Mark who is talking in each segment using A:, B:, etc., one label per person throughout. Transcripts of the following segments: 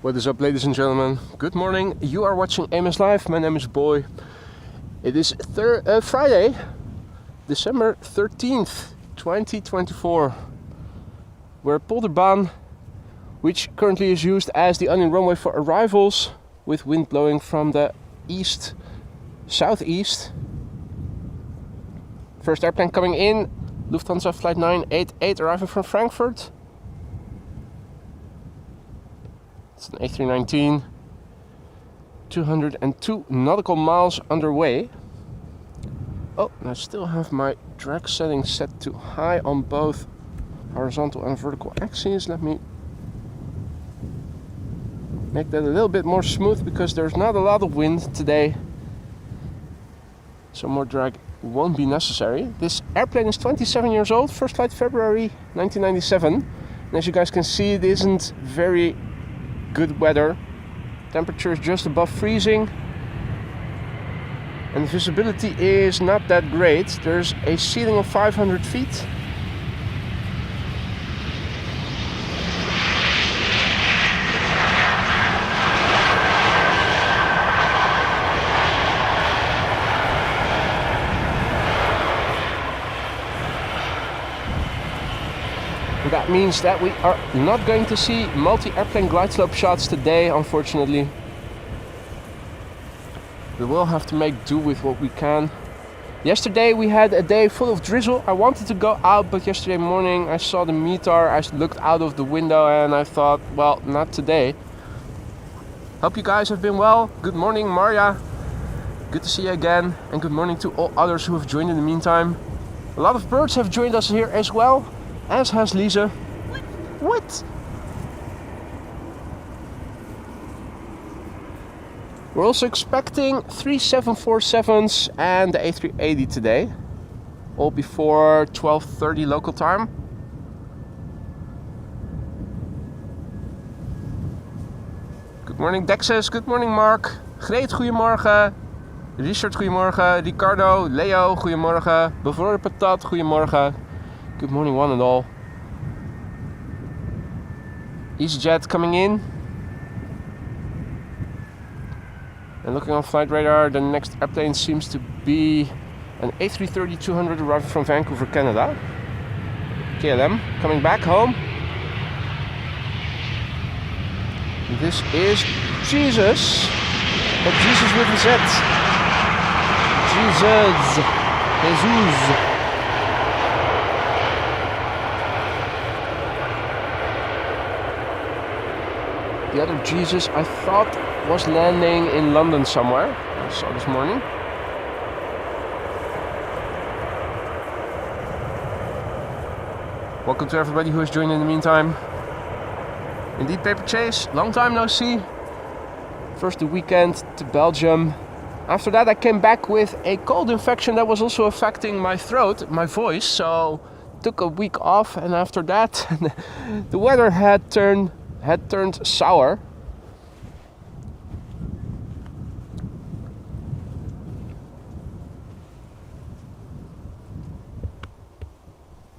A: What is up, ladies and gentlemen? Good morning. You are watching AMS Live. My name is Boy. It is Friday, December 13th, 2024. We're at Polderbaan, which currently is used as the only runway for arrivals, with wind blowing from the southeast. First airplane coming in, Lufthansa flight 988 arriving from Frankfurt. It's an A319, 202 nautical miles underway. Oh, and I still have my drag setting set to high on both horizontal and vertical axes. Let me make that a little bit more smooth because there's not a lot of wind today. So more drag won't be necessary. This airplane is 27 years old, first flight February 1997. And as you guys can see, it isn't very good weather. Temperature is just above freezing. And visibility is not that great. There's a ceiling of 500 feet. That means that we are not going to see multi-airplane glide slope shots today, unfortunately. We will have to make do with what we can. Yesterday we had a day full of drizzle. I wanted to go out, but yesterday morning I saw the METAR. I looked out of the window and I thought, well, not today. Hope you guys have been well. Good morning, Maria. Good to see you again. And good morning to all others who have joined in the meantime. A lot of birds have joined us here as well, as has Lisa. What? We're also expecting 3 747s and the A380 today, all before 12:30 local time. Good morning, Dexus. Good morning, Mark. Greet, goedemorgen. Richard, goedemorgen. Ricardo, Leo, goedemorgen. Bevroren patat, goedemorgen. Good morning, one and all. easyJet coming in. And looking on flight radar, the next airplane seems to be an A330-200 arriving from Vancouver, Canada. KLM coming back home. This is Jesus, but Jesus with a Z. Jesus. The other Jesus I thought was landing in London somewhere. I saw this morning. Welcome to everybody who has joined in the meantime. Indeed, Paper Chase, long time no see. First the weekend to Belgium. After that I came back with a cold infection that was also affecting my throat, my voice. So took a week off, and after that the weather had turned sour.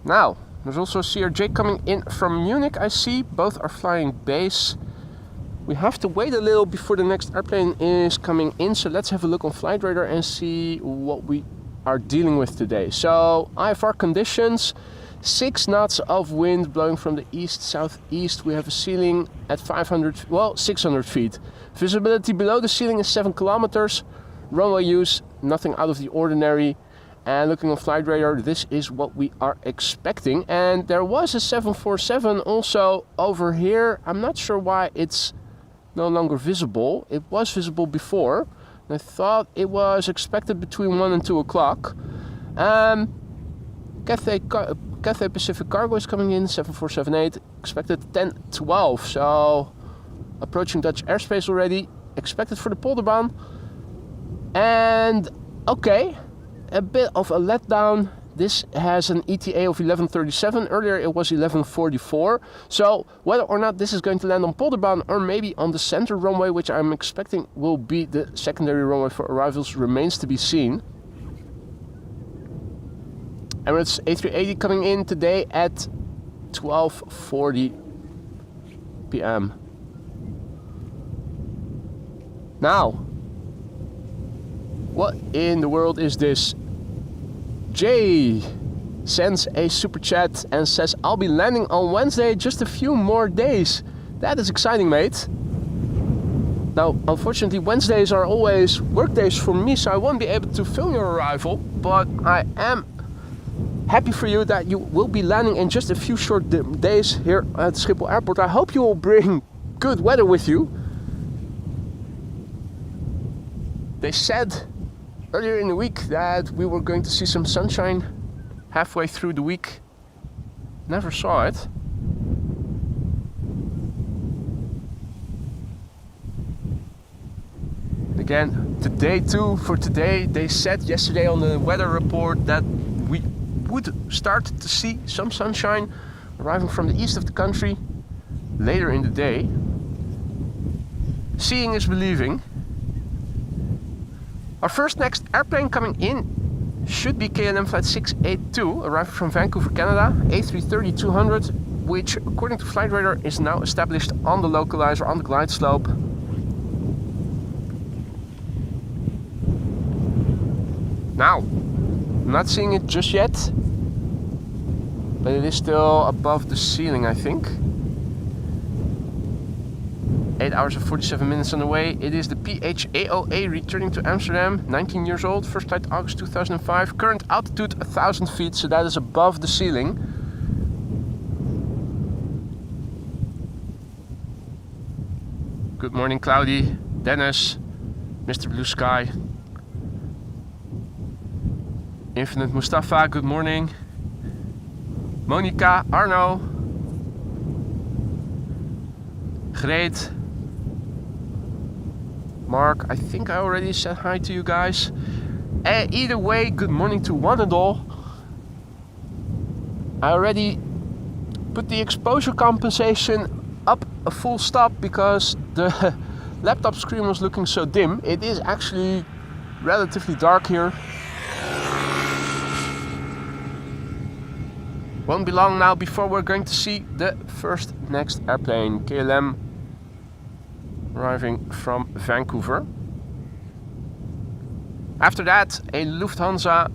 A: Now, there's also CRJ coming in from Munich, I see. Both are flying base. We have to wait a little before the next airplane is coming in, so let's have a look on flight radar and see what we are dealing with today. So, IFR conditions. 6 knots of wind blowing from the east-southeast. We have a ceiling at 600 feet. Visibility below the ceiling is 7 kilometers. Runway use, nothing out of the ordinary. And looking on flight radar, this is what we are expecting. And there was a 747 also over here. I'm not sure why it's no longer visible. It was visible before. I thought it was expected between 1 and 2 o'clock. Cathay Pacific Cargo is coming in, 7478, expected 10:12, so approaching Dutch airspace already, expected for the Polderbaan. And okay, a bit of a letdown. This has an ETA of 11:37, earlier it was 11:44, so whether or not this is going to land on Polderbaan or maybe on the center runway, which I'm expecting will be the secondary runway for arrivals, remains to be seen. Emirates A380 coming in today at 12:40 p.m. Now, what in the world is this? Jay sends a super chat and says, I'll be landing on Wednesday, just a few more days. That is exciting, mate. Now, unfortunately, Wednesdays are always work days for me, so I won't be able to film your arrival, but I am happy for you that you will be landing in just a few short days here at Schiphol Airport. I hope you will bring good weather with you. They said earlier in the week that we were going to see some sunshine halfway through the week. Never saw it. Again, today too, for today, they said yesterday on the weather report that we would start to see some sunshine arriving from the east of the country later in the day. Seeing is believing. Our next airplane coming in should be KLM flight 682, arriving from Vancouver, Canada, A330-200, which according to flight radar is now established on the localizer on the glide slope. Now, I'm not seeing it just yet, but it is still above the ceiling, I think. 8 hours and 47 minutes on the way. It is the PHAOA returning to Amsterdam, 19 years old, first flight August 2005, current altitude 1000 feet, so that is above the ceiling. Good morning, Cloudy, Dennis, Mr. Blue Sky. Infinite Mustafa, good morning. Monica, Arno. Great. Mark, I think I already said hi to you guys. Either way, good morning to one and all. I already put the exposure compensation up a full stop because the laptop screen was looking so dim. It is actually relatively dark here. Won't be long now before we're going to see the next airplane, KLM, arriving from Vancouver. After that, a Lufthansa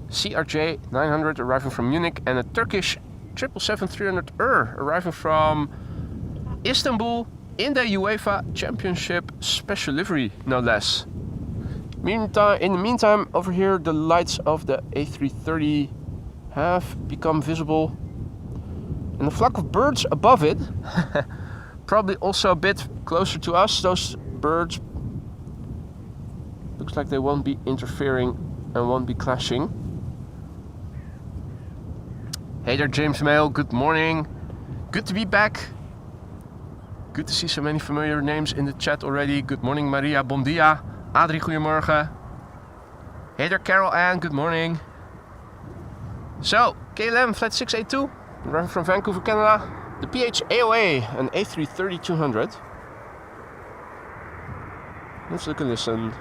A: CRJ 900 arriving from Munich and a Turkish 777-300 arriving from Istanbul in the UEFA Championship special livery, no less. In the meantime, over here the lights of the A330 have become visible, and the flock of birds above it, probably also a bit closer to us. Those birds looks like they won't be interfering and won't be clashing. Hey there, James Mail, good morning. Good to be back. Good to see so many familiar names in the chat already. Good morning, Maria, bon dia. Adrie, goedemorgen. Hey there, Carol Ann, good morning. So, KLM flight 682, arriving from Vancouver, Canada. The PHAOA, an A330-200. Let's look and listen.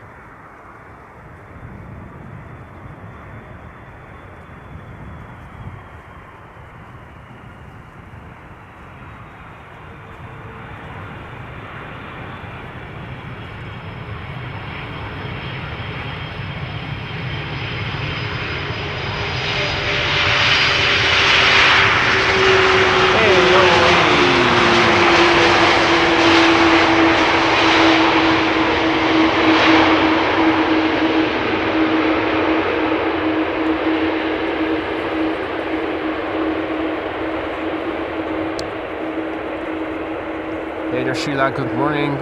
A: Hey there, Sheila, good morning.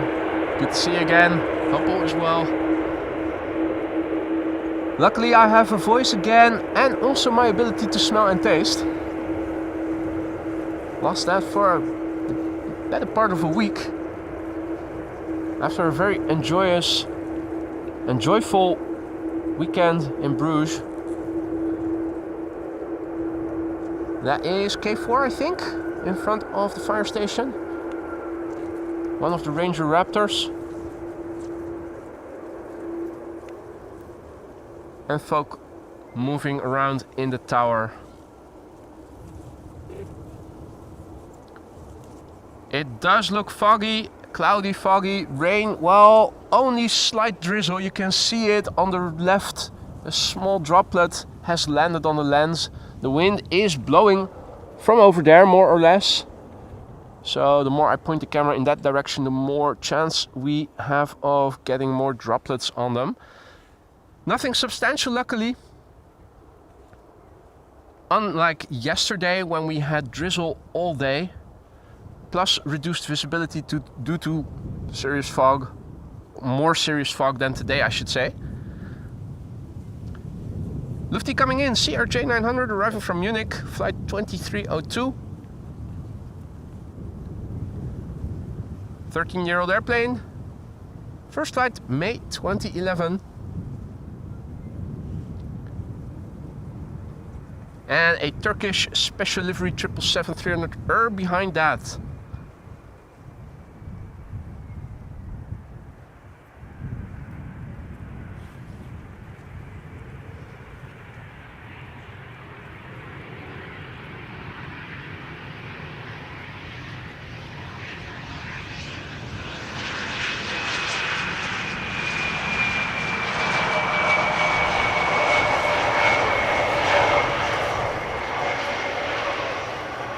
A: Good to see you again. Hope all is well. Luckily I have a voice again and also my ability to smell and taste. Lost that for the better part of a week. After a very enjoyous and joyful weekend in Bruges. That is K4, I think, in front of the fire station. One of the Ranger Raptors. And folk moving around in the tower. It does look foggy Cloudy, foggy, rain, well, only slight drizzle. You can see it on the left. A small droplet has landed on the lens. The wind is blowing from over there, more or less. So the more I point the camera in that direction, the more chance we have of getting more droplets on them. Nothing substantial, luckily. Unlike yesterday when we had drizzle all day, plus reduced visibility due to serious fog, more serious fog than today, I should say. Lufty coming in, CRJ 900 arriving from Munich, flight 2302. 13-year-old airplane. First flight May 2011. And a Turkish special livery 777-300 behind that.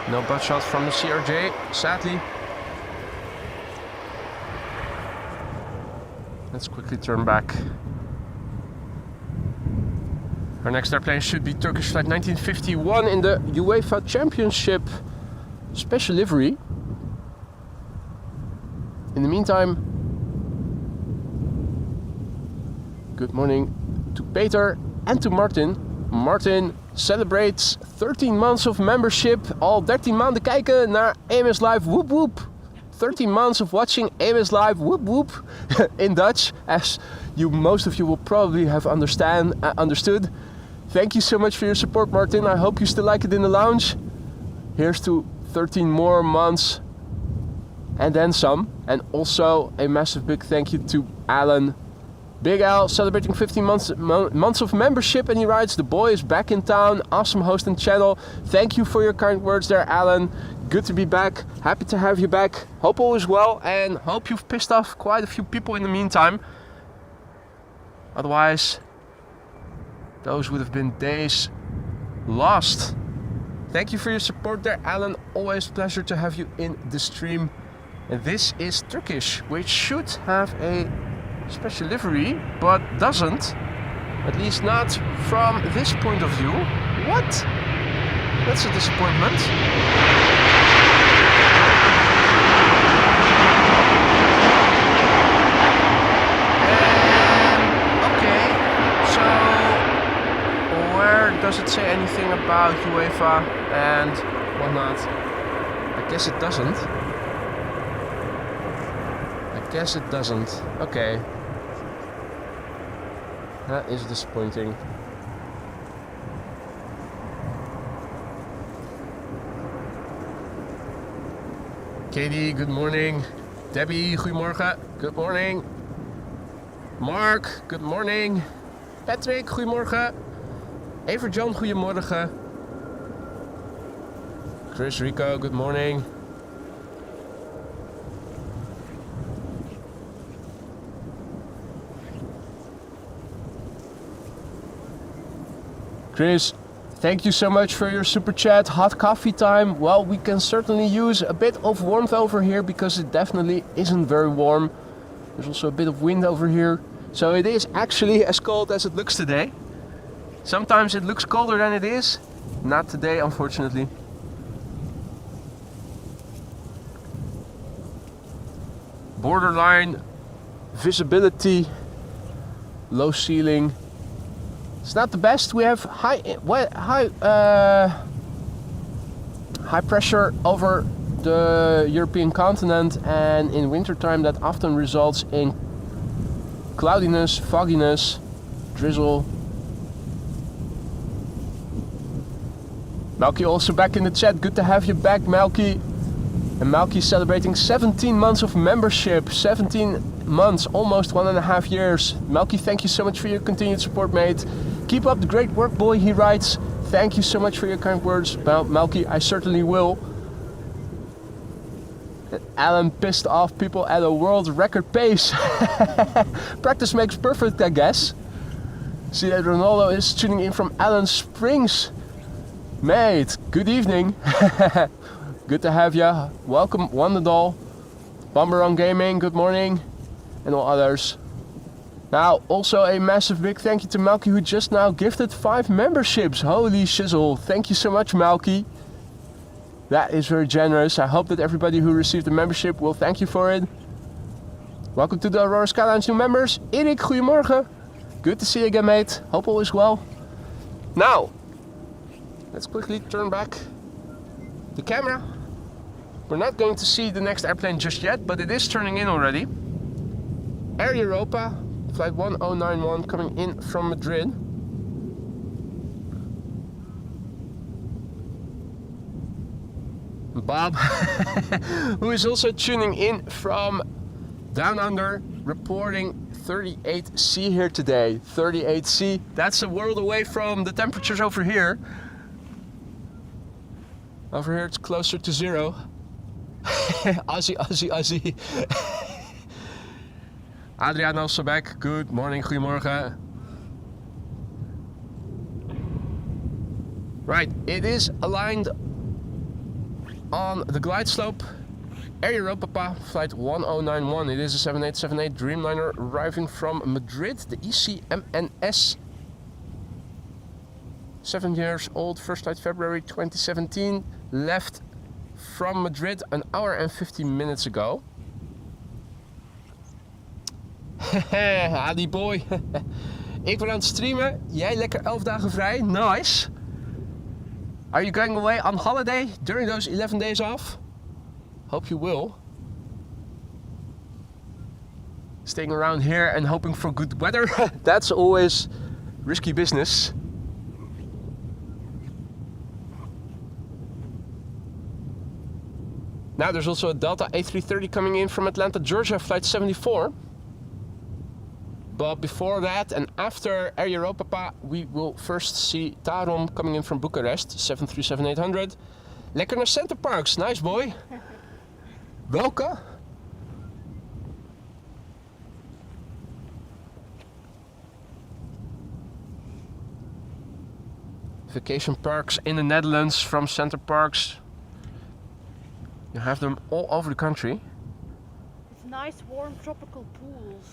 A: No butt shot from the CRJ, sadly. Let's quickly turn back. Our next airplane should be Turkish flight 1951 in the UEFA Championship special livery. In the meantime, good morning to Peter and to Martin. Martin celebrates 13 months of membership. Al 13 maanden kijken naar AMS Live, whoop whoop. 13 months of watching AMS Live, whoop whoop. In Dutch, as most of you will probably have understood. Thank you so much for your support, Martin. I hope you still like it in the lounge. Here's to 13 more months and then some. And also a massive big thank you to Alan. Big Al celebrating 15 months of membership, and he writes, the boy is back in town, awesome host and channel. Thank you for your kind words there, Alan. Good to be back, happy to have you back. Hope all is well, and hope you've pissed off quite a few people in the meantime. Otherwise, those would have been days lost. Thank you for your support there, Alan. Always a pleasure to have you in the stream. And this is Turkish, which should have a special livery, but doesn't, at least not from this point of view. What? That's a disappointment. Okay, so where does it say anything about UEFA and whatnot? I guess it doesn't. Okay. That is disappointing. Katie, good morning. Debbie, goedemorgen. Good morning. Mark, good morning. Patrick, goedemorgen. Everjohn, goedemorgen. Chris Rico, good morning. Chris, thank you so much for your super chat. Hot coffee time. Well, we can certainly use a bit of warmth over here because it definitely isn't very warm. There's also a bit of wind over here. So it is actually as cold as it looks today. Sometimes it looks colder than it is. Not today, unfortunately. Borderline visibility, low ceiling. It's not the best. We have high pressure over the European continent, and in wintertime that often results in cloudiness, fogginess, drizzle. Malky also back in the chat. Good to have you back, Malky. And Malky celebrating 17 months of membership. 17 months, almost 1.5 years. Malky, thank you so much for your continued support, mate. Keep up the great work, boy, he writes. Thank you so much for your kind words, Malky. I certainly will. Alan pissed off people at a world record pace. Practice makes perfect, I guess. See that Ronaldo is tuning in from Allen Springs. Mate, good evening. Good to have ya. Welcome, Wonderdall, Bomberang Gaming, good morning, and all others. Now, also a massive big thank you to Malky, who just now gifted 5 memberships. Holy shizzle. Thank you so much, Malky. That is very generous. I hope that everybody who received the membership will thank you for it. Welcome to the Aurora Skylines new members. Erik, goedemorgen. Good to see you again, mate. Hope all is well. Now, let's quickly turn back the camera. We're not going to see the next airplane just yet, but it is turning in already. Air Europa, flight 1091, coming in from Madrid. Bob, who is also tuning in from Down Under, reporting 38C here today. 38C, that's a world away from the temperatures over here. Over here it's closer to 0. Aussie, Aussie, Aussie. Adriaan also back. Good morning, goedemorgen. Right, it is aligned on the glide slope. Air Europa, flight 1091. It is a 7878 Dreamliner arriving from Madrid, the ECMNS. 7 years old, first flight February 2017. Left from Madrid an hour and 15 minutes ago. Adi boy. Ik ben aan het streamen. Jij lekker 11 dagen vrij. Nice. Are you going away on holiday during those 11 days off? Hope you will. Staying around here and hoping for good weather. That's always risky business. Now there's also a Delta A380 coming in from Atlanta, Georgia, flight 74. But before that and after Air Europa, we will first see Tarom coming in from Bucharest, 737-800. Lekker naar Center Parks, nice boy. Welke? Vacation parks in the Netherlands from Center Parks. You have them all over the country.
B: It's nice warm tropical pools.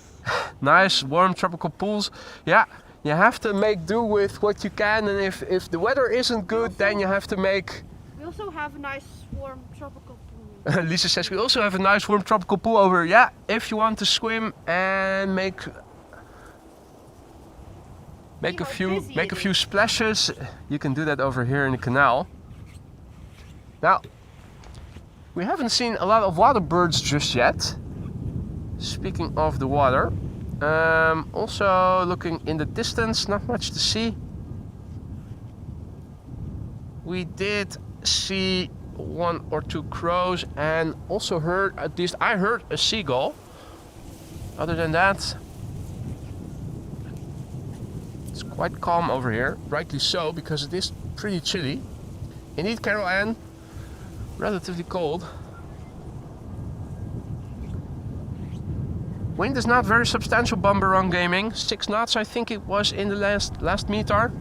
A: Nice warm tropical pools. Yeah, you have to make do with what you can, and if the weather isn't good, then you have to make...
B: We also have a nice warm tropical pool.
A: Lisa says we also have a nice warm tropical pool over. Yeah, if you want to swim and make a few splashes, you can do that over here in the canal. Now, we haven't seen a lot of water birds just yet. Speaking of the water, also looking in the distance, not much to see. We did see 1 or 2 crows and also heard, at least I heard, a seagull. Other than that, it's quite calm over here, rightly so, because it is pretty chilly. Indeed, Carol Ann, relatively cold. Wind is not very substantial, Bomberang Gaming. 6 knots, I think it was in the last meter.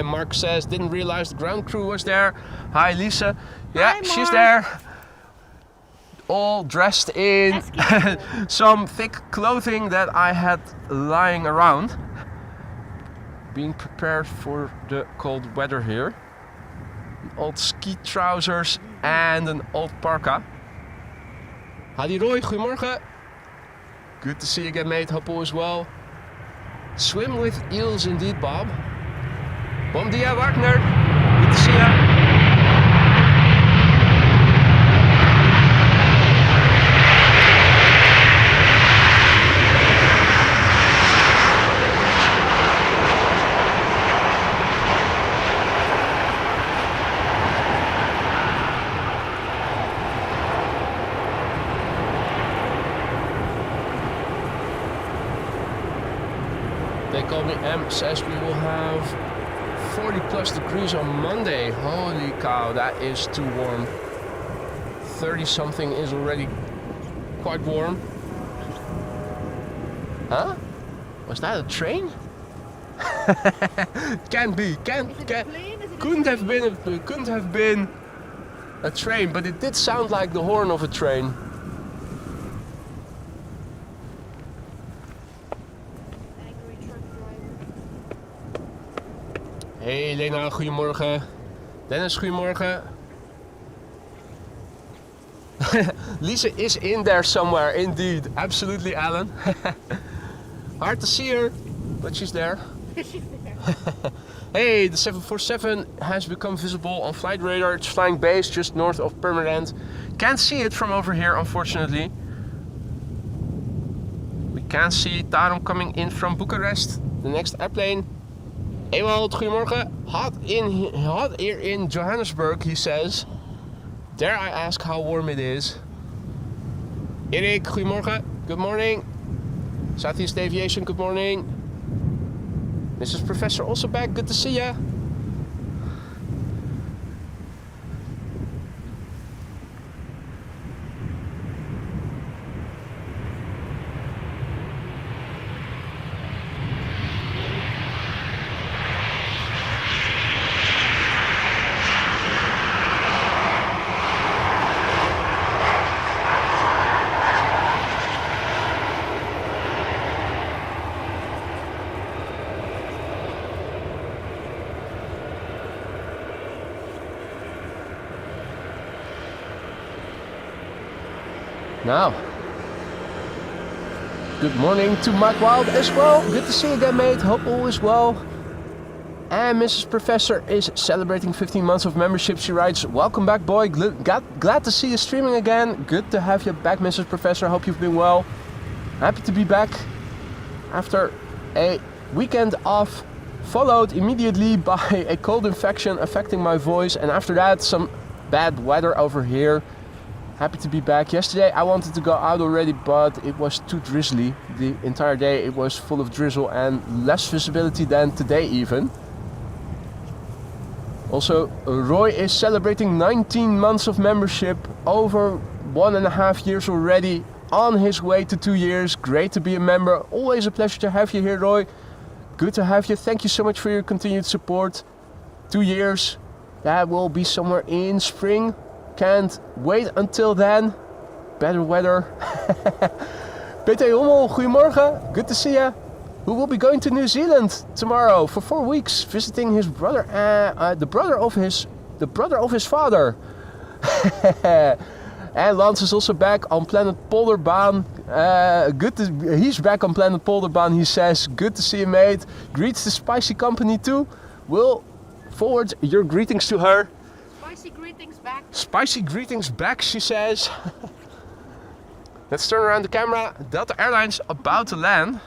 A: Mark says, didn't realize the ground crew was there. Hi Lisa. Yeah,
B: hi,
A: she's there. All dressed in some thick clothing that I had lying around. Being prepared for the cold weather here. Old ski trousers and an old parka. Hadi Roy, goedemorgen. Good to see you again, mate. Hope all is well. Swim with eels indeed, Bob. Bom dia, Wagner. Good to see you. They call me M, says we will have 40 plus degrees on Monday. Holy cow, that is too warm. 30 something is already quite warm. Huh? Was that a train? Can't be. Couldn't have been a train, but it did sound like the horn of a train.
B: Angry truck driver.
A: Hey Lena, goedemorgen. Dennis, goedemorgen. Lisa is in there somewhere, indeed. Absolutely, Alan. Hard to see her, but she's there. Hey, the 747 has become visible on flight radar. It's flying base just north of Purmerend. Can't see it from over here, unfortunately. We can see Tarom coming in from Bucharest. The next airplane. Ewald, goedemorgen. Hot here in Johannesburg, he says. Dare I ask how warm it is? Erik, goedemorgen. Good morning. Southeast Aviation, good morning. Mrs. Professor also back, good to see ya. Now, good morning to Mike Wild as well. Good to see you again, mate. Hope all is well. And Mrs. Professor is celebrating 15 months of membership. She writes, welcome back, boy. Glad to see you streaming again. Good to have you back, Mrs. Professor. Hope you've been well. Happy to be back after a weekend off, followed immediately by a cold infection affecting my voice. And after that, some bad weather over here. Happy to be back. Yesterday I wanted to go out already, but it was too drizzly. The entire day it was full of drizzle and less visibility than today even. Also, Roy is celebrating 19 months of membership, over 1.5 years already, on his way to 2 years. Great to be a member. Always a pleasure to have you here, Roy. Good to have you. Thank you so much for your continued support. 2 years. That will be somewhere in spring. Can't wait until then. Better weather. Peter Hummel, goedemorgen. Good to see you. Who will be going to New Zealand tomorrow for 4 weeks, visiting his brother, the brother of his father. And Lance is also back on Planet Polderbaan. He's back on Planet Polderbaan. He says, good to see you, mate. Greets the Spicy Company too. We'll forward your greetings to her.
B: Spicy greetings back.
A: Spicy greetings back, she says. Let's turn around the camera. Delta Airlines about to land.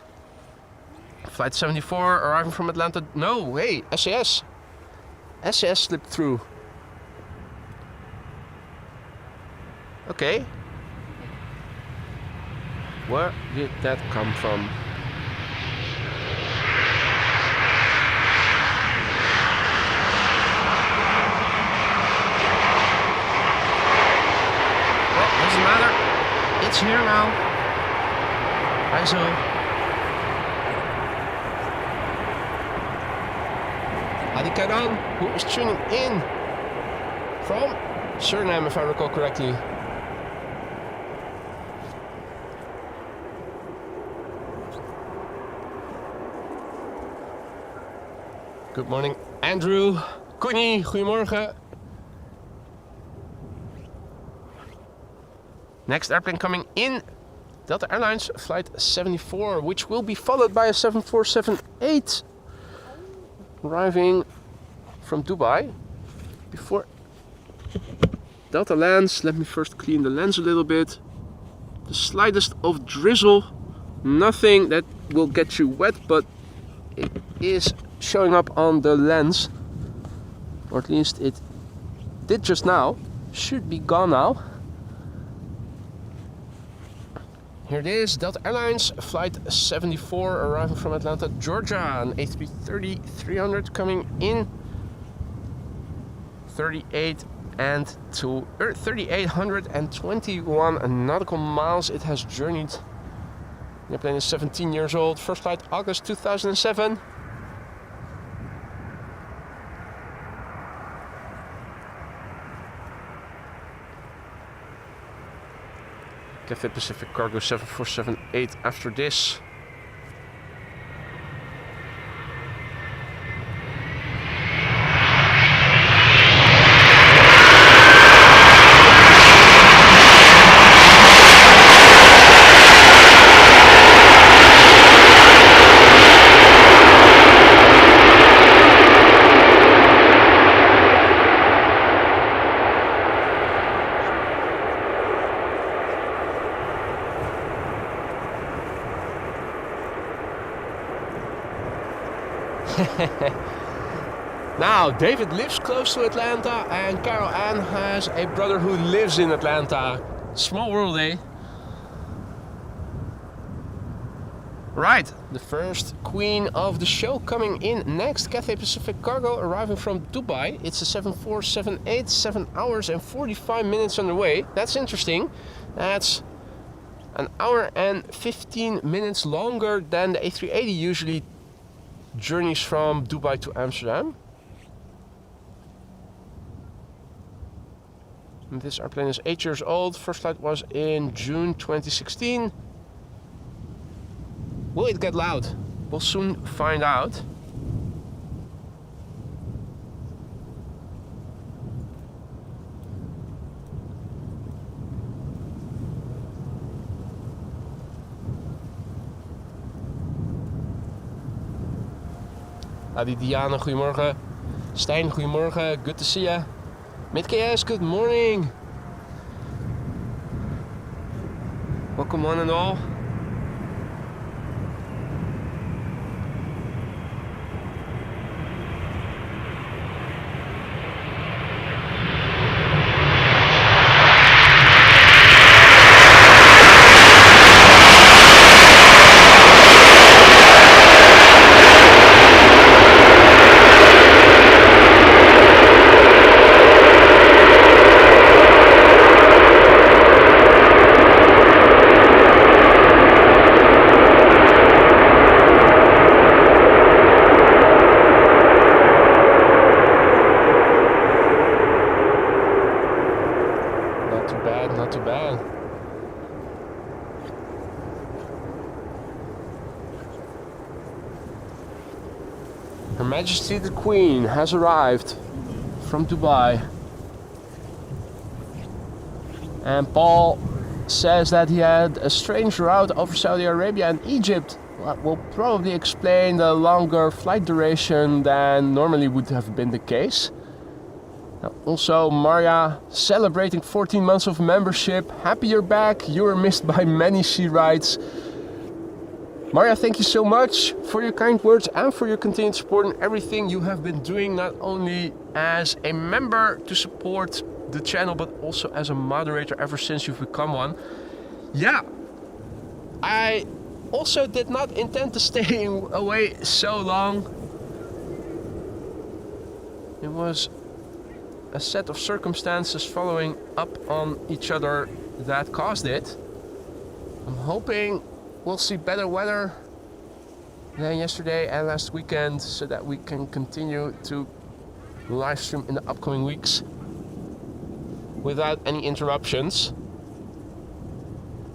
A: Flight 74 arriving from Atlanta. No, hey, SAS. SAS slipped through. Okay. Where did that come from? Well, doesn't matter. It's here now. ISO. Adi Karan, who is tuning in from Suriname, if I recall correctly. Good morning, Andrew. Connie, goedemorgen. Next airplane coming in, Delta Airlines, flight 74, which will be followed by a 747-8 arriving from Dubai. Before Delta lands, let me first clean the lens a little bit. The slightest of drizzle, nothing that will get you wet, but it is showing up on the lens, or at least it did just now. Should be gone now. Here it is, Delta Airlines, flight 74, arriving from Atlanta, Georgia, an A330-300 coming in. 3,821 nautical miles it has journeyed. The plane is 17 years old, first flight August 2007. Cathay Pacific Cargo 7478 after this. Now, David lives close to Atlanta and Carol Ann has a brother who lives in Atlanta. Small world, eh? Right, the first queen of the show coming in next. Cathay Pacific Cargo arriving from Dubai. It's a 7478, 7 hours and 45 minutes on the way. That's interesting. That's an hour and 15 minutes longer than the A380 usually journeys from Dubai to Amsterdam. And this airplane is 8 years old. First flight was in June 2016. Will it get loud? We'll soon find out. Adi Diana, goedemorgen. Stijn, goedemorgen. Good to see you. Mid-KS, good morning. Welcome one and all. Not too bad. Her Majesty the Queen has arrived from Dubai. And Paul says that he had a strange route over Saudi Arabia and Egypt. Well, will probably explain the longer flight duration than normally would have been the case. Also, Maria celebrating 14 months of membership. Happy you're back. You were missed by many sea rides. Maria, thank you so much for your kind words and for your continued support and everything you have been doing, not only as a member to support the channel, but also as a moderator ever since you've become one. Yeah, I also did not intend to stay away so long. It was a set of circumstances following up on each other that caused it. I'm hoping we'll see better weather than yesterday and last weekend so that we can continue to live stream in the upcoming weeks without any interruptions.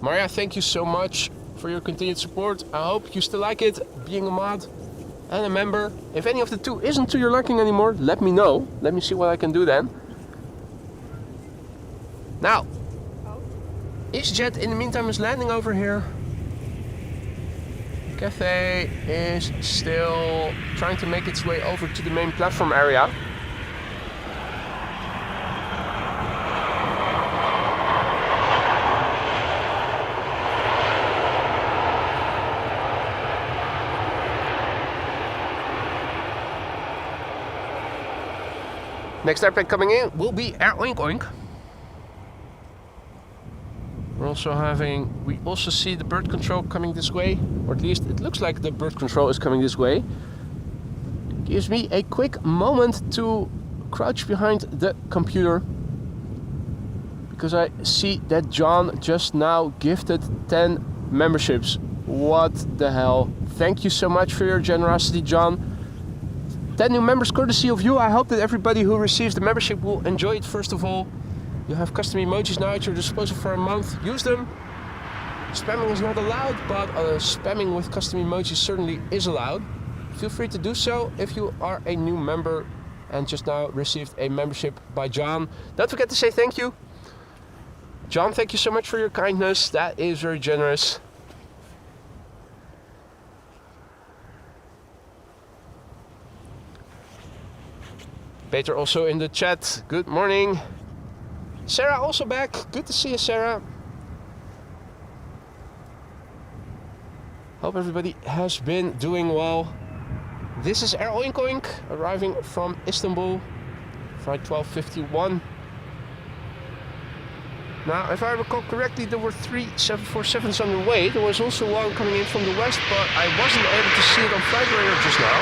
A: Maria, thank you so much for your continued support. I hope you still like it, being a mod and a member. If any of the two isn't to your liking anymore, let me know. Let me see what I can do then. Now, easyJet in the meantime is landing over here. Cathay is still trying to make its way over to the main platform area. Next airplane coming in will be Air Oink Oink. We also see the bird control coming this way, or at least it looks like the bird control is coming this way. Gives me a quick moment to crouch behind the computer, because I see that John just now gifted 10 memberships. What the hell? Thank you so much for your generosity, John. 10 new members courtesy of you. I hope that everybody who receives the membership will enjoy it. First of all, you have custom emojis now at your disposal for a month. Use them. Spamming is not allowed, but spamming with custom emojis certainly is allowed. Feel free to do so if you are a new member and just now received a membership by John. Don't forget to say thank you. John, thank you so much for your kindness. That is very generous. Peter also in the chat. Good morning. Sarah also back. Good to see you, Sarah. Hope everybody has been doing well. This is Air Oink Oink arriving from Istanbul. Flight 1251. Now, if I recall correctly, there were 3 747s on the way. There was also one coming in from the west, but I wasn't able to see it on Flight Radar just now.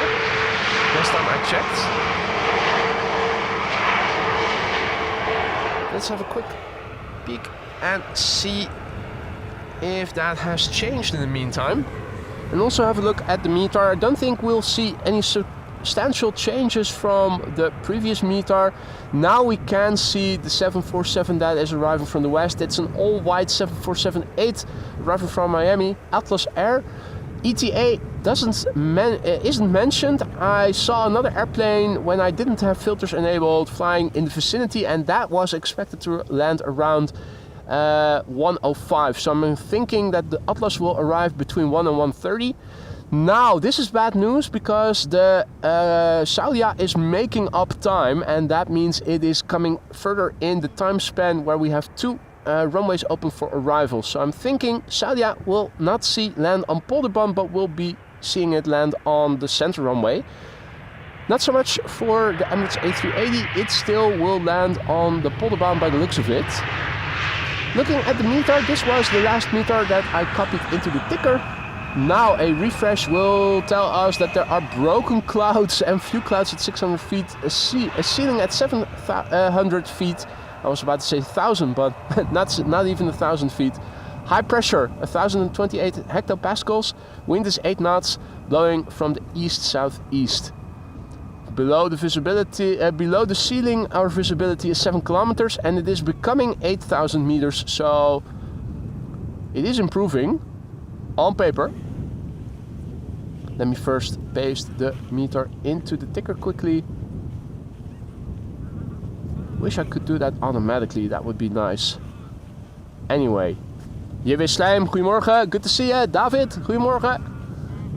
A: Last time I checked. Let's have a quick peek and see if that has changed in the meantime. And also have a look at the METAR. I don't think we'll see any substantial changes from the previous METAR. Now we can see the 747 that is arriving from the west. It's an all-white 747-8 arriving from Miami, Atlas Air. ETA isn't mentioned. I saw another airplane when I didn't have filters enabled flying in the vicinity, and that was expected to land around 1:05. So I'm thinking that the Atlas will arrive between 1 and 1:30. Now, this is bad news because the Saudia is making up time, and that means it is coming further in the time span where we have 2 runways open for arrival. So I'm thinking Saudia will not see land on Polderbaan, but will be seeing it land on the center runway. Not so much for the Emirates A380, it still will land on the Polderbaan by the looks of it. Looking at the METAR, this was the last METAR that I copied into the ticker. Now a refresh will tell us that there are broken clouds and few clouds at 600 feet, a ceiling at 700 feet. I was about to say 1,000, but not even 1,000 feet. High pressure, 1,028 hectopascals. Wind is 8 knots, blowing from the east-southeast. Below the ceiling, our visibility is 7 kilometers, and it is becoming 8,000 meters. So it is improving on paper. Let me first paste the meter into the ticker quickly. Wish I could do that automatically, that would be nice. Anyway, JW Slijm, goedemorgen, good to see you. David, goedemorgen.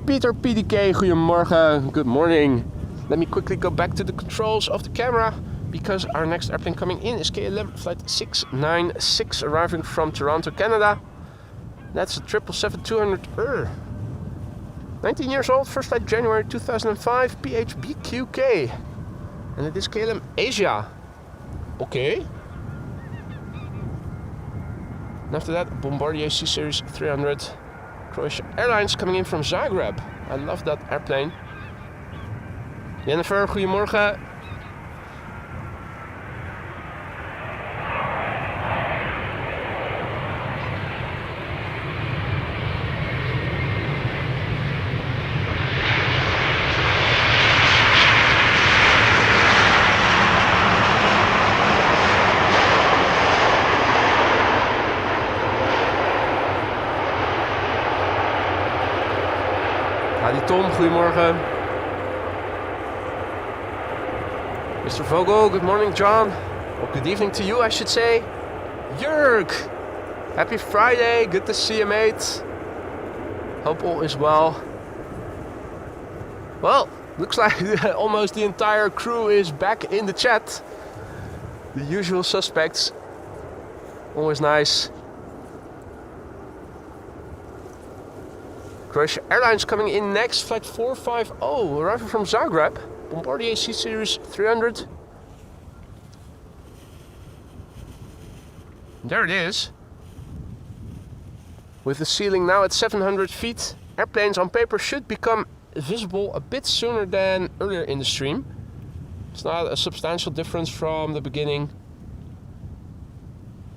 A: Peter PDK, goedemorgen, good morning. Let me quickly go back to the controls of the camera, because our next airplane coming in is KLM flight 696 arriving from Toronto, Canada. That's a 777-200. 19 years old, first flight January 2005, PHBQK. And it is KLM Asia. Okay. And after that, Bombardier C-Series 300. Croatia Airlines coming in from Zagreb. I love that airplane. Jennifer, goedemorgen. Tom, goedemorgen. Mr. Vogel, good morning, John. Or good evening to you, I should say. Jörg, happy Friday, good to see you, mate. Hope all is well. Well, looks like almost the entire crew is back in the chat. The usual suspects. Always nice. Croatia Airlines coming in next, flight 450, arriving from Zagreb. Bombardier C-Series 300. There it is. With the ceiling now at 700 feet, airplanes on paper should become visible a bit sooner than earlier in the stream. It's not a substantial difference from the beginning.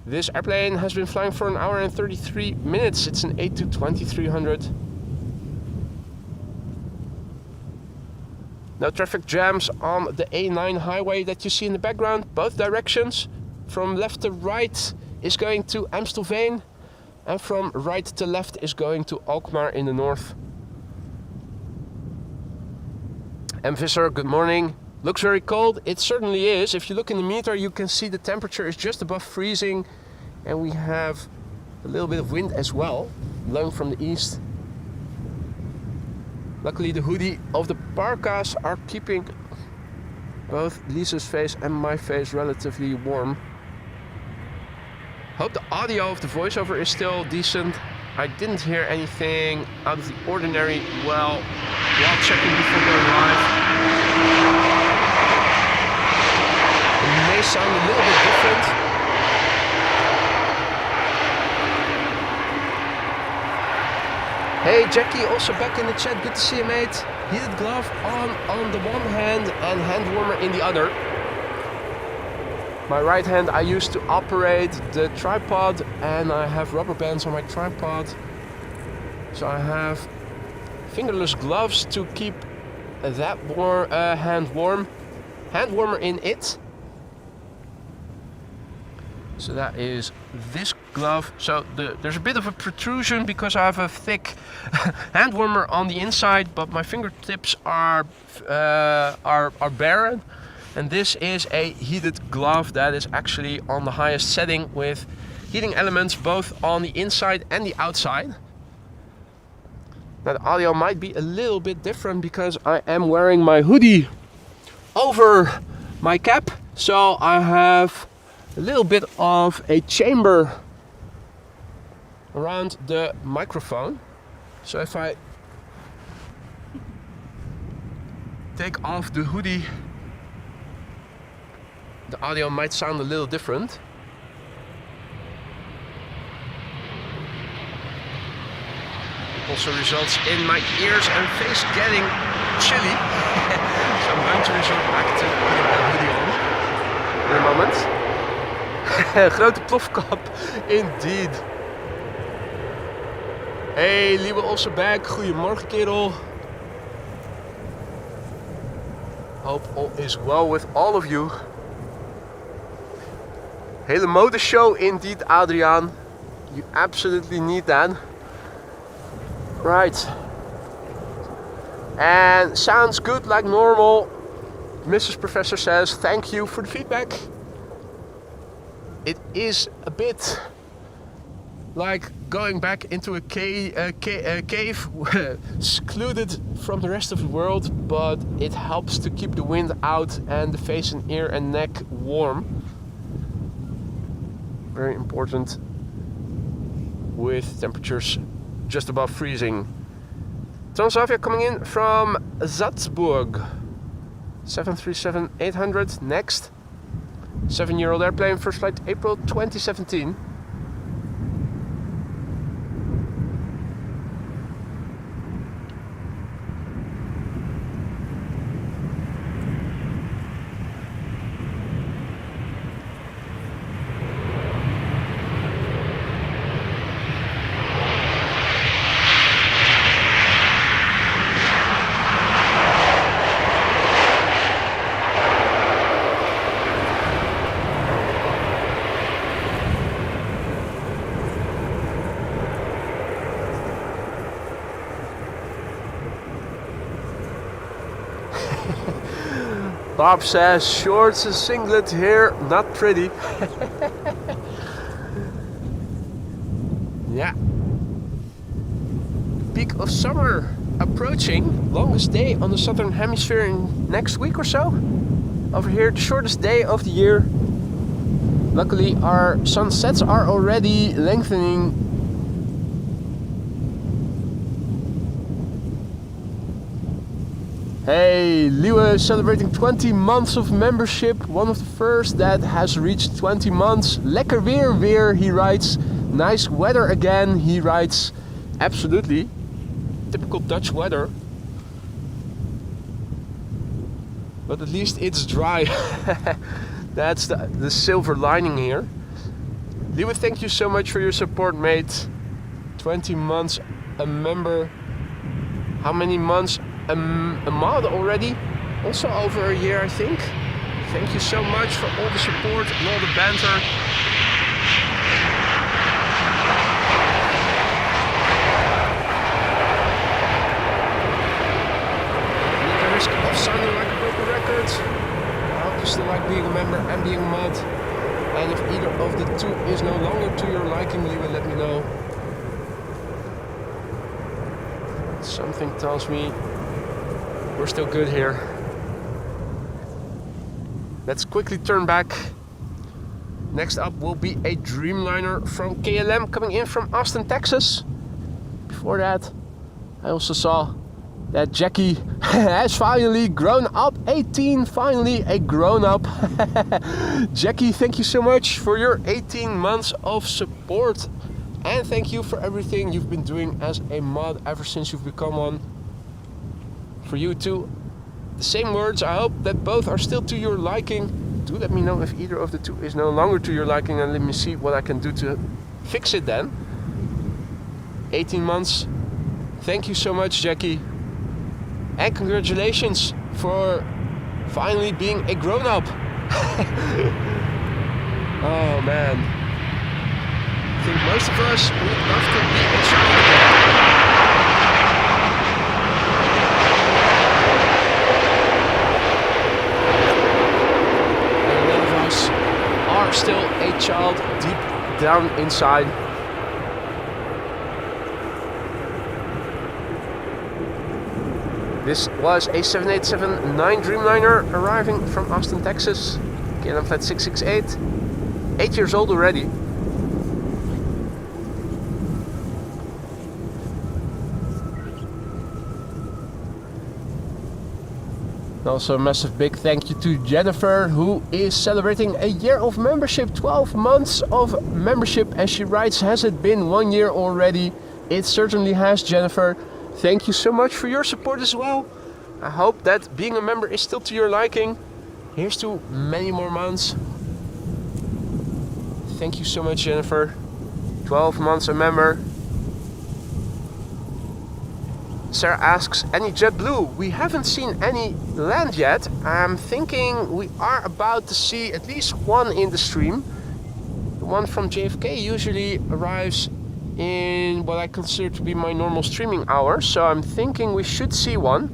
A: This airplane has been flying for 1 hour and 33 minutes. It's an A220-300. No traffic jams on the A9 highway that you see in the background. Both directions. From left to right is going to Amstelveen, and from right to left is going to Alkmaar in the north. M. Visser, good morning. Looks very cold. It certainly is. If you look in the meter, you can see the temperature is just above freezing, and we have a little bit of wind as well, blowing from the east. Luckily, the hoodie of the parkas are keeping both Lisa's face and my face relatively warm. Hope the audio of the voiceover is still decent. I didn't hear anything out of the ordinary while checking before going live. It may sound a little bit different. Hey Jackie, also back in the chat, good to see you mate. Heated glove on the one hand and hand warmer in the other. My right hand I use to operate the tripod, and I have rubber bands on my tripod. So I have fingerless gloves to keep that hand warm. Hand warmer in it. So that is this glove. So there's a bit of a protrusion because I have a thick hand warmer on the inside, but my fingertips are barren. And this is a heated glove that is actually on the highest setting with heating elements both on the inside and the outside. Now the audio might be a little bit different because I am wearing my hoodie over my cap. So I have a little bit of a chamber around the microphone. So if I take off the hoodie, the audio might sound a little different. Also results in my ears and face getting chilly. So I'm going to resort back to putting the hoodie on in a moment. Grote plofkap, indeed. Hey, Liebe, also back. Goedemorgen, kerel. Hope all is well with all of you. Hele modeshow indeed, Adriaan. You absolutely need that. Right. And sounds good like normal. Mrs. Professor says thank you for the feedback. It is a bit like going back into a cave secluded from the rest of the world, but it helps to keep the wind out and the face and ear and neck warm. Very important with temperatures just above freezing. Transavia coming in from Salzburg. 737-800 next. 7-year-old airplane, first flight April 2017. Bob says shorts and singlet here, not pretty. Yeah. Peak of summer approaching. Longest day on the southern hemisphere in next week or so. Over here, the shortest day of the year. Luckily, our sunsets are already lengthening. Hey, Liwe celebrating 20 months of membership. One of the first that has reached 20 months. Lekker weer, he writes. Nice weather again, he writes. Absolutely. Typical Dutch weather. But at least it's dry. That's the silver lining here. Liewe, thank you so much for your support, mate. 20 months a member. How many months? A month already? Also over a year, I think. Thank you so much for all the support and all the banter. At the risk of sounding like a broken record, I hope you still like being a member and being a mod. And if either of the two is no longer to your liking, Liewe, let me know. Something tells me we're still good here. Let's quickly turn back. Next up will be a Dreamliner from KLM coming in from Austin, Texas. Before that, I also saw that Jackie has finally grown up. 18, finally a grown up. Jackie, thank you so much for your 18 months of support. And thank you for everything you've been doing as a mod ever since you've become one. For you too, the same words. I hope that both are still to your liking. Do let me know if either of the two is no longer to your liking, and let me see what I can do to fix it then. 18 months. Thank you so much, Jackie. And congratulations for finally being a grown-up. Oh man. I think most of us would love to be a child again. And a lot of us are still a child deep down inside. This was a 7879 Dreamliner arriving from Austin, Texas. KLM flight 668. 8 years old already. Also a massive big thank you to Jennifer, who is celebrating a year of membership, 12 months of membership, and she writes, has it been 1 year already? It certainly has, Jennifer. Thank you so much for your support as well. I hope that being a member is still to your liking. Here's to many more months. Thank you so much, Jennifer. 12 months a member. Sarah asks, any JetBlue? We haven't seen any land yet. I'm thinking we are about to see at least one in the stream. The one from JFK usually arrives in what I consider to be my normal streaming hours, so I'm thinking we should see one,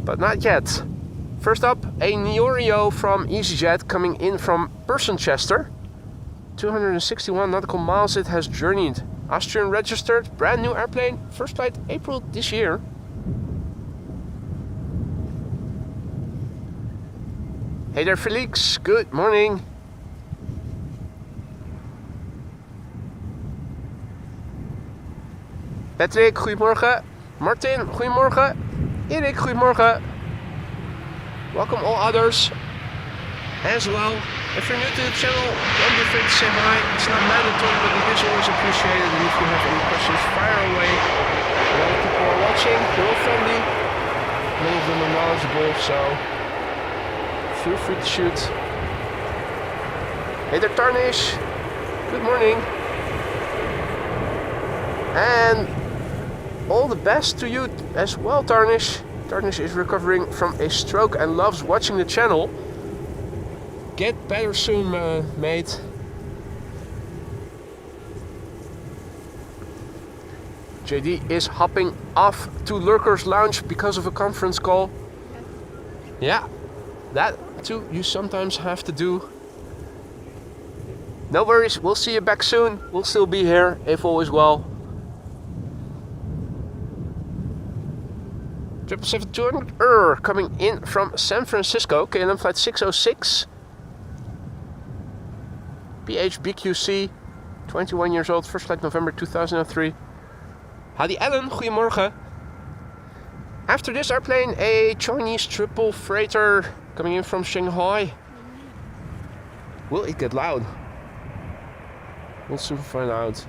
A: but not yet. First up, a Rio from easyJet coming in from Chester. 261 nautical miles it has journeyed. Austrian registered, brand new airplane, first flight April this year. Hey there Felix, good morning. Patrick, goedemorgen. Martin, goedemorgen. Erik, goedemorgen. Welcome all others as well. If you're new to the channel, don't be afraid to say hi. It's not mandatory, but it is always appreciated. And if you have any questions, fire away. A lot of people are watching, they're all friendly. Many of them are knowledgeable, so feel free to shoot. Hey there Tarnish, good morning. And all the best to you as well, Tarnish. Tarnish is recovering from a stroke and loves watching the channel. Get better soon, mate. JD is hopping off to Lurker's Lounge because of a conference call. Yeah, that too you sometimes have to do. No worries, we'll see you back soon. We'll still be here if all is well. 777-200 coming in from San Francisco, KLM flight 606. PHBQC, 21 years old, first flight November 2003. Hadi Ellen, goedemorgen. After this airplane, a Chinese triple freighter coming in from Shanghai. Will it get loud? We'll soon find out.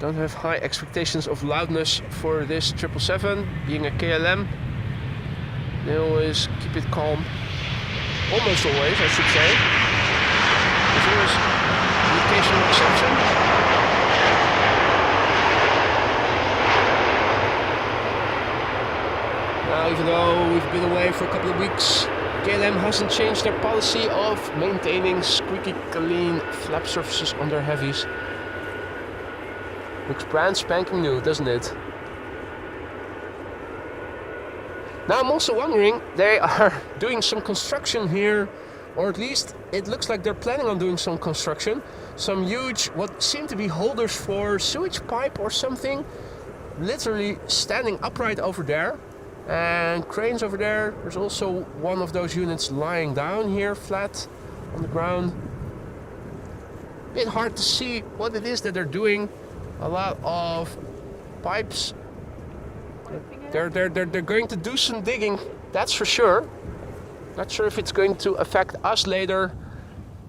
A: Don't have high expectations of loudness for this 777. Being a KLM, they always keep it calm. Almost always, I should say. There's always the occasional exception. Now, even though we've been away for a couple of weeks, KLM hasn't changed their policy of maintaining squeaky clean flap surfaces on their heavies. Looks brand spanking new, doesn't it? Now I'm also wondering, they are doing some construction here, or at least it looks like they're planning on doing some construction. Some huge, what seem to be holders for sewage pipe or something, literally standing upright over there. And cranes over there. There's also one of those units lying down here, flat on the ground. Bit hard to see what it is that they're doing. A lot of pipes. They're going to do some digging, that's for sure. Not sure if it's going to affect us later,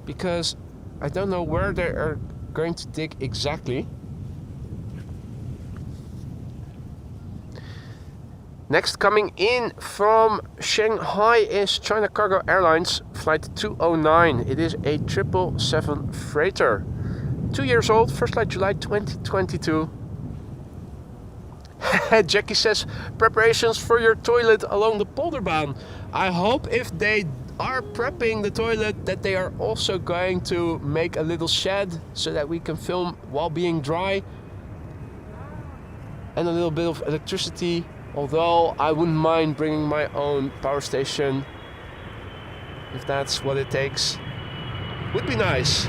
A: because I don't know where they are going to dig exactly. Next coming in from Shanghai is China Cargo Airlines flight 209. It is a 777 freighter. 2 years old, first flight July 2022. Jackie says, preparations for your toilet along the Polderbaan. I hope if they are prepping the toilet that they are also going to make a little shed so that we can film while being dry. And a little bit of electricity. Although I wouldn't mind bringing my own power station if that's what it takes. Would be nice.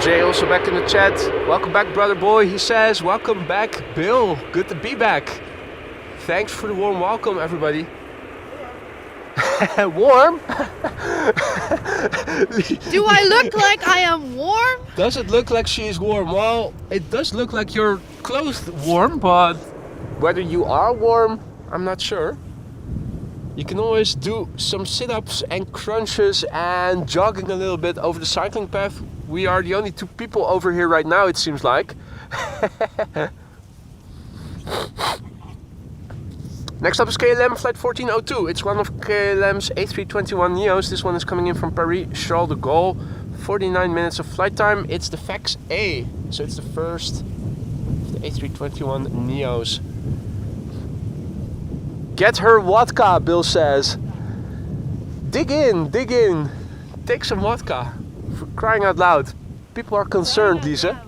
A: Jay also back in the chat. Welcome back, brother boy. He says, welcome back, Bill. Good to be back. Thanks for the warm welcome, everybody. Warm?
B: Do I look like I am warm?
A: Does it look like she is warm? Well, it does look like you're clothed warm, but whether you are warm, I'm not sure. You can always do some sit-ups and crunches and jogging a little bit over the cycling path. We are the only two people over here right now, it seems like. Next up is KLM flight 1402. It's one of KLM's A321neos. This one is coming in from Paris Charles de Gaulle. 49 minutes of flight time. It's the FAX A, so it's the first of the A321neos. Get her vodka, Bill says. Dig in, dig in. Take some vodka. For crying out loud. People are concerned, Lisa.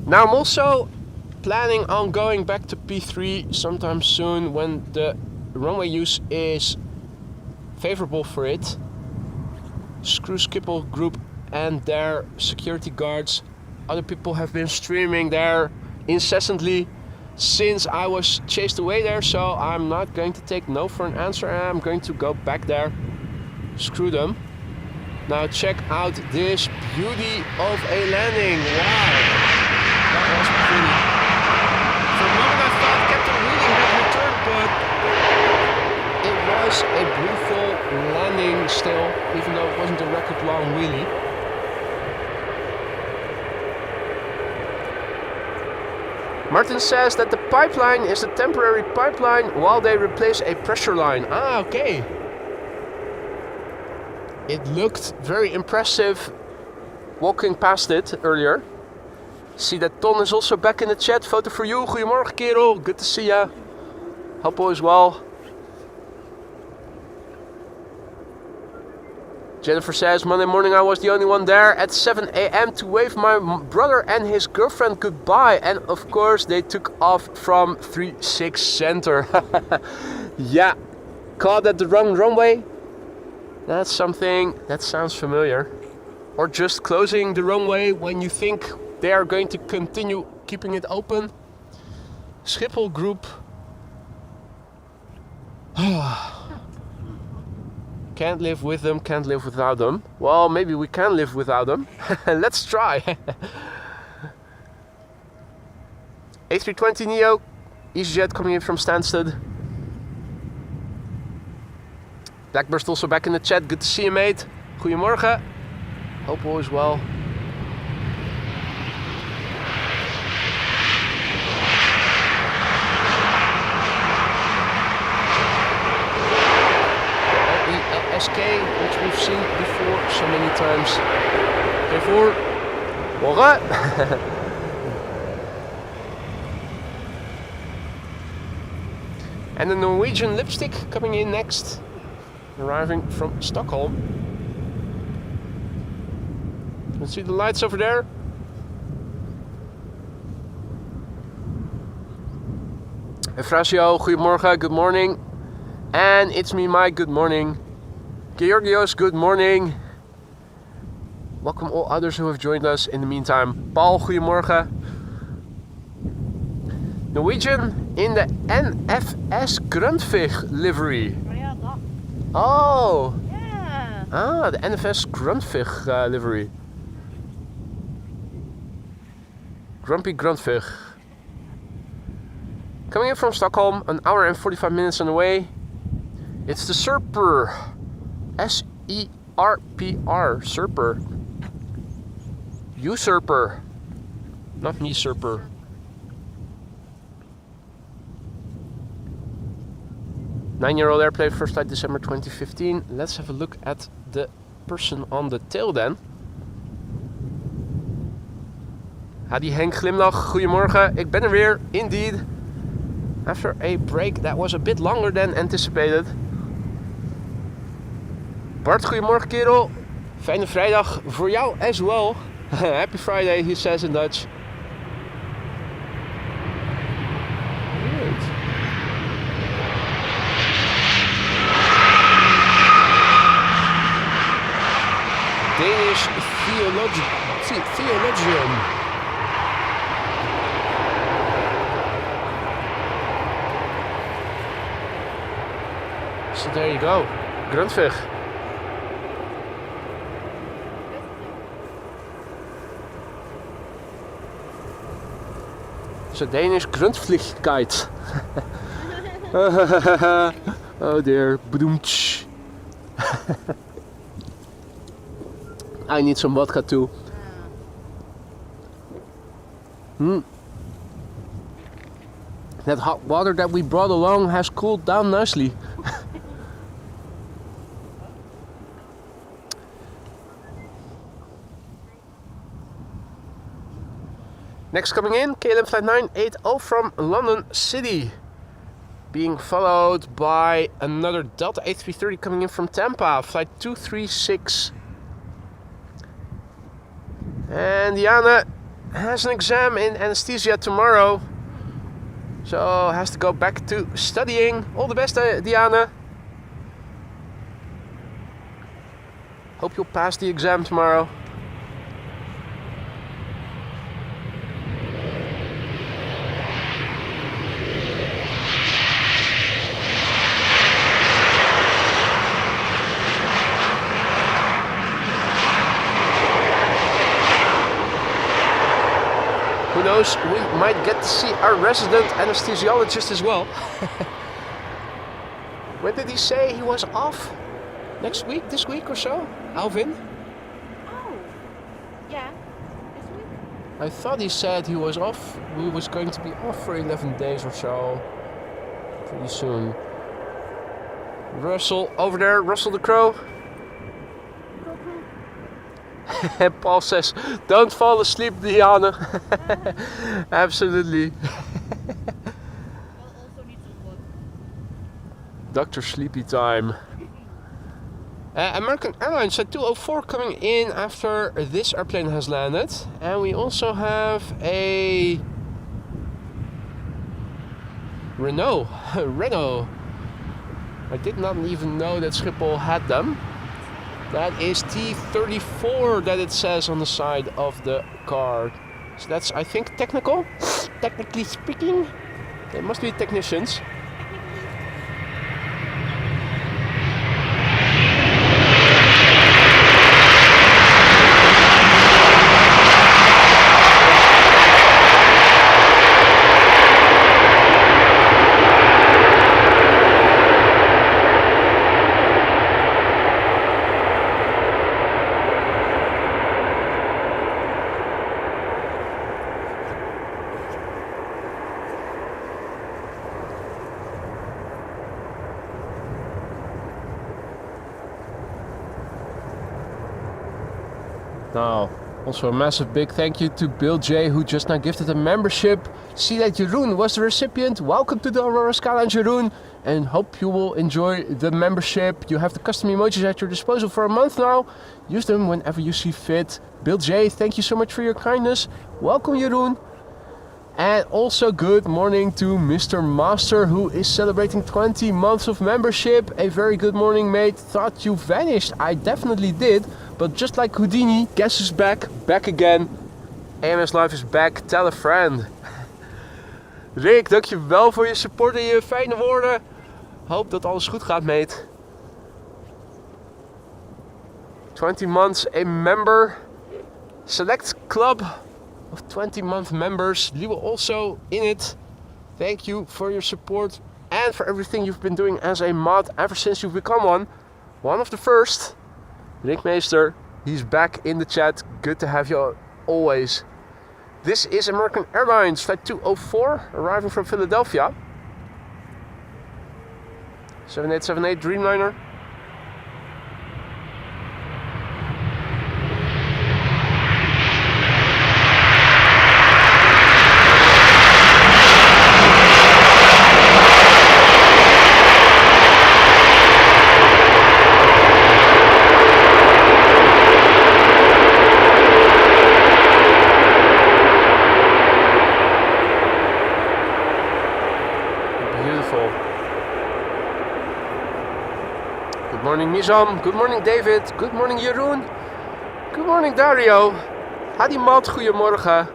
A: Now I'm also planning on going back to P3 sometime soon when the runway use is favorable for it. Screw Schiphol Group and their security guards. Other people have been streaming there incessantly since I was chased away there, so I'm not going to take no for an answer and I'm going to go back there. Screw them. Now check out this beauty of a landing. Wow, that was pretty. For a moment I thought Captain Wheeling had returned, but it was a beautiful landing still, even though it wasn't a record long wheelie. Martin says that the pipeline is a temporary pipeline while they replace a pressure line. Ah, okay. It looked very impressive walking past it earlier. See that Ton is also back in the chat. Photo for you. Goedemorgen, kerel. Good to see ya. Hope all is well. Jennifer says, Monday morning I was the only one there at 7 a.m. to wave my brother and his girlfriend goodbye. And of course they took off from 36 Center. Yeah, caught at the wrong runway. That's something that sounds familiar. Or just closing the runway when you think they are going to continue keeping it open. Schiphol Group. Can't live with them, can't live without them. Well, maybe we can live without them. Let's try. A320neo, easyJet coming in from Stansted. Blackburst also back in the chat. Good to see you, mate. Goedemorgen. Hope all is well. SK, which we've seen before so many times. Therefore, morgen. And the Norwegian lipstick coming in next, arriving from Stockholm. You can see the lights over there. Efrasio, goedemorgen, good morning. And it's me, Mike, good morning. Georgios, good morning. Welcome all others who have joined us in the meantime. Paul, goedemorgen. Norwegian in the NFS Grundtvig livery.
B: Oh ja, dat.
A: Oh!
B: Yeah.
A: Ah, the NFS Grundtvig livery. Grumpy Grundtvig. Coming in from Stockholm, an hour and 45 minutes on the way. It's the Serper. S-E-R-P-R. Serper. Usurper. Not me, Serper. Nine-year-old airplane, first flight December 2015. Let's have a look at the person on the tail then. Hadi Henk glimlach, goedemorgen. Ik ben er weer, indeed. After a break that was a bit longer than anticipated. Bart, goedemorgen kerel. Fijne vrijdag voor jou as well. Happy Friday, he says in Dutch. Danish theologian. So there you go, Grundtvig. So Danish Grundtvigkeit. Oh dear, boomch. I need some vodka too. That hot water that we brought along has cooled down nicely. Next coming in, KLM flight 980 from London City. Being followed by another Delta A330 coming in from Tampa, flight 236. And Diana has an exam in anesthesia tomorrow, so has to go back to studying. All the best, Diana. Hope you'll pass the exam tomorrow. Who knows, we might get to see our resident anesthesiologist as well. When did he say he was off? Next week, this week or so? Alvin?
B: Oh, yeah, this week.
A: I thought he said he was off. He was going to be off for 11 days or so. Pretty soon. Russell over there, Russell the Crow. Paul says, don't fall asleep, Diana. Absolutely.
B: I'll also need some blood.
A: Dr. Sleepy time. American Airlines at 2:04 coming in after this airplane has landed. And we also have a Renault. I did not even know that Schiphol had them. That is T34 that it says on the side of the card. So that's, I think, technically speaking. They must be technicians. Now, also a massive big thank you to Bill J, who just now gifted a membership. See that Jeroen was the recipient. Welcome to the Aurora Skyline, Jeroen, and hope you will enjoy the membership. You have the custom emojis at your disposal for a month now. Use them whenever you see fit. Bill J, thank you so much for your kindness. Welcome, Jeroen. And also good morning to Mr. Master, who is celebrating 20 months of membership. A very good morning, mate. Thought you vanished. I definitely did. But just like Houdini, guess who's back? Back again. AMS Live is back. Tell a friend. Rick, dankjewel voor je support en je fijne woorden. Hoop dat alles goed gaat, mate. 20 months a member. Select club of 20-month members. You will also in it. Thank you for your support and for everything you've been doing as a mod ever since you've become one. One of the first. Rick Meester, he's back in the chat. Good to have you always. This is American Airlines flight 204 arriving from Philadelphia. 7878 Dreamliner. Good morning Nizam, good morning David, good morning Jeroen, good morning Dario, Hadi Mat, goedemorgen.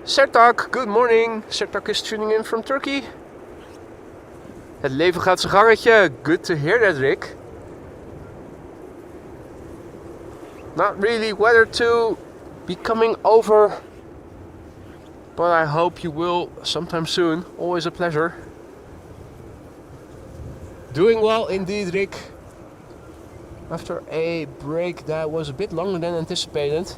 A: Sertak, good morning, Sertak is tuning in from Turkey. Het leven gaat zijn gangetje, good to hear that Rick. Not really weather to be coming over, but I hope you will sometime soon, always a pleasure. Doing well indeed, Rick. After a break that was a bit longer than anticipated.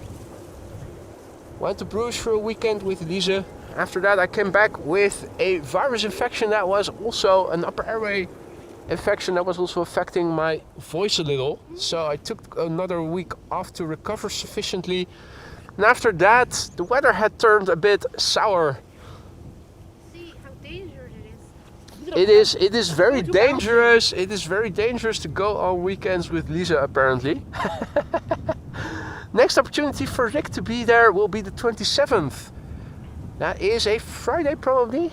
A: Went to Bruges for a weekend with Lise. After that I came back with a virus infection that was also an upper airway infection that was also affecting my voice a little. So I took another week off to recover sufficiently. And after that the weather had turned a bit sour. It is very dangerous. It is very dangerous to go on weekends with Lisa apparently. Next opportunity for Rick to be there will be the 27th. That is a Friday probably.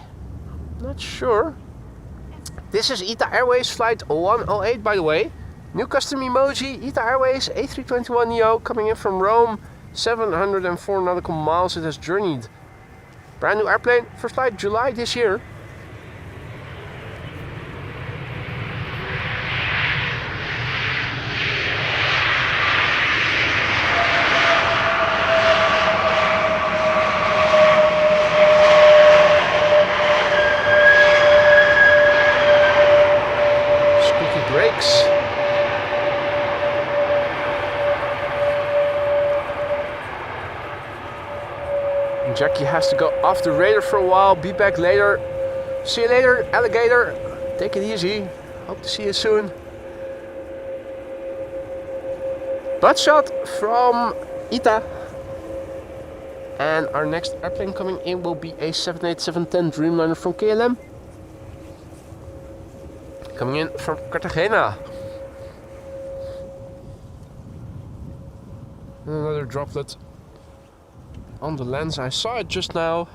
A: Not sure. This is ITA Airways flight 108 by the way. New custom emoji, ITA Airways A321neo coming in from Rome. 704 nautical miles it has journeyed. Brand new airplane, first flight July this year. Jackie has to go off the radar for a while, be back later. See you later, alligator. Take it easy. Hope to see you soon. Butt shot from ITA. And our next airplane coming in will be a 787-10 Dreamliner from KLM. Coming in from Cartagena. And another droplet on the lens. I saw it just now.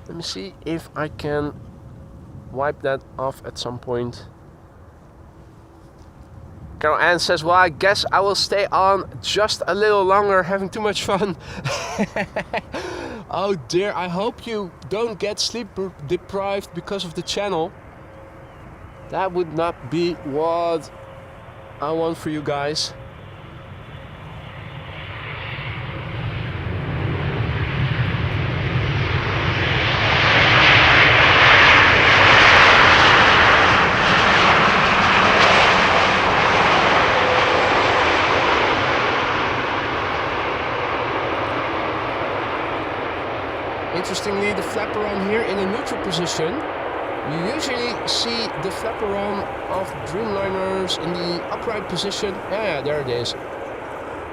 A: Let me see if I can wipe that off at some point. Carol Ann says, well, I guess I will stay on just a little longer, having too much fun. Oh dear, I hope you don't get sleep deprived because of the channel. That would not be what I want for you guys. Interestingly, the flaperon here in a neutral position. You usually see the flaperon of Dreamliners in the upright position. Yeah, there it is.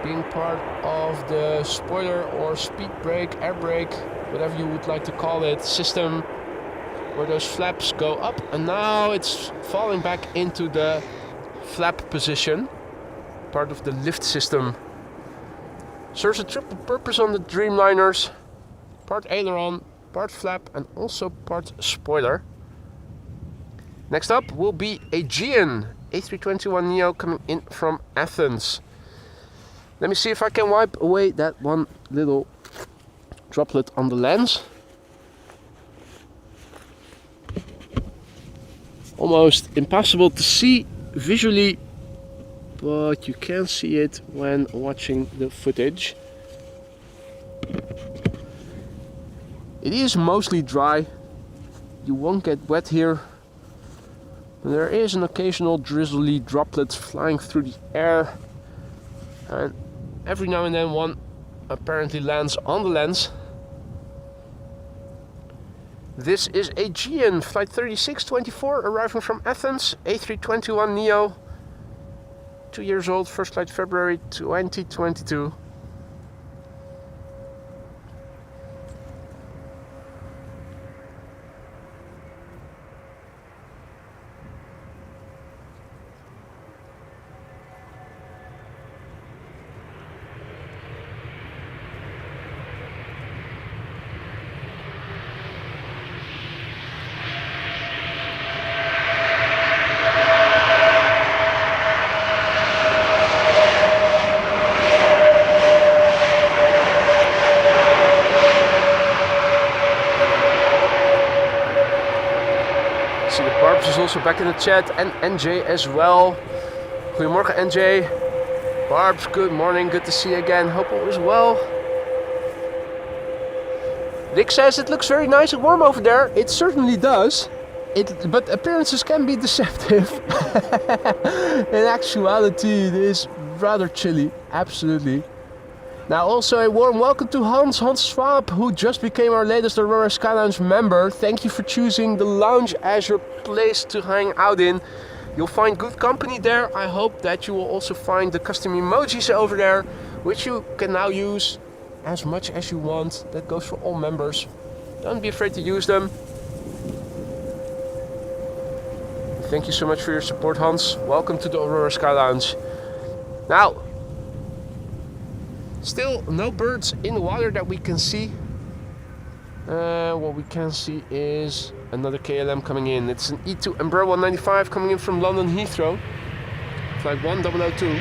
A: Being part of the spoiler or speed brake, air brake, whatever you would like to call it, system where those flaps go up. And now it's falling back into the flap position, part of the lift system. Serves a triple purpose on the Dreamliners. Part aileron, part flap and also part spoiler. Next up will be Aegean A321neo coming in from Athens. Let me see if I can wipe away that one little droplet on the lens. Almost impossible to see visually, but you can see it when watching the footage. It is mostly dry. You won't get wet here. There is an occasional drizzly droplet flying through the air, and every now and then one apparently lands on the lens. This is Aegean flight 3624 arriving from Athens, A321neo, 2 years old, first flight February 2022. Barbs is also back in the chat, and NJ as well. Goedemorgen NJ. Barbs, good morning, good to see you again. Hope all is well. Rick says it looks very nice and warm over there. It certainly does. But appearances can be deceptive. In actuality, it is rather chilly, absolutely. Now also a warm welcome to Hans Schwab, who just became our latest Aurora Sky Lounge member. Thank you for choosing the lounge as your place to hang out in. You'll find good company there. I hope that you will also find the custom emojis over there, which you can now use as much as you want. That goes for all members. Don't be afraid to use them. Thank you so much for your support, Hans. Welcome to the Aurora Sky Lounge. Now, still no birds in the water that we can see. What we can see is another KLM coming in. It's an E2 Embraer 195 coming in from London Heathrow. Flight 1002.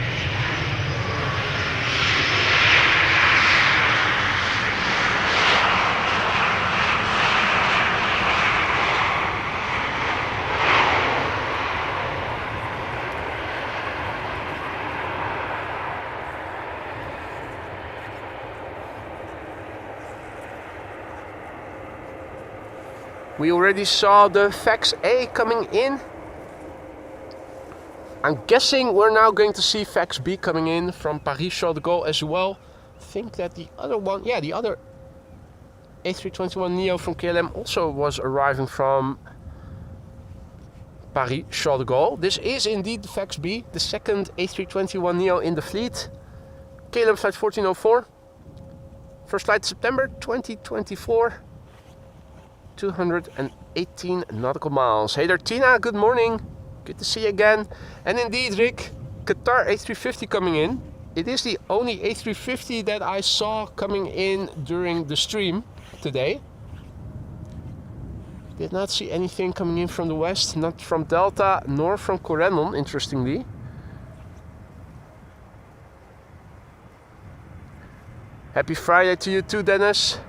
A: We already saw the Fax A coming in. I'm guessing we're now going to see Fax B coming in from Paris Charles de Gaulle as well. I think that the other one, yeah, the other A321neo from KLM also was arriving from Paris Charles de Gaulle. This is indeed the Fax B, the second A321neo in the fleet. KLM flight 1404. First flight September 2024. 218 nautical miles. Hey there Tina, good morning. Good to see you again. And indeed Rick, Qatar A350 coming in. It is the only A350 that I saw coming in during the stream today. Did not see anything coming in from the west, not from Delta nor from Corendon, interestingly. Happy Friday to you too, Dennis.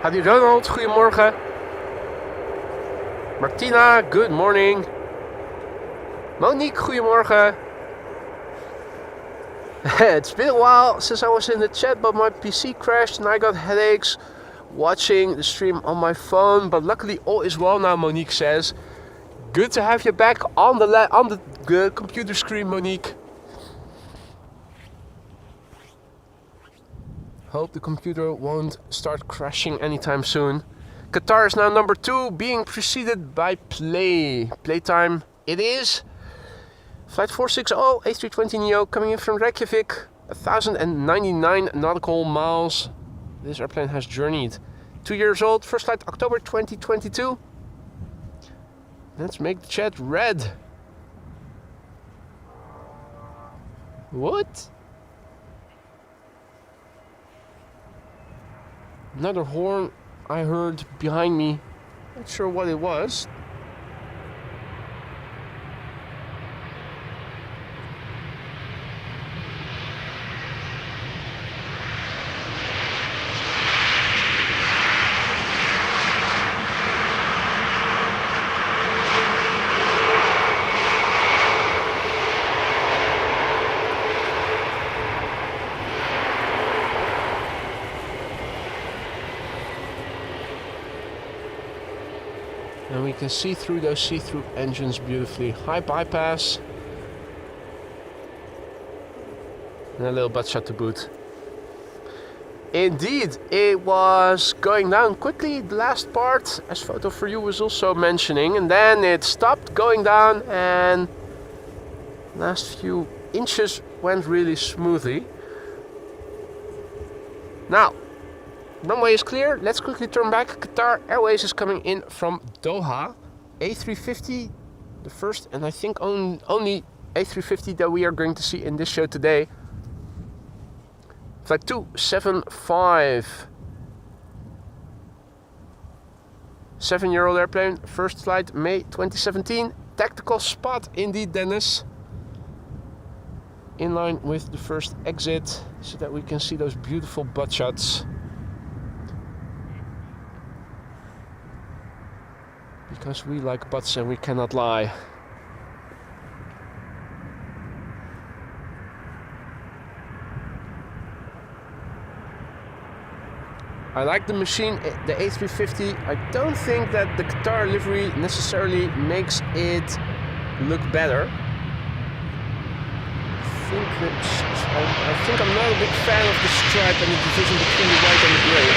A: Howdy Ronald, goedemorgen. Martina, good morning. Monique, goedemorgen. It's been a while since I was in the chat, but my PC crashed and I got headaches watching the stream on my phone. But luckily all is well now, Monique says. Good to have you back on the computer screen, Monique. Hope the computer won't start crashing anytime soon. Qatar is now number 2, being preceded by Playtime it is. Flight 460 A320neo coming in from Reykjavik. 1,099 nautical miles. This airplane has journeyed. 2 years old, first flight October 2022. Let's make the chat red. What? Another horn I heard behind me. Not sure what it was. And we can see through those see-through engines beautifully. High bypass. And a little butt shot to boot. Indeed, it was going down quickly, the last part, as Photo for You was also mentioning. And then it stopped going down and last few inches went really smoothly. Now, runway is clear. Let's quickly turn back. Qatar Airways is coming in from Doha. A350, the first and I think only A350 that we are going to see in this show today. Flight 275. 7-year-old airplane. First flight May 2017. Tactical spot indeed, Dennis. In line with the first exit so that we can see those beautiful butt shots. Because we like butts and we cannot lie. I like the machine, the A350. I don't think that the Qatar livery necessarily makes it look better. I think I'm not a big fan of the stripe and the division between the white and the grey.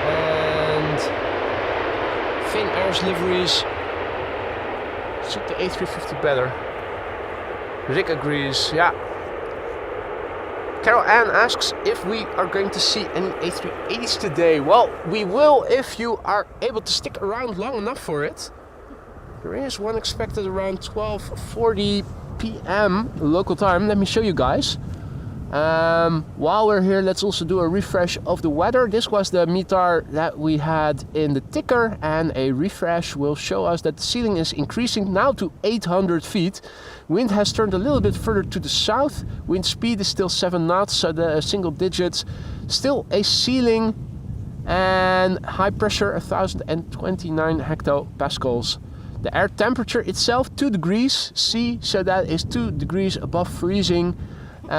A: And Finnair's liveries suit the A350 better. Rick agrees, yeah. Carol Ann asks if we are going to see any A380s today. Well, we will if you are able to stick around long enough for it. There is one expected around 12:40 p.m. local time. Let me show you guys. While we're here, let's also do a refresh of the weather. This was the METAR that we had in the ticker, and a refresh will show us that the ceiling is increasing now to 800 feet. Wind has turned a little bit further to the south. Wind speed is still 7 knots, so the single digits. Still a ceiling, and high pressure 1029 hectopascals. The air temperature itself 2 degrees C, so that is 2 degrees above freezing. We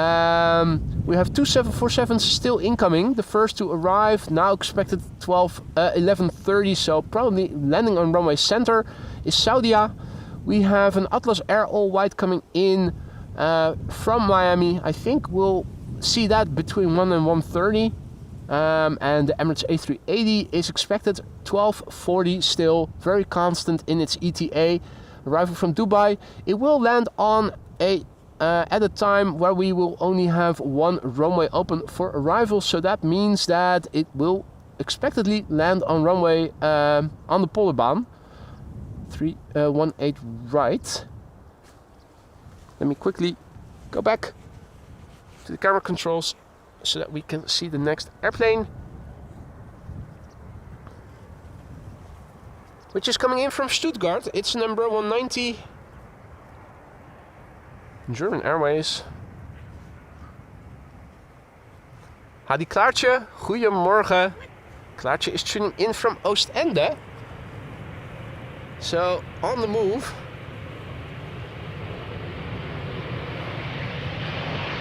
A: have 2 747s still incoming. The first to arrive, now expected 11:30, so probably landing on runway center, is Saudia. We have an Atlas Air all white coming in from Miami. I think we'll see that between 1 and 1:30. And the Emirates A380 is expected 12:40 still, very constant in its ETA. Arrival from Dubai. It will land on at a time where we will only have 1 runway open for arrival, so that means that it will expectedly land on runway on the Polderbaan 318 right. Let me quickly go back to the camera controls so that we can see the next airplane. which is coming in from Stuttgart. It's number 190. German Airways. Hadi Klaartje, goedemorgen. Klaartje is tuning in from Oostende. So, on the move.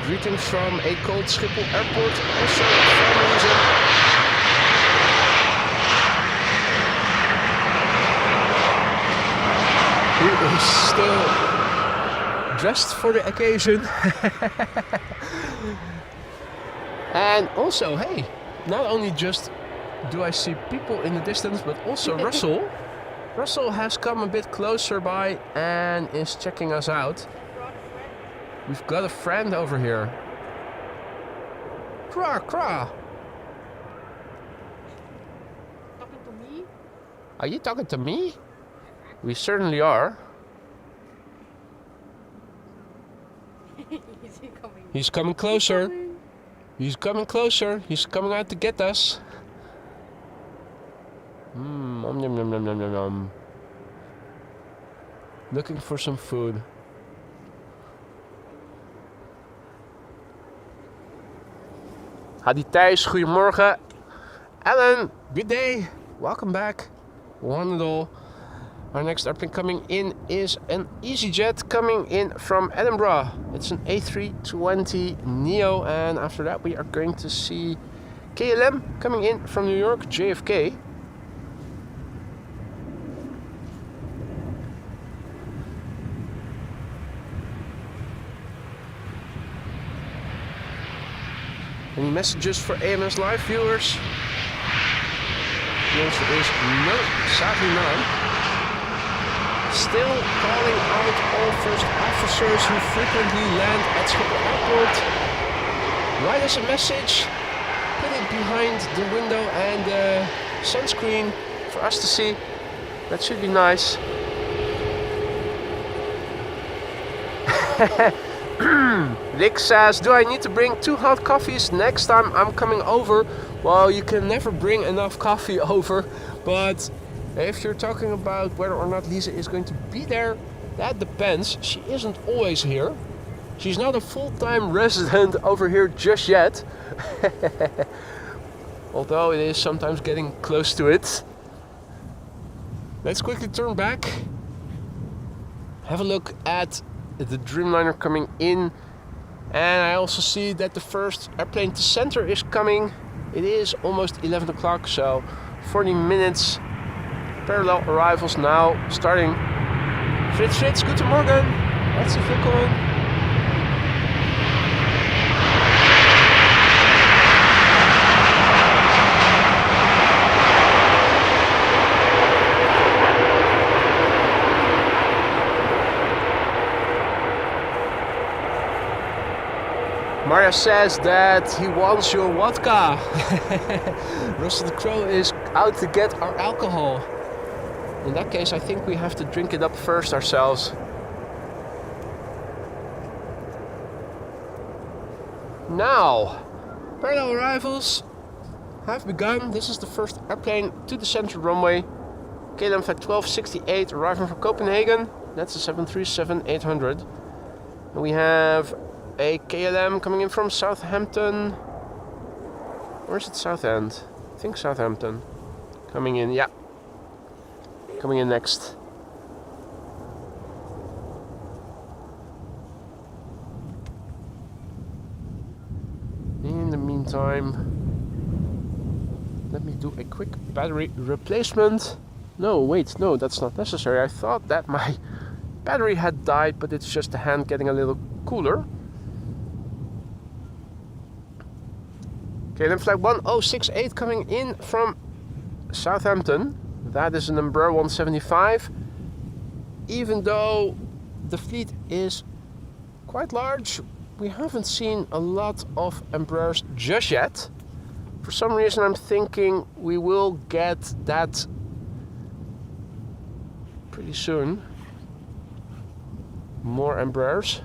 A: Greetings from a cold Schiphol Airport, also for a reason. Who is still dressed for the occasion. And also, hey, not only just do I see people in the distance, but also Russell. Russell has come a bit closer by and is checking us out. We've got a friend over here. Kra, kra.
B: Talking to me?
A: Are you talking to me? We certainly are.
B: Is he coming?
A: He's coming closer. He's coming closer. He's coming out to get us. Nom, nom, nom, nom, nom, nom, nom. Looking for some food. Hadi Thijs, goedemorgen. Alan, good day. Welcome back. One and all. Our next airplane coming in is an easyJet coming in from Edinburgh. It's an A320 Neo, and after that we are going to see KLM coming in from New York, JFK. Any messages for AMS Live viewers? The answer is no, sadly none. Still calling out all first officers who frequently land at Schiphol Airport. Write us a message, put it behind the window and the sunscreen for us to see. That should be nice. Rick says, do I need to bring 2 hot coffees next time I'm coming over? Well, you can never bring enough coffee over, but if you're talking about whether or not Lisa is going to be there, that depends. She isn't always here. She's not a full-time resident over here just yet. Although it is sometimes getting close to it. Let's quickly turn back. Have a look at the Dreamliner coming in. And I also see that the first airplane to center is coming. It is almost 11 o'clock, so 40 minutes. Parallel arrivals now starting. Fritz, guten Morgen. Herzlich willkommen. Maria says that he wants your vodka. Russell the Crow is out to get our alcohol. In that case, I think we have to drink it up first ourselves. Now, parallel arrivals have begun. This is the first airplane to the central runway. KLM Flight 1268 arriving from Copenhagen. That's a 737-800. And we have a KLM coming in from Southampton. Or is it Southend? I think Southampton. Coming in, yeah. Coming in next. In the meantime, let me do a quick battery replacement. No, wait, no, that's not necessary. I thought that my battery had died, but it's just the hand getting a little cooler. KLM Flight 1068 coming in from Southampton. That is an Embraer 175. Even though the fleet is quite large, we haven't seen a lot of Embraers just yet. For some reason I'm thinking we will get that pretty soon. More Embraers.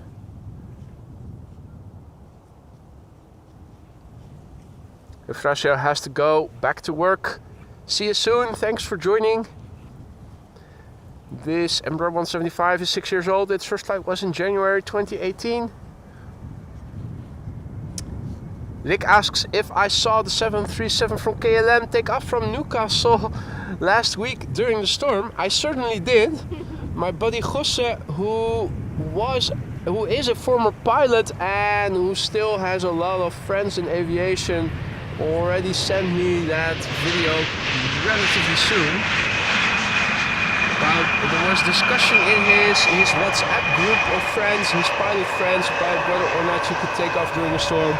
A: Eufrasia has to go back to work. See you soon. Thanks for joining. This Embraer 175 is 6 years old. Its first flight was in January 2018. Rick asks if I saw the 737 from KLM take off from Newcastle last week during the storm. I certainly did. My buddy Gosse, who is a former pilot and who still has a lot of friends in aviation, already sent me that video relatively soon. There was discussion in his WhatsApp group of friends, his pilot friends, about whether or not you could take off during a storm.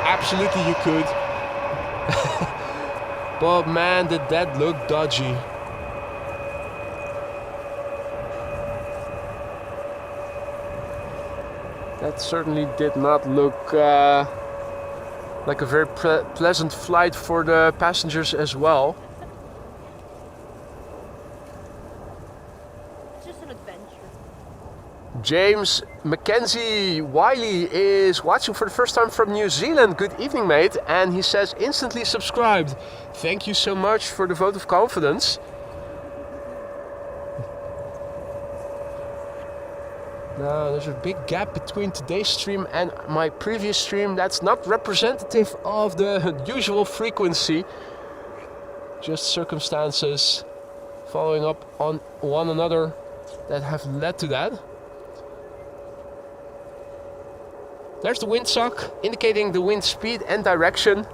A: Absolutely you could. But man, did that look dodgy. That certainly did not look like a very pleasant flight for the passengers as well.
B: It's just an adventure.
A: James Mackenzie Wiley is watching for the first time from New Zealand. Good evening, mate. And he says instantly subscribed. Thank you so much for the vote of confidence. Now, there's a big gap between today's stream and my previous stream. That's not representative of the usual frequency. Just circumstances following up on one another that have led to that. There's the windsock indicating the wind speed and direction.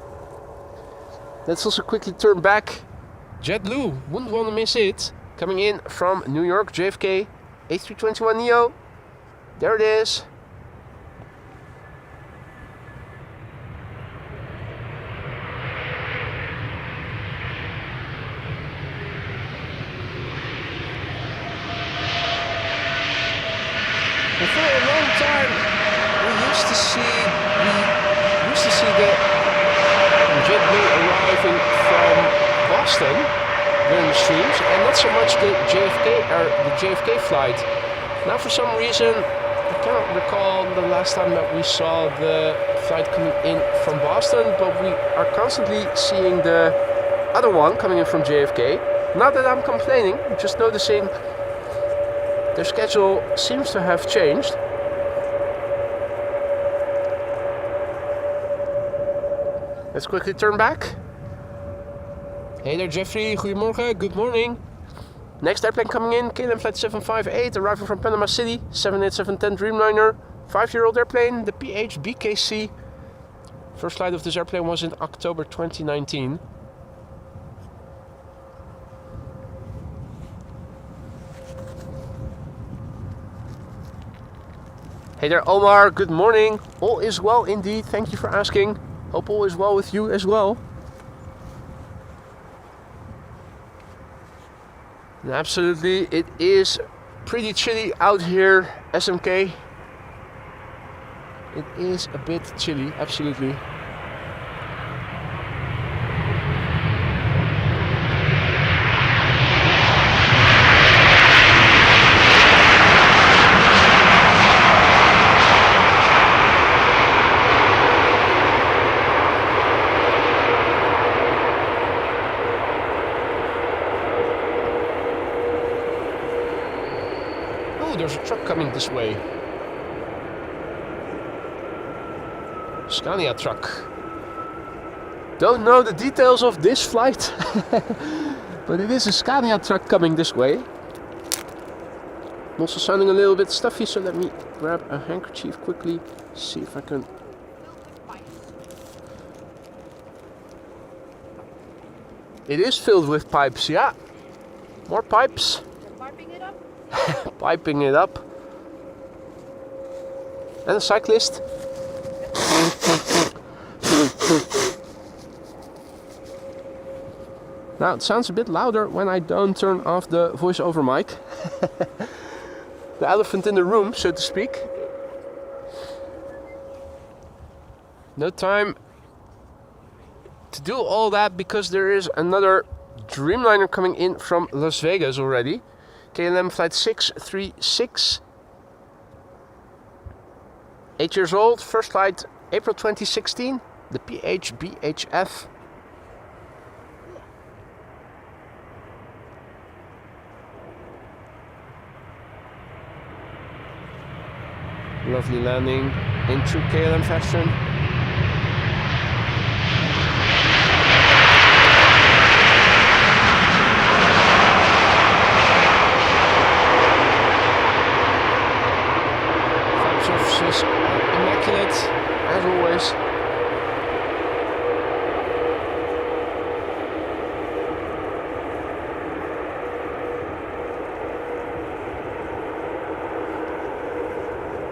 A: Let's also quickly turn back. JetBlue, wouldn't want to miss it. Coming in from New York, JFK, A321neo. There it is. And for a long time, we used to see the JetBlue arriving from Boston during the streams, and not so much the JFK flight. Now, for some reason, I cannot recall the last time that we saw the flight coming in from Boston, but we are constantly seeing the other one coming in from JFK. Not that I'm complaining, I'm just noticing their schedule seems to have changed. Let's quickly turn back. Hey there, Jeffrey. Goedemorgen. Good morning. Next airplane coming in, KLM flight 758, arriving from Panama City, 787-10 Dreamliner, 5-year-old airplane, the PH-BKC. First flight of this airplane was in October 2019. Hey there, Omar. Good morning. All is well indeed. Thank you for asking. Hope all is well with you as well. And absolutely, it is pretty chilly out here, SMK. It is a bit chilly, absolutely. There's a truck coming this way. Scania truck. Don't know the details of this flight, but it is a Scania truck coming this way. I'm also sounding a little bit stuffy, so let me grab a handkerchief quickly, see if I can. It is filled with pipes, yeah. More pipes.
B: Piping it up?
A: Piping it up. And a cyclist. Now it sounds a bit louder when I don't turn off the voice-over mic. The elephant in the room, so to speak. No time to do all that because there is another Dreamliner coming in from Las Vegas already. KLM flight 636. 8 years old, first flight April 2016. The PH-BHF. Lovely landing in true KLM fashion. Flight surfaces are immaculate, as always.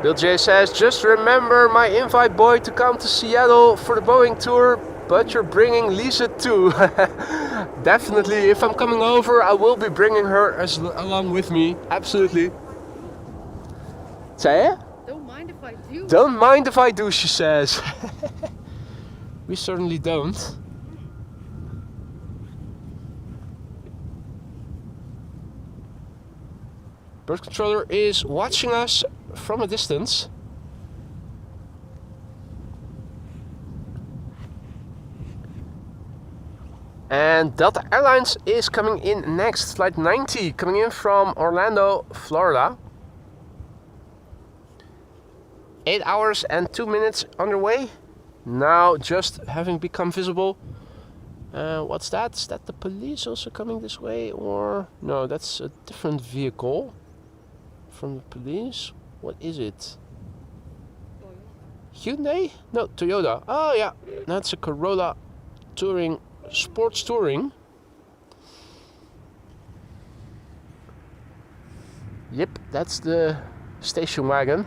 A: Bill J says, just remember my invite boy to come to Seattle for the Boeing tour, but you're bringing Lisa too. Definitely, if I'm coming over, I will be bringing her along with me. Absolutely. Zei je?
B: Don't mind if I do.
A: Don't mind if I do, she says. We certainly don't. Bird controller is watching us from a distance. And Delta Airlines is coming in next, flight 90, coming in from Orlando, Florida. 8 hours and 2 minutes underway. Now just having become visible. What's that? Is that the police also coming this way? Or no, that's a different vehicle from the police. What is it? Hyundai? No, Toyota. Oh yeah, that's a Corolla Touring, Sports Touring. Yep, that's the station wagon.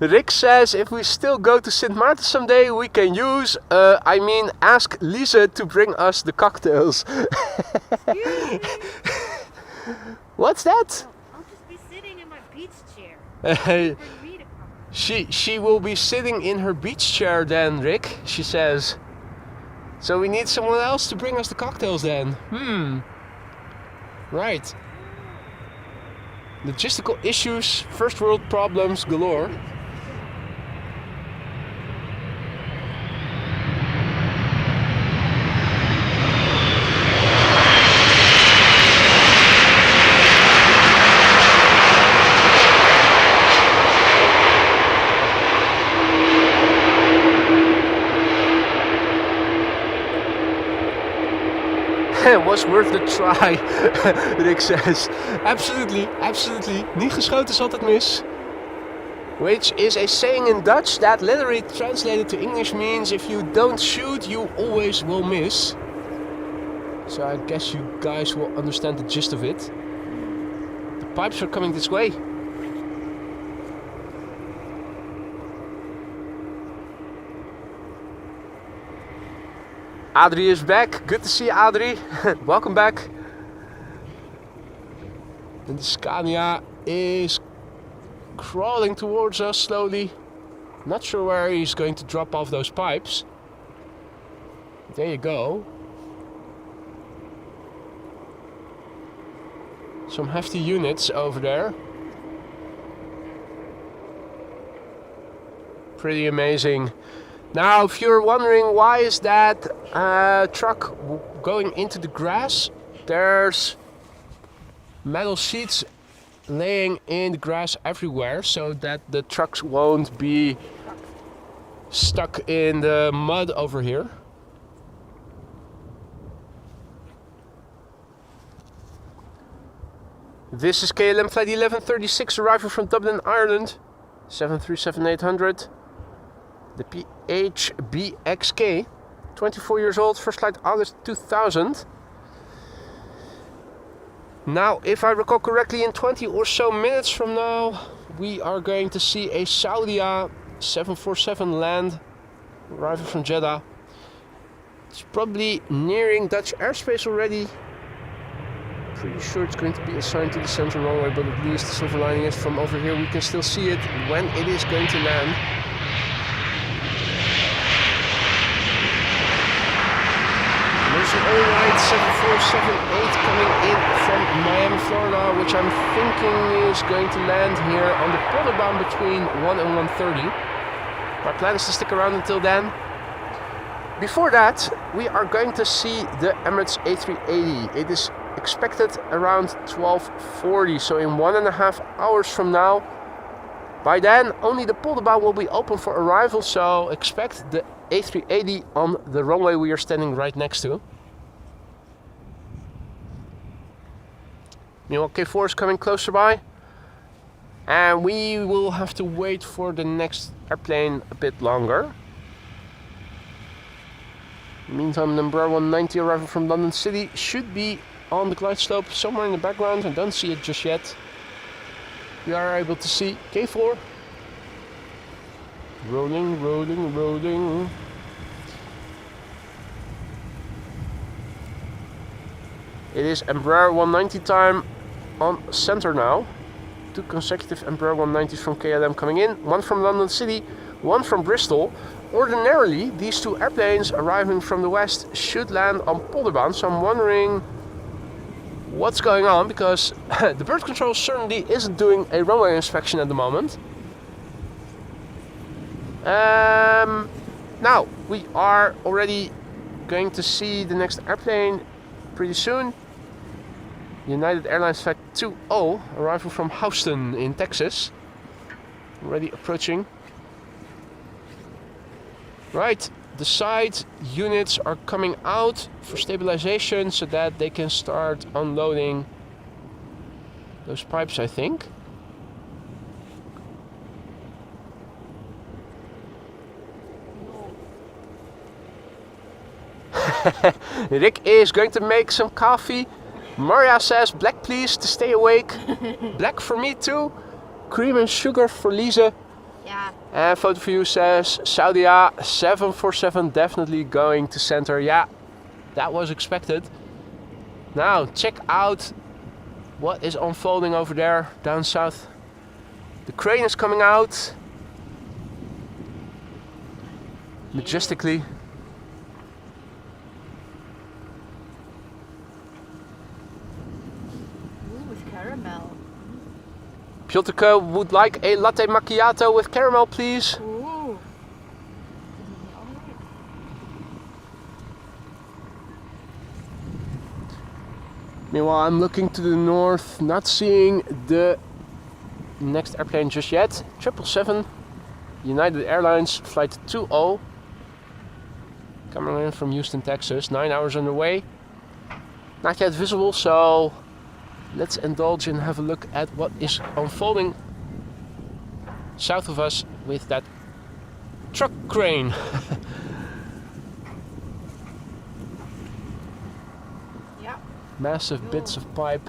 A: Rick says if we still go to Sint Maarten someday, we can use, ask Lisa to bring us the cocktails. What's that?
B: I'll just be sitting in my beach chair.
A: She will be sitting in her beach chair then, Rick, she says. So we need someone else to bring us the cocktails then. Right. Logistical issues, first world problems galore. It was worth the try, Rick says. Absolutely, absolutely. Niet geschoten is altijd mis. Which is a saying in Dutch that literally translated to English means if you don't shoot, you always will miss. So I guess you guys will understand the gist of it. The pipes are coming this way. Adrie is back. Good to see you, Adrie. Welcome back. And the Scania is crawling towards us slowly. Not sure where he's going to drop off those pipes. There you go. Some hefty units over there. Pretty amazing. Now, if you're wondering why is that truck going into the grass, there's metal sheets laying in the grass everywhere so that the trucks won't be stuck in the mud over here. This is KLM flight 1136 arriving from Dublin, Ireland, 737-800. The PHBXK, 24 years old, first flight August 2000. Now, if I recall correctly, in 20 or so minutes from now, we are going to see a Saudia 747 land, arriving from Jeddah. It's probably nearing Dutch airspace already. Pretty sure it's going to be assigned to the central runway, but at least the silver lining is from over here we can still see it when it is going to land. There's an all-white 7478 coming in from Miami, Florida, which I'm thinking is going to land here on the Polderbahn between 1 and 1:30. My plan is to stick around until then. Before that, we are going to see the Emirates A380. It is expected around 12:40, so in 1.5 hours from now. By then, only the polderbaan will be open for arrival, so expect the A380 on the runway we are standing right next to. Meanwhile, K4 is coming closer by, and we will have to wait for the next airplane a bit longer. In the meantime, number 190 arriving from London City should be on the glide slope somewhere in the background. I don't see it just yet. We are able to see K4. Rolling, rolling, rolling. It is Embraer 190 time on center now. 2 consecutive Embraer 190s from KLM coming in. 1 from London City, 1 from Bristol. Ordinarily, these 2 airplanes arriving from the west should land on polderbaan, so I'm wondering what's going on, because the bird control certainly isn't doing a runway inspection at the moment. Now, we are already going to see the next airplane pretty soon. United Airlines Flight 20 arrival from Houston in Texas. Already approaching. Right, the side units are coming out for stabilization so that they can start unloading those pipes, I think. Rick is going to make some coffee. Maria says black please to stay awake. Black for me too. Cream and sugar for Lisa.
B: Yeah.
A: And Photo for You says Saudia 747 definitely going to center. Yeah, that was expected. Now check out what is unfolding over there down south. The crane is coming out majestically.
B: Ooh, with caramel.
A: Piotrka would like a latte macchiato with caramel, please.
B: Ooh.
A: Meanwhile, I'm looking to the north, not seeing the next airplane just yet. 777, United Airlines Flight 20. Coming in from Houston, Texas. 9 hours underway. Not yet visible, so let's indulge and have a look at what is unfolding south of us with that truck crane.
B: Yeah.
A: Massive bits of pipe.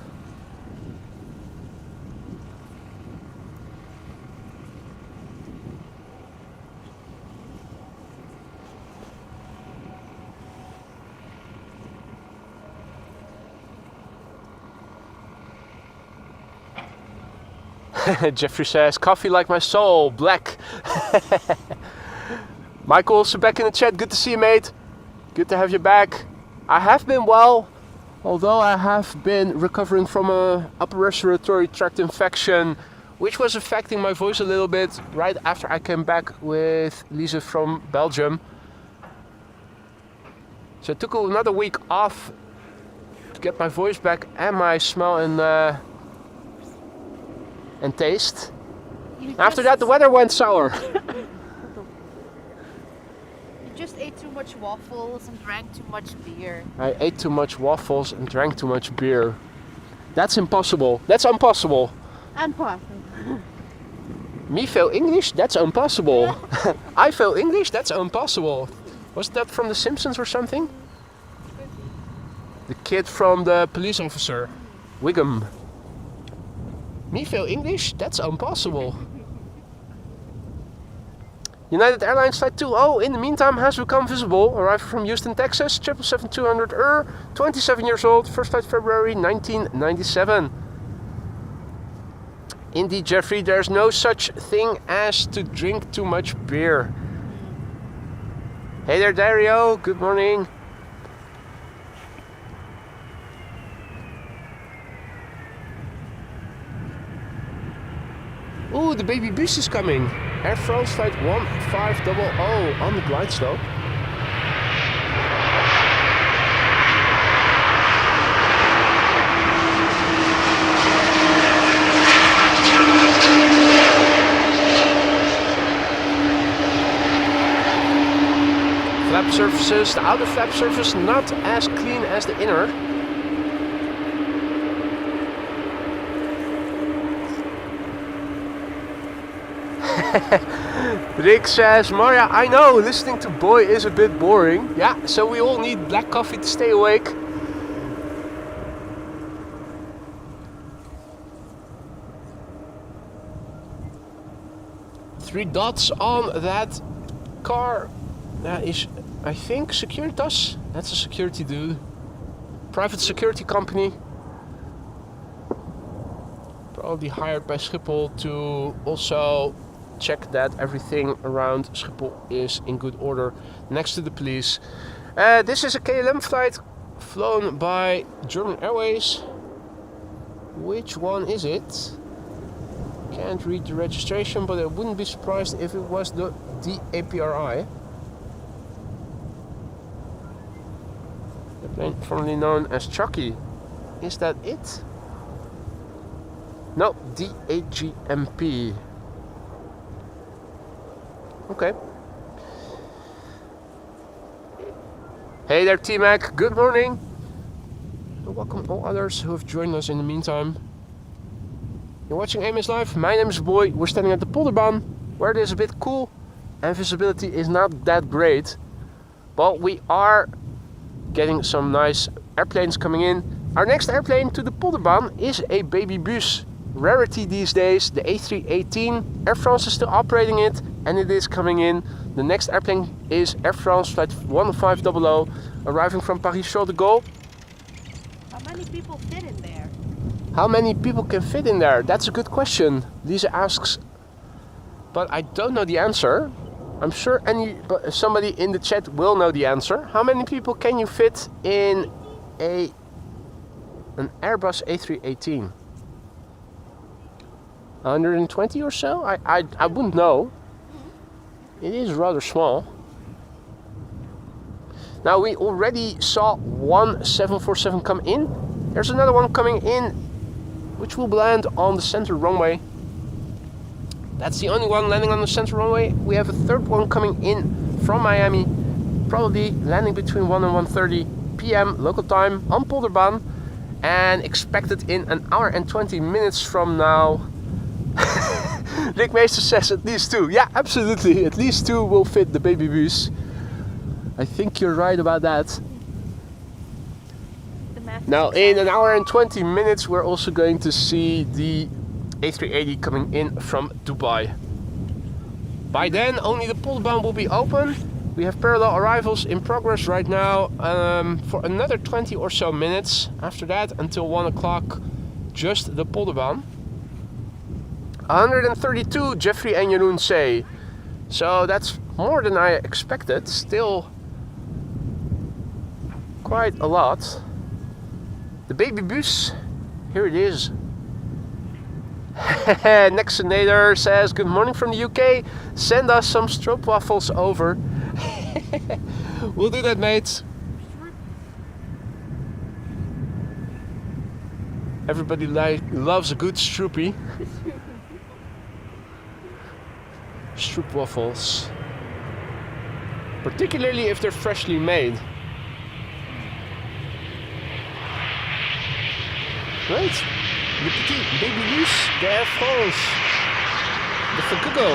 A: Jeffrey says, coffee like my soul, black. Michael also back in the chat, good to see you, mate. Good to have you back. I have been well, although I have been recovering from a upper respiratory tract infection, which was affecting my voice a little bit right after I came back with Lisa from Belgium. So I took another week off to get my voice back and my smell and taste. After that, the weather went sour.
B: You just ate too much waffles and drank too much beer.
A: I ate too much waffles and drank too much beer. That's impossible. That's impossible.
B: Impossible.
A: Me fail English? That's impossible. I fail English? That's impossible. Was that from The Simpsons or something? The kid from the police officer, Wiggum. Me fail English? That's impossible. United Airlines Flight 20 in the meantime has become visible. Arrived from Houston, Texas, 777-200 27 years old, first flight February 1997. Indeed, Jeffrey, there's no such thing as to drink too much beer. Hey there, Dario, good morning. Ooh, the baby boost is coming. Air France Flight 1500 on the glide slope. surfaces. The outer flap surface not as clean as the inner. Rick says, Maria, I know listening to Boy is a bit boring. Yeah, so we all need black coffee to stay awake. Three dots on that car. That is, I think, Securitas. That's a security dude. Private security company. Probably hired by Schiphol to also check that everything around Schiphol is in good order next to the police. This is a KLM flight flown by German Airways. Which one is it? Can't read the registration, but I wouldn't be surprised if it was the APRI. The plane formerly known as Chucky. Is that it? No, DAGMP. Okay. Hey there, T-Mac. Good morning. And welcome all others who have joined us in the meantime. You're watching AMS Live. My name is Boy. We're standing at the Polderbaan, where it is a bit cool and visibility is not that great. But we are getting some nice airplanes coming in. Our next airplane to the Polderbaan is a baby bus. Rarity these days, the A380. Air France is still operating it and it is coming in. The next airplane is Air France flight 1500, arriving from Paris-Charles de Gaulle.
B: How many people fit in there?
A: How many people can fit in there? That's a good question. Lisa asks, but I don't know the answer. I'm sure somebody in the chat will know the answer. How many people can you fit in an Airbus A380? 120 or so? I wouldn't know. It is rather small. Now we already saw one 747 come in. There's another one coming in, which will land on the center runway. That's the only one landing on the center runway. We have a third one coming in from Miami, probably landing between 1 and 1:30 p.m. local time on Polderbaan, and expected in an hour and 20 minutes from now. Rick Meester says at least two. Yeah, absolutely. At least two will fit the baby bus. I think you're right about that. Now, in an hour and 20 minutes, we're also going to see the A380 coming in from Dubai. By then, only the Polderbaan will be open. We have parallel arrivals in progress right now for another 20 or so minutes. After that, until 1 o'clock, just the Polderbaan. 132, Jeffrey and Jeroen say. So that's more than I expected. Still quite a lot. The baby bus, here it is. Nexonator says, good morning from the UK. Send us some stroopwafels over. We'll do that, mate. Everybody loves a good stroopy. Stroopwafels. Particularly if they're freshly made. Right? Le petit baby bus de Air France. De Fagugo.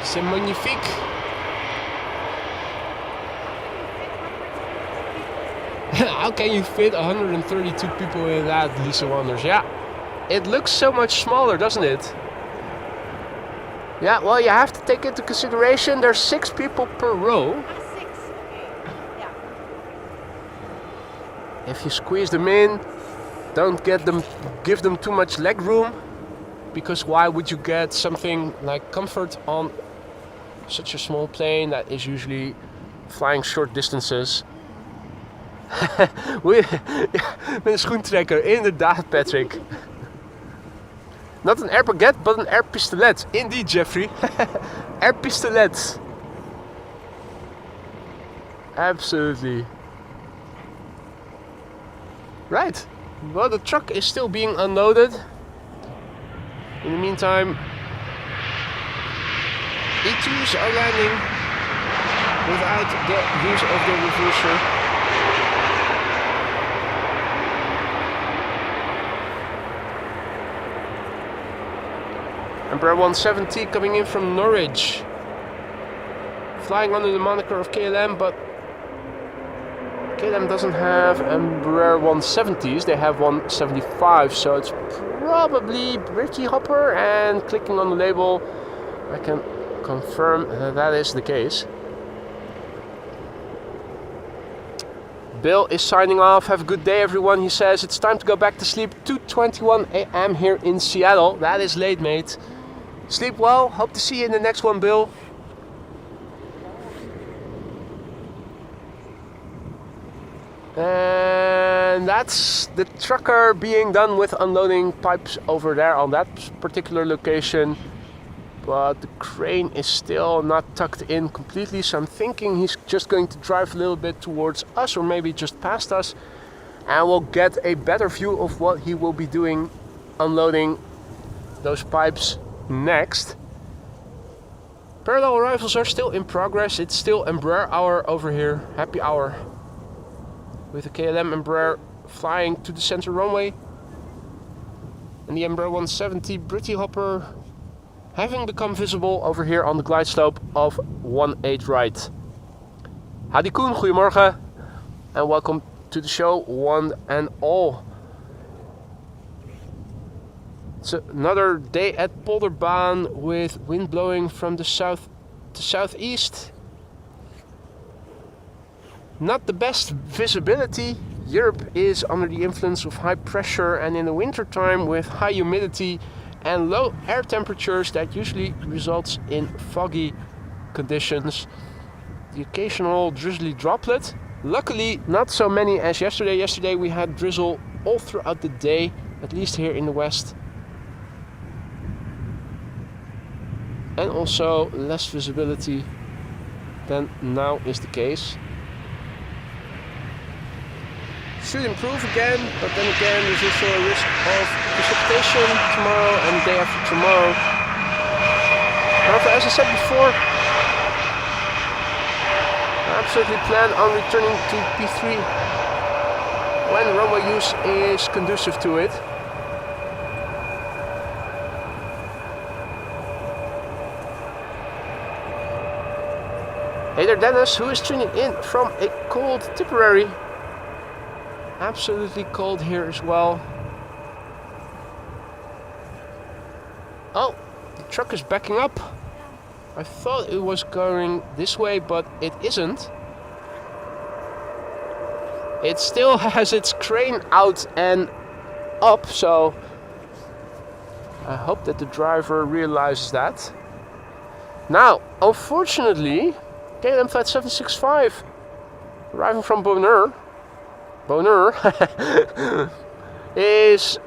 A: C'est magnifique. How can you fit 132 people in that, Lisa wonders. Yeah, it looks so much smaller, doesn't it? Yeah, well, you have to take into consideration there's 6 people per row.
B: 6. Okay. Yeah.
A: If you squeeze them in, don't give them too much leg room, because why would you get something like comfort on such a small plane that is usually flying short distances? Met een schoentrekker, inderdaad, Patrick. Not an air baguette, but an air pistolet. Indeed, Jeffrey. Air pistolet. Absolutely. Right. Well, the truck is still being unloaded. In the meantime, E2s are landing without the use of the reverser. Embraer 170 coming in from Norwich, flying under the moniker of KLM, but KLM doesn't have Embraer 170s, they have 175, so it's probably Britty Hopper, and clicking on the label I can confirm that that is the case. Bill is signing off. Have a good day, everyone. He says it's time to go back to sleep. 2:21 a.m. here in Seattle. That is late, mate. Sleep well. Hope to see you in the next one, Bill. And that's the trucker being done with unloading pipes over there on that particular location. But the crane is still not tucked in completely, so I'm thinking he's just going to drive a little bit towards us, or maybe just past us, and we'll get a better view of what he will be doing unloading those pipes next. Parallel arrivals are still in progress. It's still Embraer hour over here, happy hour, with the KLM Embraer flying to the center runway and the Embraer 170 Britty Hopper having become visible over here on the glide slope of 18 right. Hadi Koen, goedemorgen and welcome to the show, one and all. It's another day at Polderbaan with wind blowing from the south to southeast. Not the best visibility. Europe is under the influence of high pressure, and in the winter time with high humidity and low air temperatures, that usually results in foggy conditions. The occasional drizzly droplet. Luckily not so many as yesterday. Yesterday we had drizzle all throughout the day, at least here in the west. And also less visibility than now is the case. Should improve again, but then again there's also a risk of precipitation tomorrow and the day after tomorrow. However, as I said before, I absolutely plan on returning to P3 when runway use is conducive to it. Hey there, Dennis, who is tuning in from a cold Tipperary. Absolutely cold here as well. Oh, the truck is backing up. I thought it was going this way, but it isn't. It still has its crane out and up, so I hope that the driver realizes that. Now, unfortunately, KLM Flight 765, arriving from Bonheur, is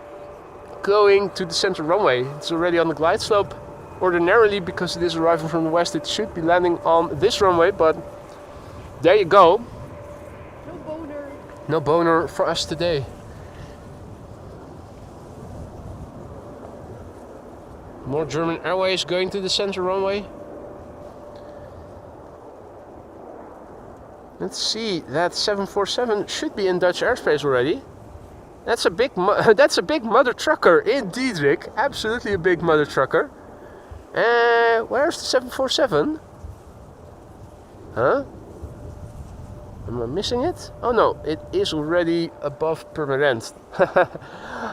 A: going to the center runway. It's already on the glide slope. Ordinarily, because it is arriving from the west, it should be landing on this runway, but there you go.
B: No boner.
A: No boner for us today. More German Airways going to the center runway. Let's see, that 747 should be in Dutch airspace already. That's a big mother trucker, indeed, Rick. Absolutely a big mother trucker. Where's the 747? Huh? Am I missing it? Oh no, it is already above Purmerend.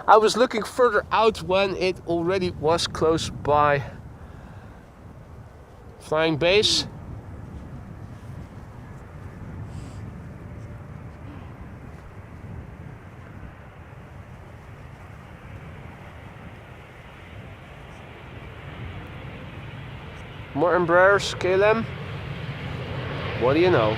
A: I was looking further out when it already was close by. Flying base. More Embraers, KLM. What do you know?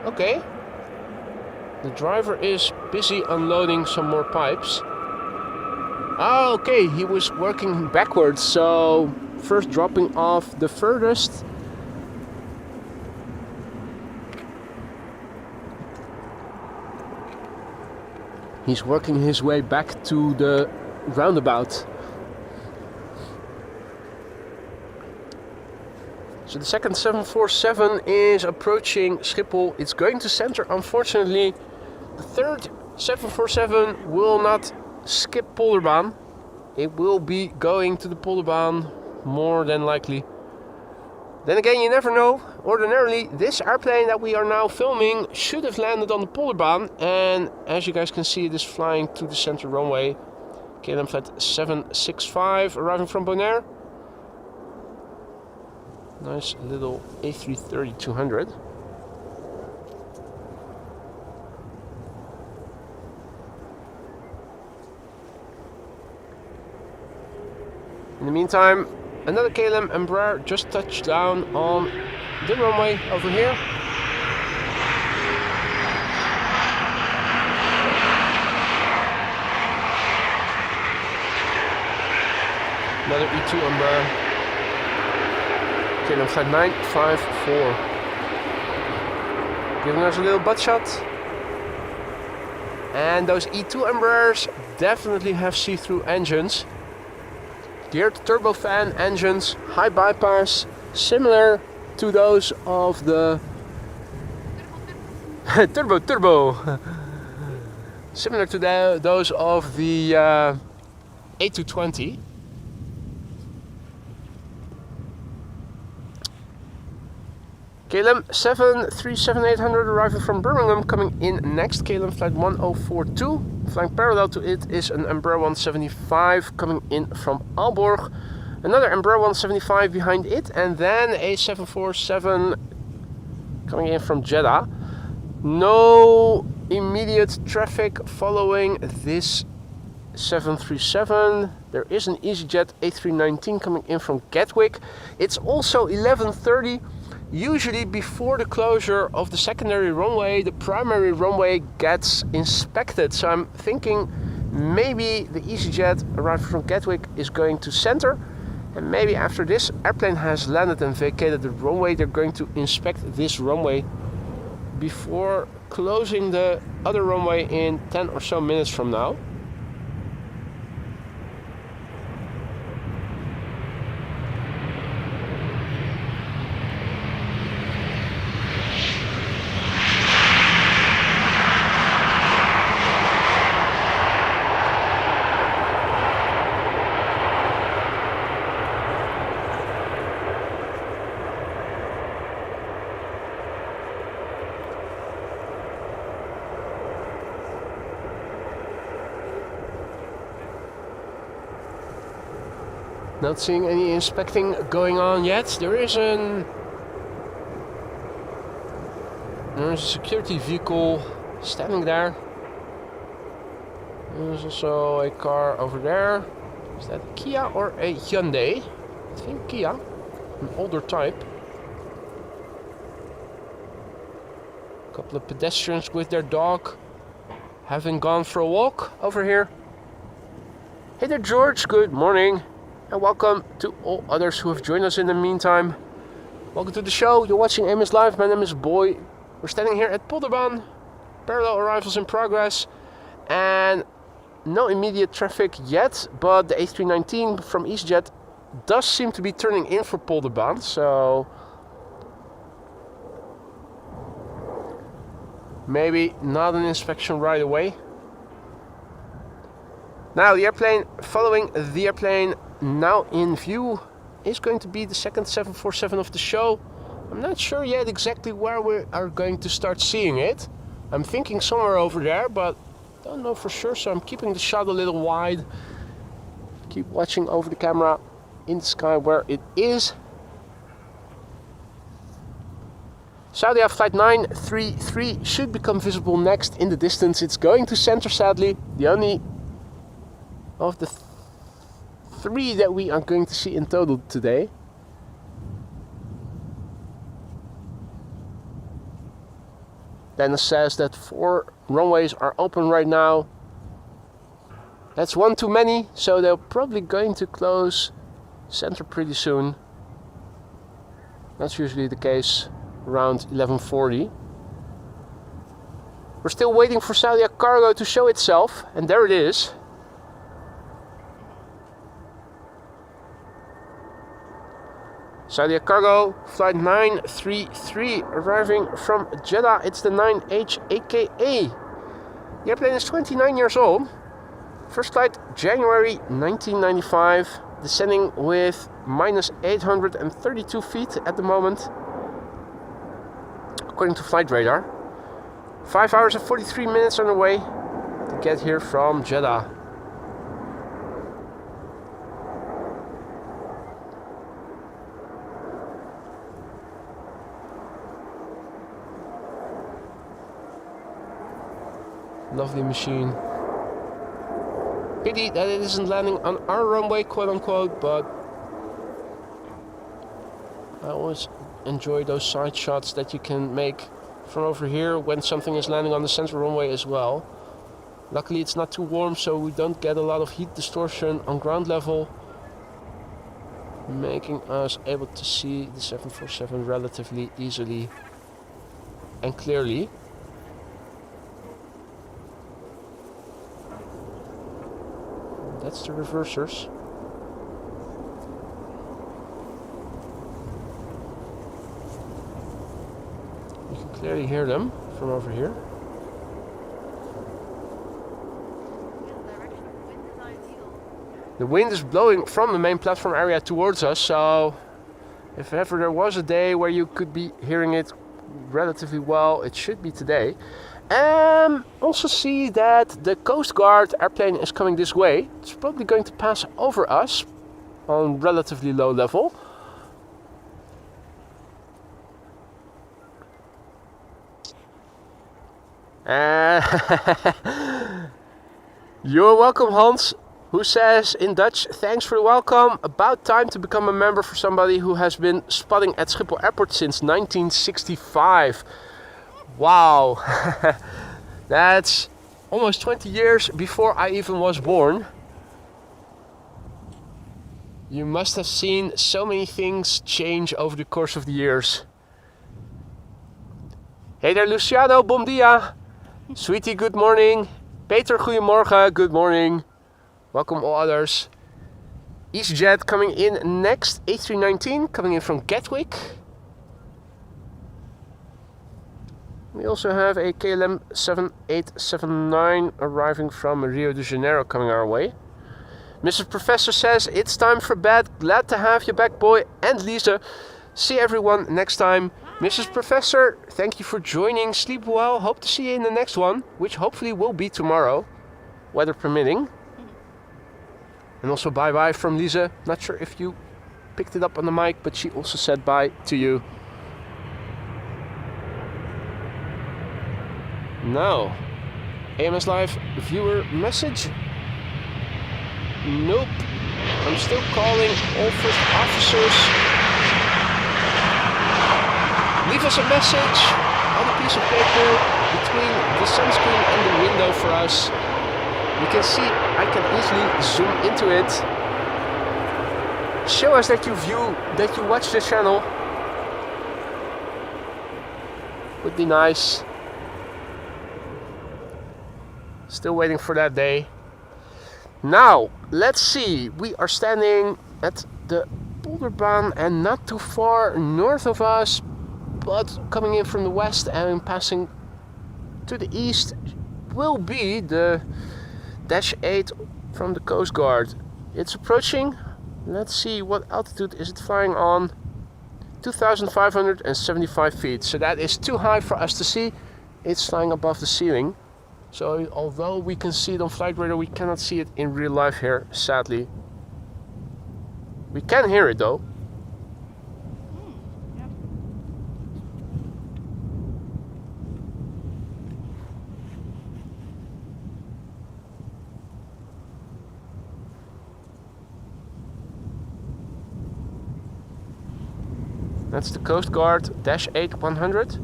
A: Okay. The driver is busy unloading some more pipes. Ah, okay, he was working backwards, so first dropping off the furthest. He's working his way back to the roundabout. So the second 747 is approaching Schiphol. It's going to center, unfortunately. The third 747 will not skip Polderbaan. It will be going to the Polderbaan more than likely. Then again, you never know. Ordinarily, this airplane that we are now filming should have landed on the Polderbaan, and as you guys can see, it is flying to the center runway. KLM flight 765 arriving from Bonaire. Nice little A330-200. In the meantime, another KLM Embraer just touched down on the runway over here. Another E2 Embraer. KLM flight 954. Giving us a little butt shot. And those E2 Embraers definitely have see-through engines. Geared turbofan engines, high bypass, similar to those of the turbo, similar to those of the A220. KLM 737-800 arriving from Birmingham, coming in next. KLM flight 1042. Flying parallel to it is an Embraer 175 coming in from Aalborg. Another Embraer 175 behind it, and then a 747 coming in from Jeddah. No immediate traffic following this 737. There is an easyJet A319 coming in from Gatwick. It's also 11:30. Usually before the closure of the secondary runway, the primary runway gets inspected. So I'm thinking maybe the easyJet arriving from Gatwick is going to center. And maybe after this airplane has landed and vacated the runway, they're going to inspect this runway before closing the other runway in 10 or so minutes from now. Not seeing any inspecting going on yet. There is a security vehicle standing there. There's also a car over there. Is that a Kia or a Hyundai? I think Kia, an older type. A couple of pedestrians with their dog having gone for a walk over here. Hey there, George, good morning. And welcome to all others who have joined us in the meantime. Welcome to the show. You're watching AMS Live. My name is Boy. We're standing here at Polderbaan. Parallel arrivals in progress. And no immediate traffic yet. But the A319 from easyJet does seem to be turning in for Polderbaan. So maybe not an inspection right away. Now the airplane following the airplane now in view is going to be the second 747 of the show. I'm not sure yet exactly where we are going to start seeing it. I'm thinking somewhere over there, but don't know for sure, so I'm keeping the shot a little wide. Keep watching over the camera in the sky where it is. Saudia flight 933 should become visible next in the distance. It's going to center, sadly. The only of the three that we are going to see in total today. Then it says that 4 runways are open right now. That's one too many, so they're probably going to close center pretty soon. That's usually the case around 11:40. We're still waiting for Saudia Cargo to show itself, and there it is. Saudia Cargo, flight 933, arriving from Jeddah. It's the 9H AKA. The airplane is 29 years old. First flight January 1995, descending with minus 832 feet at the moment, according to flight radar. 5 hours and 43 minutes on the way to get here from Jeddah. Lovely machine. Pity that it isn't landing on our runway, quote unquote, but I always enjoy those side shots that you can make from over here when something is landing on the central runway as well. Luckily it's not too warm, so we don't get a lot of heat distortion on ground level, making us able to see the 747 relatively easily and clearly. That's the reversers. You can clearly hear them from over here. The wind is blowing from the main platform area towards us, so if ever there was a day where you could be hearing it relatively well, it should be today. Also see that the Coast Guard airplane is coming this way. It's probably going to pass over us on relatively low level. You're welcome, Hans, who says in Dutch, thanks for the welcome. About time to become a member for somebody who has been spotting at Schiphol Airport since 1965. Wow, that's almost 20 years before I even was born. You must have seen so many things change over the course of the years. Hey there, Luciano, bom dia. Sweetie, good morning. Peter, goedemorgen, good morning. Welcome all others. easyJet coming in next, A319 coming in from Gatwick. We also have a KLM 7879 arriving from Rio de Janeiro coming our way. Mrs. Professor says, it's time for bed. Glad to have you back, boy and Lisa. See everyone next time. Mrs. Professor, thank you for joining. Sleep well. Hope to see you in the next one, which hopefully will be tomorrow, weather permitting. And also bye-bye from Lisa. Not sure if you picked it up on the mic, but she also said bye to you. Now, AMS Live viewer message. Nope. I'm still calling all first officers. Leave us a message on a piece of paper between the sunscreen and the window for us. You can see I can easily zoom into it. Show us that you watch the channel. Would be nice. Still waiting for that day. Now, let's see. We are standing at the Polderbaan and not too far north of us, but coming in from the west and passing to the east will be the Dash 8 from the Coast Guard. It's approaching. Let's see, what altitude is it flying on? 2,575 feet. So that is too high for us to see. It's flying above the ceiling. So although we can see it on flight radar, we cannot see it in real life here, sadly. We can hear it though.
B: Yep.
A: That's the Coast Guard Dash 8 100.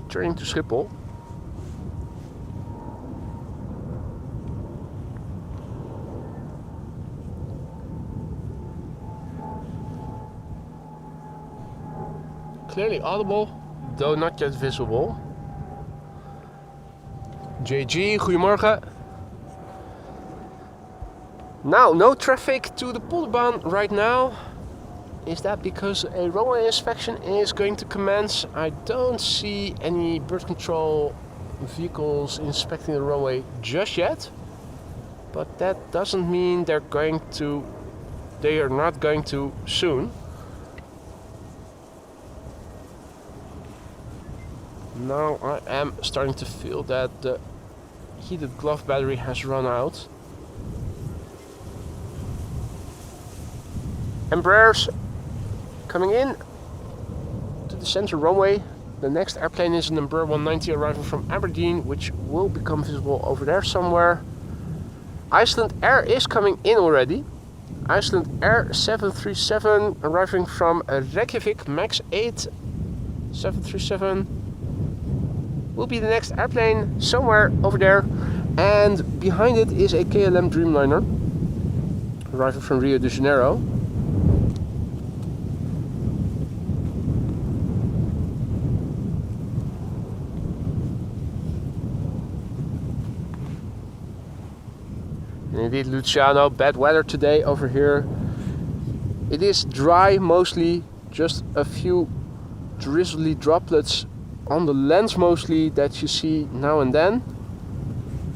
A: returning to Schiphol. Clearly audible, though not yet visible. JG, goedemorgen. Now, no traffic to the polderbaan right now. Is that because a runway inspection is going to commence? I don't see any bird control vehicles inspecting the runway just yet. But that doesn't mean they are not going to soon. Now I am starting to feel that the heated glove battery has run out. Embraers coming in to the center runway. The next airplane is an Embraer 190 arriving from Aberdeen, which will become visible over there somewhere. Icelandair is coming in already. Icelandair 737 arriving from Reykjavik, MAX 8 737 will be the next airplane somewhere over there. And behind it is a KLM Dreamliner arriving from Rio de Janeiro. And indeed, Luciano, bad weather today over here. It is dry mostly, just a few drizzly droplets on the lens mostly that you see now and then.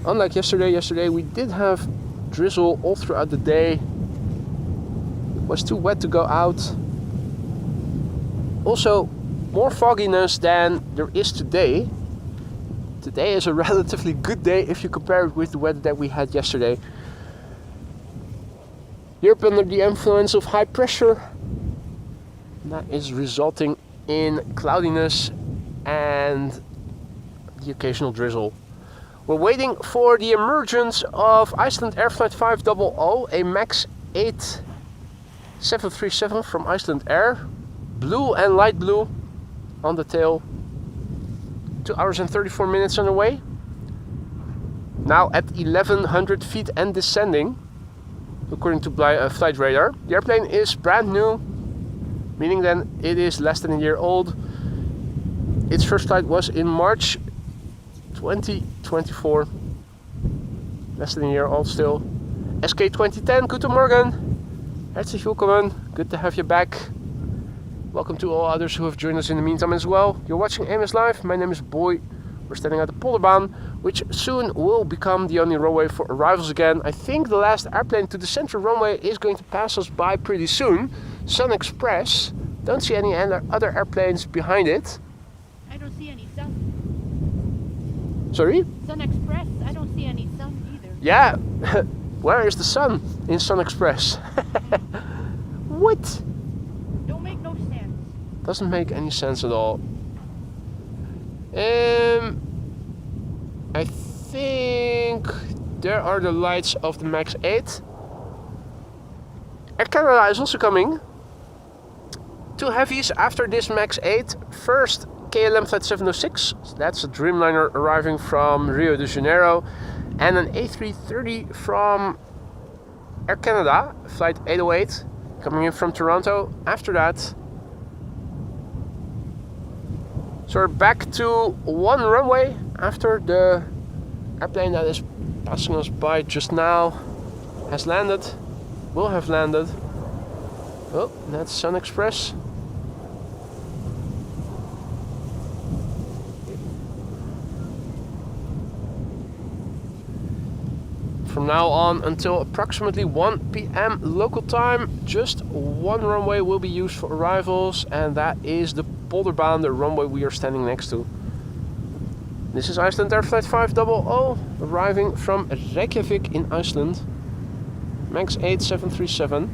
A: Unlike yesterday we did have drizzle all throughout the day. It was too wet to go out. Also, more fogginess than there is today. Today is a relatively good day if you compare it with the weather that we had yesterday. Europe under the influence of high pressure. That is resulting in cloudiness and the occasional drizzle. We're waiting for the emergence of Icelandair Flight 500, a MAX 8 737 from Icelandair. Blue and light blue on the tail. 2 hours and 34 minutes on the way. Now at 1100 feet and descending, according to flight radar. The airplane is brand new, meaning then it is less than a year old. Its first flight was in March 2024. Less than a year old still. SK 2010, guten Morgen. Herzlich willkommen. Good to have you back. Welcome to all others who have joined us in the meantime as well. You're watching AMS Live. My name is Boy. We're standing at the polderbaan, which soon will become the only runway for arrivals again. I think the last airplane to the central runway is going to pass us by pretty soon. Sun Express. Don't see any other airplanes behind it.
B: I don't see any sun.
A: Sorry?
B: Sun Express, I don't see any sun either.
A: Yeah, where is the sun in Sun Express? What?
B: Don't make no sense.
A: Doesn't make any sense at all. I think there are the lights of the MAX 8. Air Canada is also coming. 2 heavies after this MAX 8. First, KLM Flight 706. That's a Dreamliner arriving from Rio de Janeiro. And an A330 from Air Canada, Flight 808, coming in from Toronto. After that, so we're back to one runway after the airplane that is passing us by just now has landed, will have landed. Oh, that's Sun Express. From now on until approximately 1 p.m. local time, just one runway will be used for arrivals, and that is the polderbaan, the runway we are standing next to. This is Icelandair Flight 500, arriving from Reykjavik in Iceland. MAX 8 737.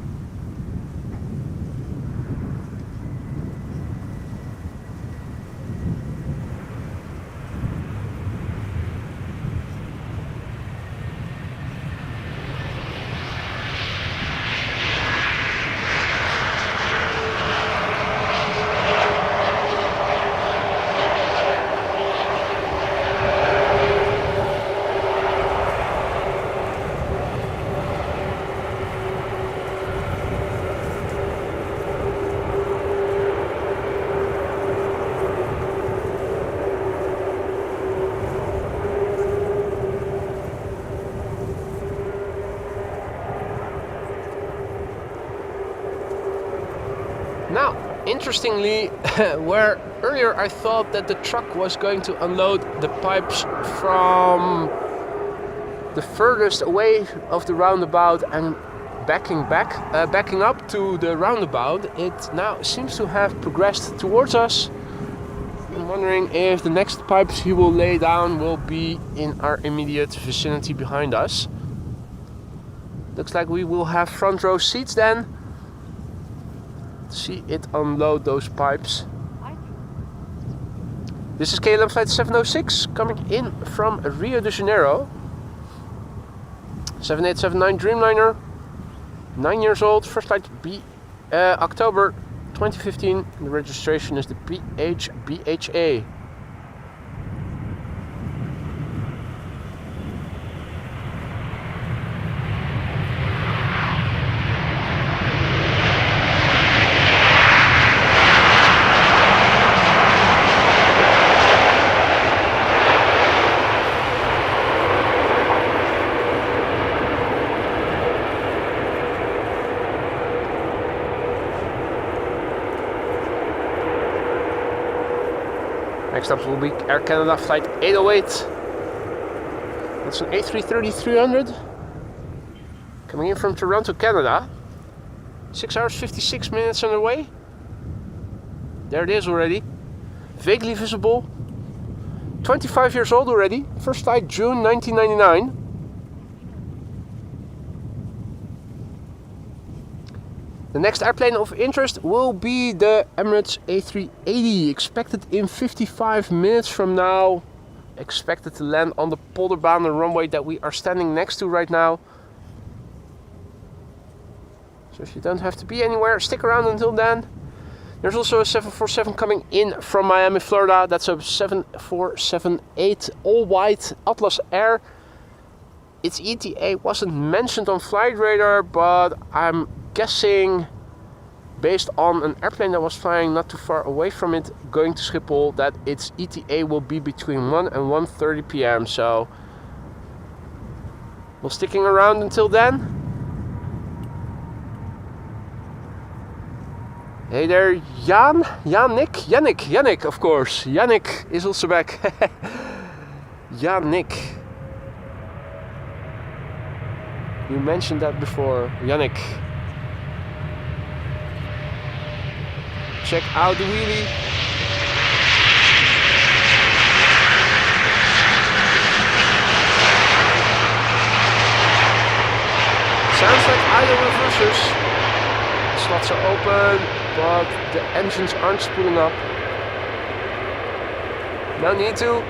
A: Now, interestingly, where earlier I thought that the truck was going to unload the pipes from the furthest away of the roundabout and backing up to the roundabout, it now seems to have progressed towards us. I'm wondering if the next pipes he will lay down will be in our immediate vicinity behind us. Looks like we will have front row seats then. See it unload those pipes. This is KLM flight 706 coming in from Rio de Janeiro. 7879 Dreamliner, 9 years old, first flight October 2015. The registration is the PHBHA. Next up will be Air Canada flight 808. That's an A330-300 coming in from Toronto, Canada. 6 hours 56 minutes on the way. There it is already. Vaguely visible. 25 years old already. First flight June 1999. The next airplane of interest will be the Emirates A380, expected in 55 minutes from now. Expected to land on the Polderbaan, the runway that we are standing next to right now. So if you don't have to be anywhere, stick around until then. There's also a 747 coming in from Miami, Florida. That's a 7478 all-white Atlas Air. Its ETA wasn't mentioned on Flight Radar, but I'm guessing, based on an airplane that was flying not too far away from it going to Schiphol, that its ETA will be between 1 and 1:30 p.m. So we're sticking around until then. Hey there, Yannick, of course. Yannick is also back. Yannick. You mentioned that before, Yannick. Check out the wheelie. Sounds like idle reversers. The slots are open, but the engines aren't spooling up. No need to.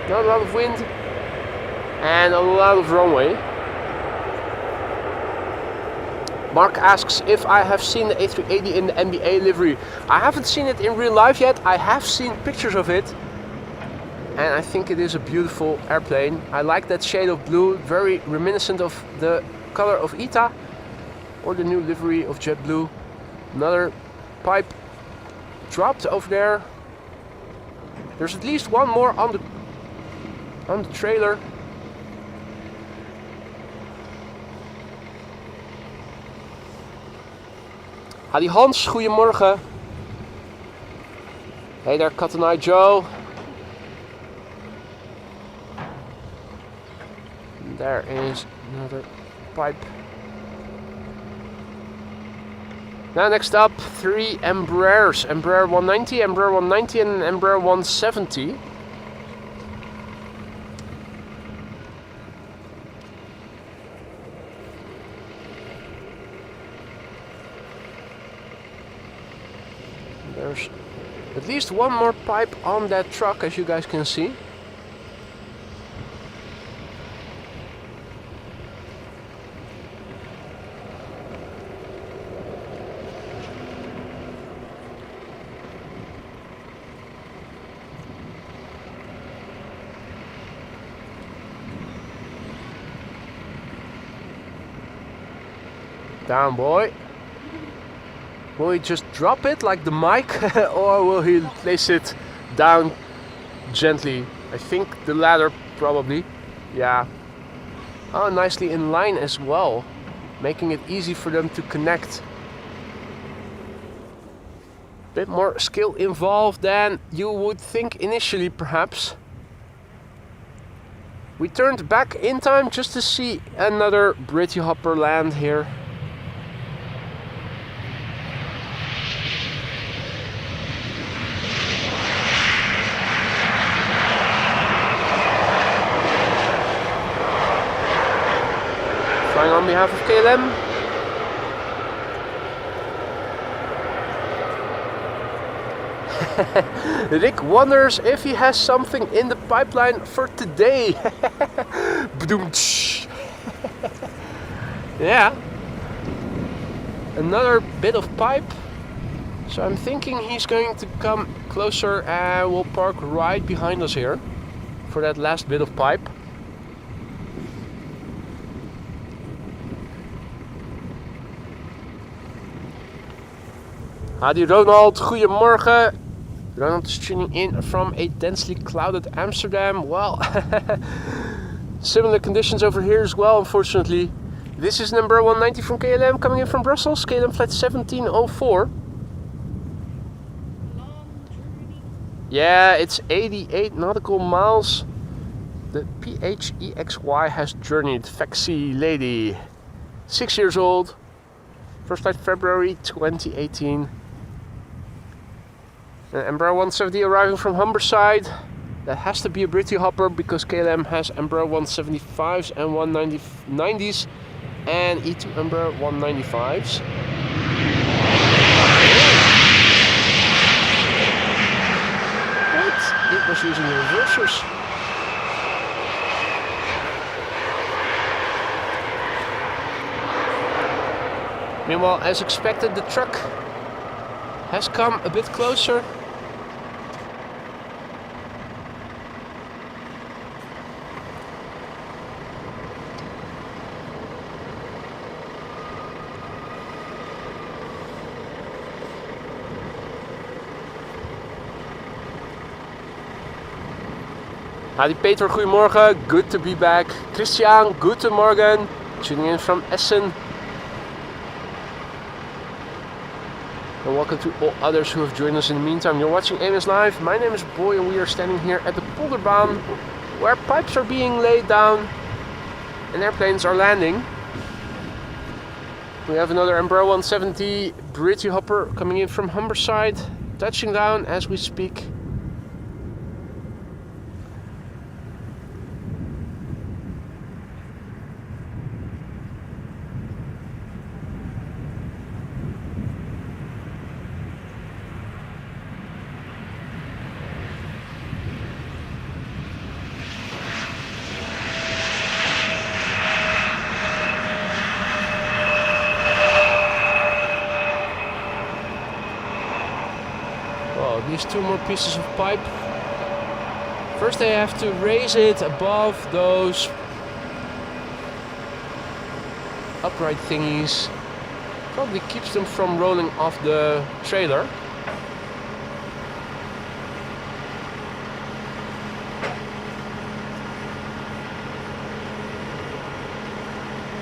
A: Not a lot of wind. And a lot of runway. Mark asks if I have seen the A380 in the NBA livery. I haven't seen it in real life yet. I have seen pictures of it. And I think it is a beautiful airplane. I like that shade of blue, very reminiscent of the color of ITA or the new livery of JetBlue. Another pipe dropped over there. There's at least one more on the trailer. Hadi Hans, goedemorgen. Hey there, Cat and I Joe. There is another pipe. Now next up, 3 Embraers. Embraer 190, Embraer 190 and Embraer 170. There's at least one more pipe on that truck, as you guys can see. Down, boy. Will he just drop it like the mic, or will he place it down gently? I think the latter, probably. Yeah. Oh, nicely in line as well, making it easy for them to connect. Bit more skill involved than you would think initially, perhaps. We turned back in time just to see another Britty Hopper land here. Flying on behalf of KLM. Rick wonders if he has something in the pipeline for today. Yeah, another bit of pipe. So I'm thinking he's going to come closer and will park right behind us here for that last bit of pipe. Howdy Ronald, goedemorgen. Ronald is tuning in from a densely clouded Amsterdam. Well, similar conditions over here as well, unfortunately. This is number 190 from KLM coming in from Brussels, KLM flight 1704. Yeah, it's 88 nautical miles. The PHEXY has journeyed. Faxi lady, 6 years old. First flight February 2018. Embraer 170 arriving from Humberside. That has to be a Britty Hopper because KLM has Embraer 175s and 190s and E2 Embraer 195s. But it was using the reversers. Meanwhile, as expected, the truck has come a bit closer. Howdy Peter, goedemorgen, good to be back. Christian, guten Morgen, tuning in from Essen. And welcome to all others who have joined us in the meantime. You're watching AMS Live. My name is Boy and we are standing here at the Polderbaan where pipes are being laid down and airplanes are landing. We have another Embraer 170 Britty Hopper coming in from Humberside, touching down as we speak. These two more pieces of pipe. First they have to raise it above those upright thingies. Probably keeps them from rolling off the trailer.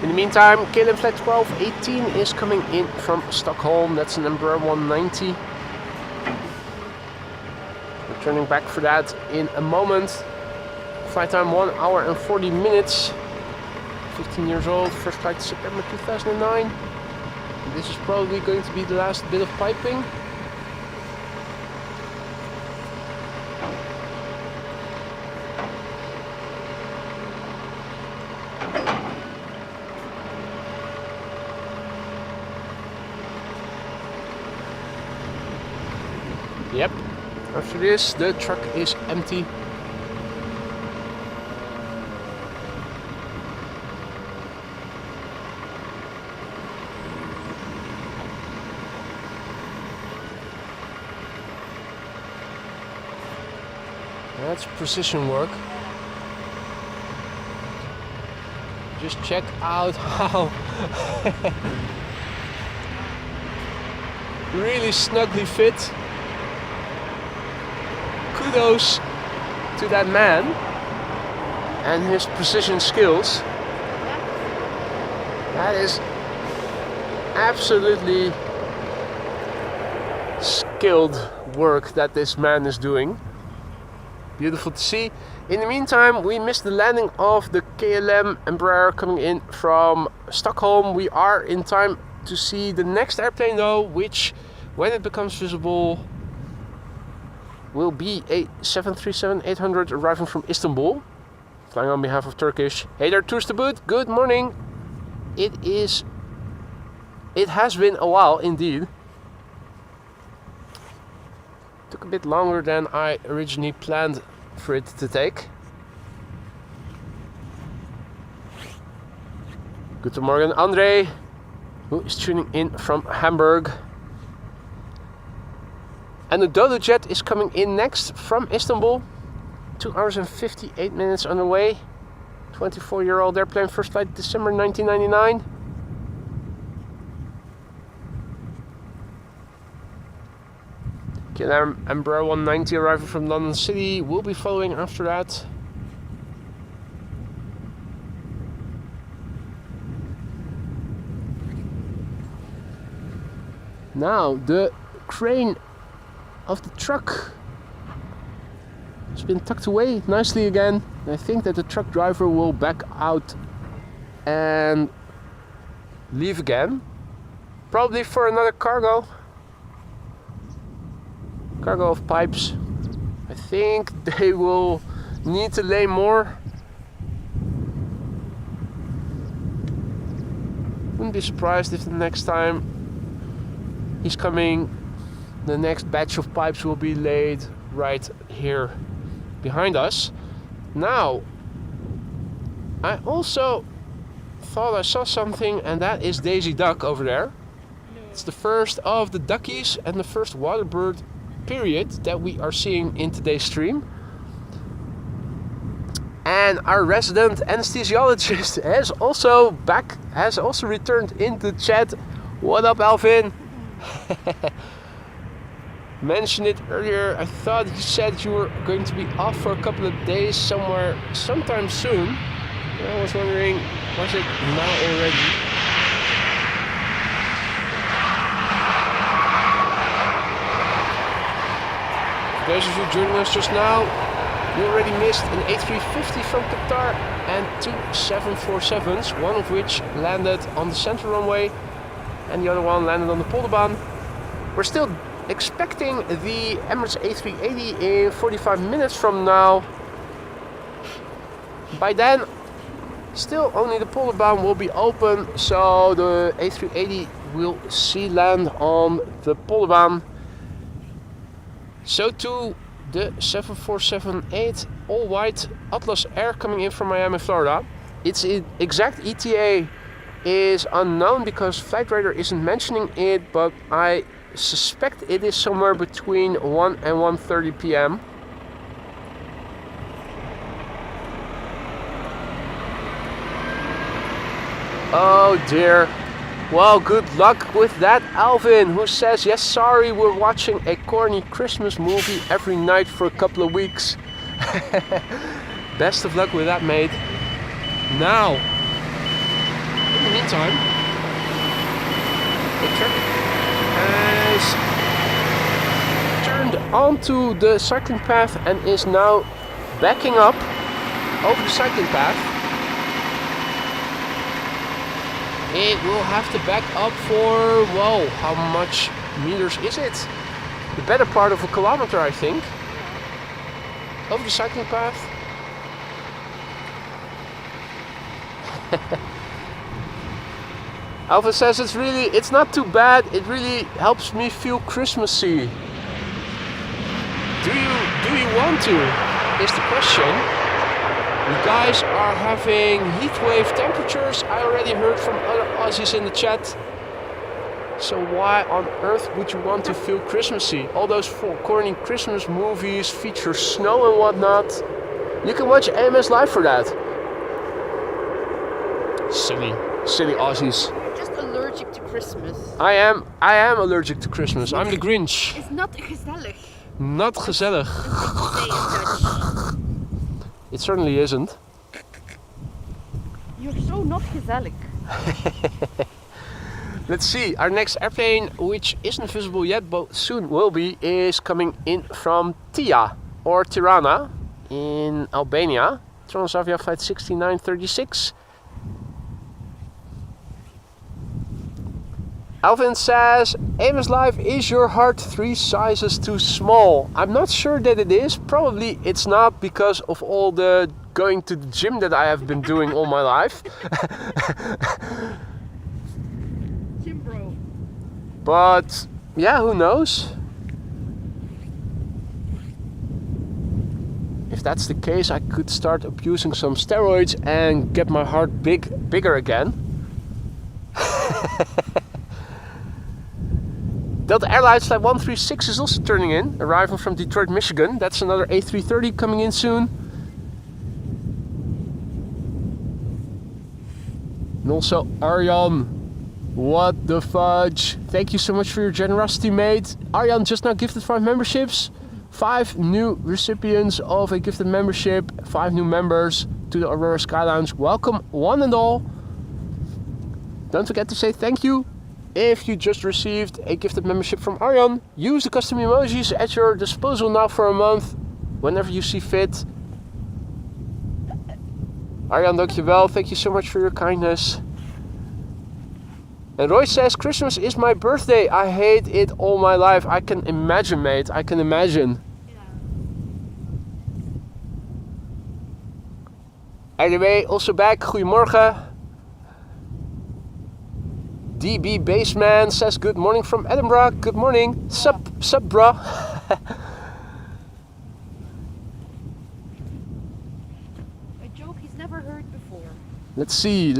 A: In the meantime, KLM flight 1218 is coming in from Stockholm. That's an Embraer 190. Turning back for that in a moment. Flight time 1 hour and 40 minutes. 15 years old, first flight September 2009. This is probably going to be the last bit of piping. Yep. After this, the truck is empty. That's precision work. Just check out how really snugly fit. Kudos to that man and his precision skills. That is absolutely skilled work that this man is doing. Beautiful to see. In the meantime, we missed the landing of the KLM Embraer coming in from Stockholm. We are in time to see the next airplane though, which when it becomes visible will be a 737-800 arriving from Istanbul, flying on behalf of Turkish. Hey there, Tours to Boot. Good morning. It has been a while indeed. Took a bit longer than I originally planned for it to take. Good morning, Andre, who is tuning in from Hamburg. And the Dodo Jet is coming in next from Istanbul. 2 hours and 58 minutes on the way. 24-year-old airplane, first flight December 1999. KLM Embraer 190 arriving from London City will be following after that. Now the crane of the truck has been tucked away nicely again. I think that the truck driver will back out and leave again. Probably for another cargo of pipes. I think they will need to lay more. Wouldn't be surprised if the next time he's coming, the next batch of pipes will be laid right here behind us. Now, I also thought I saw something, and that is Daisy Duck over there. It's the first of the duckies and the first waterbird period that we are seeing in today's stream. And our resident anesthesiologist has also returned into the chat. What up, Alvin? Mentioned it earlier. I thought you said you were going to be off for a couple of days sometime soon. And I was wondering, was it now already? For those of you joining us just now, you already missed an A350 from Qatar and 2 747s, one of which landed on the center runway and the other one landed on the Polderbaan. We're still expecting the Emirates A380 in 45 minutes from now. By then, still only the Polderbaan will be open, so the A380 will see land on the Polderbaan. So too the 747-8 all-white Atlas Air coming in from Miami, Florida. Its exact ETA is unknown because Flight Radar isn't mentioning it, but I suspect it is somewhere between 1 and 1:30 p.m. Oh dear. Well, good luck with that, Alvin, who says, yes, sorry, we're watching a corny Christmas movie every night for a couple of weeks. Best of luck with that, mate. Now, in the meantime, the truck has turned onto the cycling path and is now backing up over the cycling path. It will have to back up for, whoa, how much meters is it? The better part of a kilometer, I think. Over the cycling path. Alpha says it's not too bad. It really helps me feel Christmassy. Do you want to? Is the question. You guys are having heatwave temperatures. I already heard from other Aussies in the chat. So why on earth would you want to feel Christmassy? All those corny Christmas movies feature snow and whatnot. You can watch AMS Live for that. Silly Aussies.
B: You're just allergic to Christmas.
A: I am allergic to Christmas. I'm the Grinch.
B: It's not gezellig.
A: Not gezellig.
B: Say in Dutch.
A: It certainly isn't.
B: You're so not gezellig.
A: Let's see, our next airplane, which isn't visible yet, but soon will be, is coming in from Tia, or Tirana, in Albania. Transavia flight 6936. Alvin says, Amos Live, is your heart 3 sizes too small? I'm not sure that it is. Probably it's not because of all the going to the gym that I have been doing all my life.
B: Gym bro.
A: But yeah, who knows? If that's the case, I could start abusing some steroids and get my heart bigger again. Delta Airlines flight 136 is also turning in, arrival from Detroit, Michigan. That's another A330 coming in soon. And also Arjan, what the fudge. Thank you so much for your generosity, mate. Arjan just now gifted 5 memberships. 5 new recipients of a gifted membership. 5 new members to the Aurora Sky Lounge. Welcome one and all. Don't forget to say thank you. If you just received a gifted membership from Arjan, use the custom emojis at your disposal now for a month, whenever you see fit. Arjan, dankjewel. Thank you so much for your kindness. And Roy says, Christmas is my birthday. I hate it all my life. I can imagine, mate. I can imagine.
B: Yeah.
A: Anyway, also back. Goedemorgen. DB Baseman says good morning from Edinburgh. Good morning. Sup, bruh.
B: A joke he's never heard before.
A: Let's see.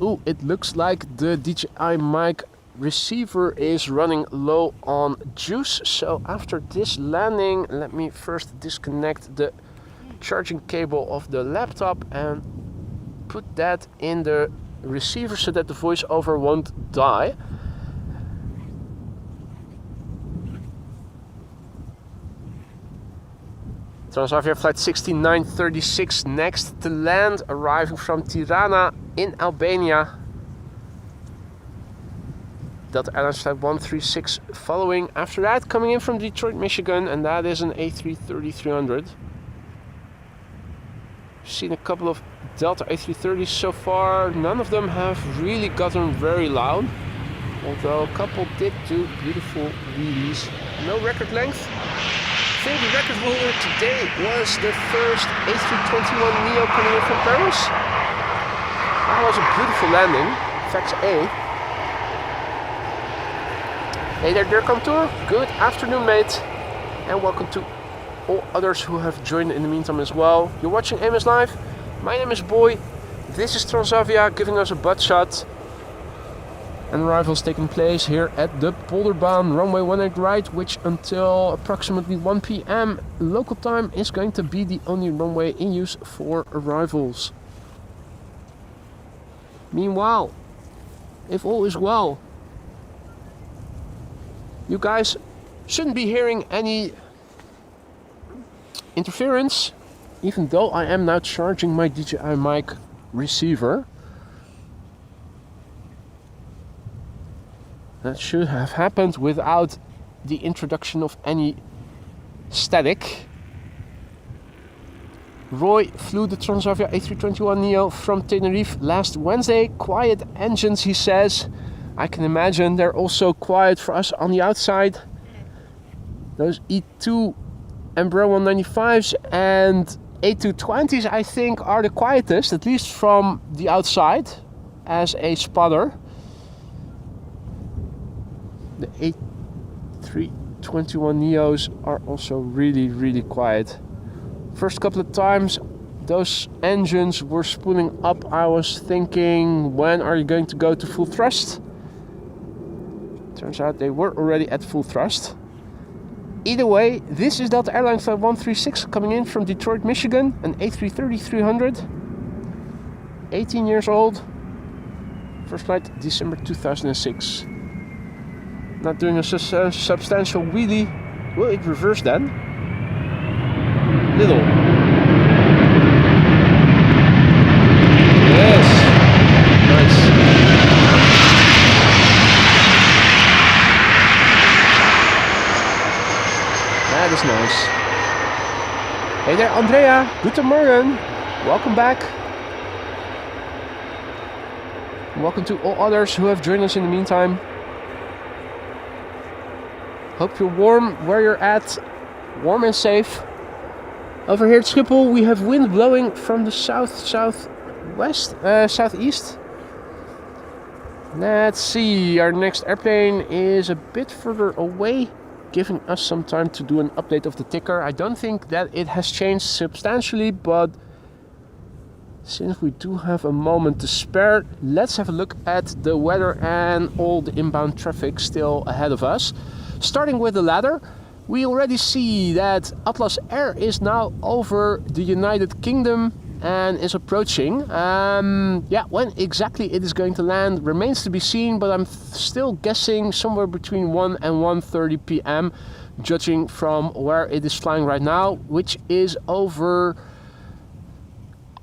A: Ooh, it looks like the DJI mic receiver is running low on juice. So after this landing, let me first disconnect the charging cable of the laptop and put that in the receiver so that the voiceover won't die. Transavia flight 6936 next to land, arriving from Tirana in Albania. Delta Airlines flight 136 following. After that, coming in from Detroit, Michigan, and that is an A330-300. Seen a couple of Delta A330s so far. None of them have really gotten very loud, although a couple did do beautiful wheelies. No record length. I think the record holder today was the first A321neo coming in from Paris. That was a beautiful landing. Fax A. Hey there, dear Contour. Good afternoon, mate, and welcome to all others who have joined in the meantime as well. You're watching Amos Live. My name is Boy. This is Transavia giving us a butt shot. And arrivals taking place here at the Polderbaan runway 18 right, which until approximately 1 p.m. local time is going to be the only runway in use for arrivals. Meanwhile, if all is well, you guys shouldn't be hearing any interference, even though I am now charging my DJI mic receiver. That should have happened without the introduction of any static. Roy flew the Transavia A321neo from Tenerife last Wednesday. Quiet engines, he says. I can imagine they're also quiet for us on the outside. Those E2 Embraer 195s and A220s, I think, are the quietest, at least from the outside, as a spotter. The A321neos are also really quiet. First couple of times those engines were spooling up, I was thinking, when are you going to go to full thrust? Turns out they were already at full thrust. Either way, this is Delta Airlines flight 136 coming in from Detroit, Michigan, an A330-300. 18 years old. First flight December 2006. Not doing a substantial wheelie. Will it reverse then? Little. Yes. Nice. Hey there, Andrea. Guten Morgen. Welcome back. Welcome to all others who have joined us in the meantime. Hope you're warm where you're at. Warm and safe. Over here at Schiphol we have wind blowing from the southeast. Let's see, our next airplane is a bit further away, giving us some time to do an update of the ticker. I don't think that it has changed substantially, but since we do have a moment to spare, let's have a look at the weather and all the inbound traffic still ahead of us. Starting with the latter, we already see that Atlas Air is now over the United Kingdom and is approaching. When exactly it is going to land remains to be seen, but I'm still guessing somewhere between 1 and 1:30 p.m. judging from where it is flying right now, which is over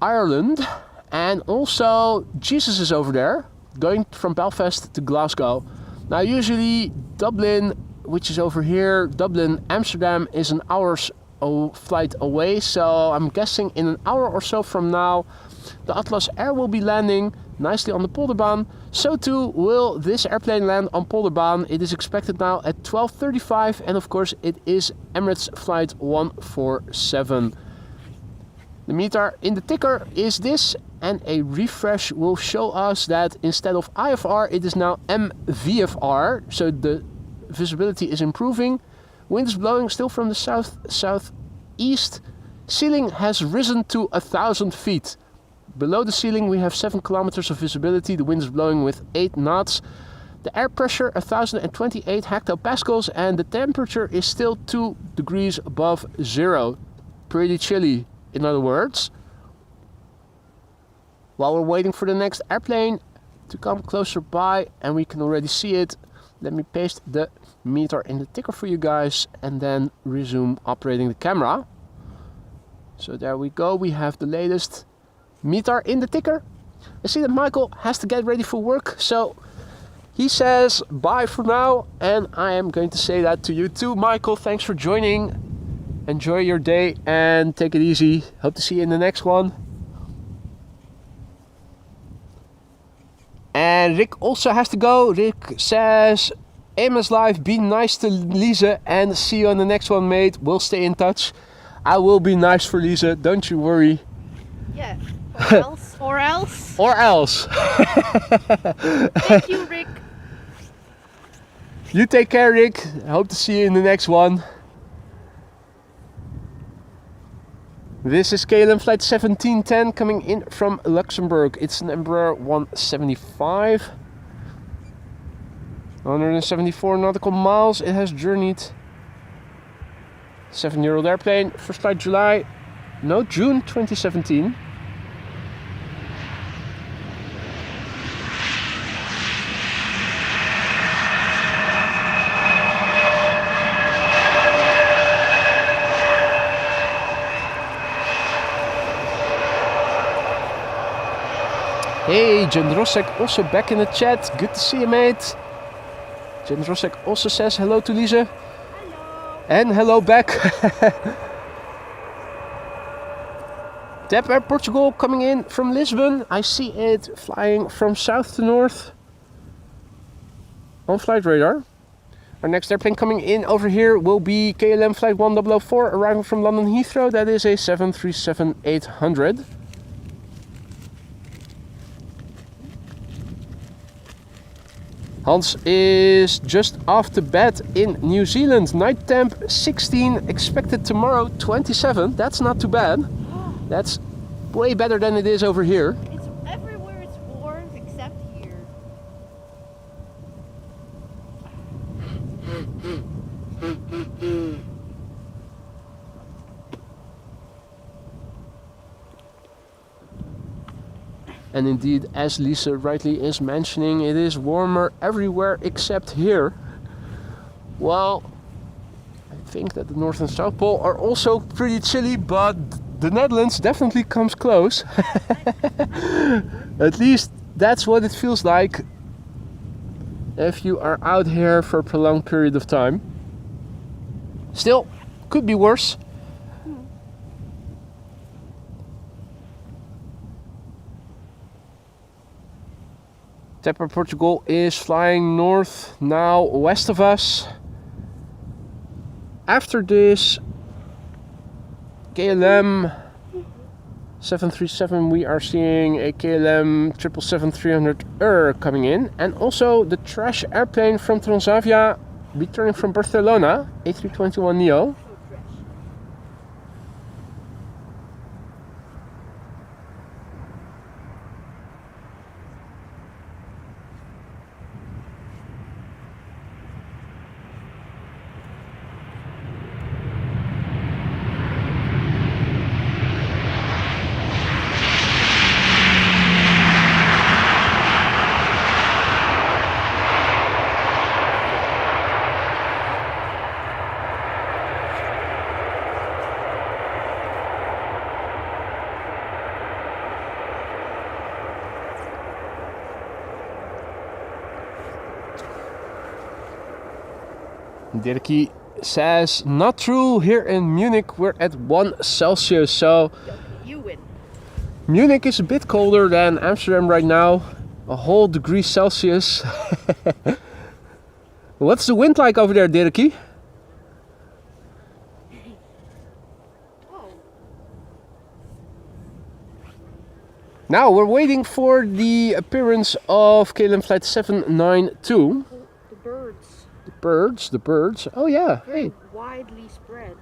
A: Ireland. And also Jesus is over there, going from Belfast to Glasgow. Now usually Dublin, which is over here, Dublin, Amsterdam is an hour's flight away, so I'm guessing in an hour or so from now the Atlas Air will be landing nicely on the Polderbaan. So too will this airplane land on Polderbaan. It is expected now at 12:35, and of course it is Emirates flight 147. The meter in the ticker is this, and a refresh will show us that instead of IFR it is now MVFR, so the visibility is improving. Wind is blowing still from the southeast. Ceiling has risen to 1,000 feet. Below the ceiling we have 7 kilometers of visibility. The wind is blowing with 8 knots. The air pressure 1,028 hectopascals, and the temperature is still 2 degrees above zero. Pretty chilly, in other words. While we're waiting for the next airplane to come closer by, and we can already see it, let me paste the meter in the ticker for you guys and then resume operating the camera. So there we go, we have the latest meter in the ticker. I see that Michael has to get ready for work, so he says bye for now, and I am going to say that to you too, Michael. Thanks for joining. Enjoy your day and take it easy. Hope to see you in the next one. And Rick also has to go. Rick says, Amos Live, be nice to Lise and see you on the next one, mate. We'll stay in touch. I will be nice for Lise, don't you worry.
B: Yeah, or else, or else.
A: Or else.
B: Thank you, Rick.
A: You take care, Rick. I hope to see you in the next one. This is KLM flight 1710 coming in from Luxembourg. It's an Embraer 175. 174 nautical miles it has journeyed. 7-year-old airplane. First flight June 2017. Hey, Jendrosek also back in the chat. Good to see you, mate. Jendrosek also says hello to Lise.
B: Hello.
A: And hello back. TAP Air Portugal coming in from Lisbon. I see it flying from south to north on flight radar. Our next airplane coming in over here will be KLM flight 1004 arriving from London Heathrow. That is a 737-800. Hans is just off the bed in New Zealand. Night temp 16, expected tomorrow 27. That's not too bad. That's way better than it is over here.
B: It's everywhere it's warm except here.
A: And indeed, as Lisa rightly is mentioning, it is warmer everywhere except here. Well, I think that the North and South Pole are also pretty chilly, but the Netherlands definitely comes close. At least that's what it feels like if you are out here for a prolonged period of time. Still, could be worse. TAP Air Portugal is flying north, now west of us. After this KLM 737 we are seeing a KLM 777-300 coming in, and also the trash airplane from Transavia returning from Barcelona, A321neo. Dirkie says, not true, here in Munich we're at 1 Celsius, so
B: You win.
A: Munich is a bit colder than Amsterdam right now, a whole degree Celsius. What's the wind like over there, Dirkie?
B: Oh,
A: Now we're waiting for the appearance of KLM flight 792.
B: the birds.
A: The birds. Oh yeah,
B: Very
A: hey,
B: widely spread.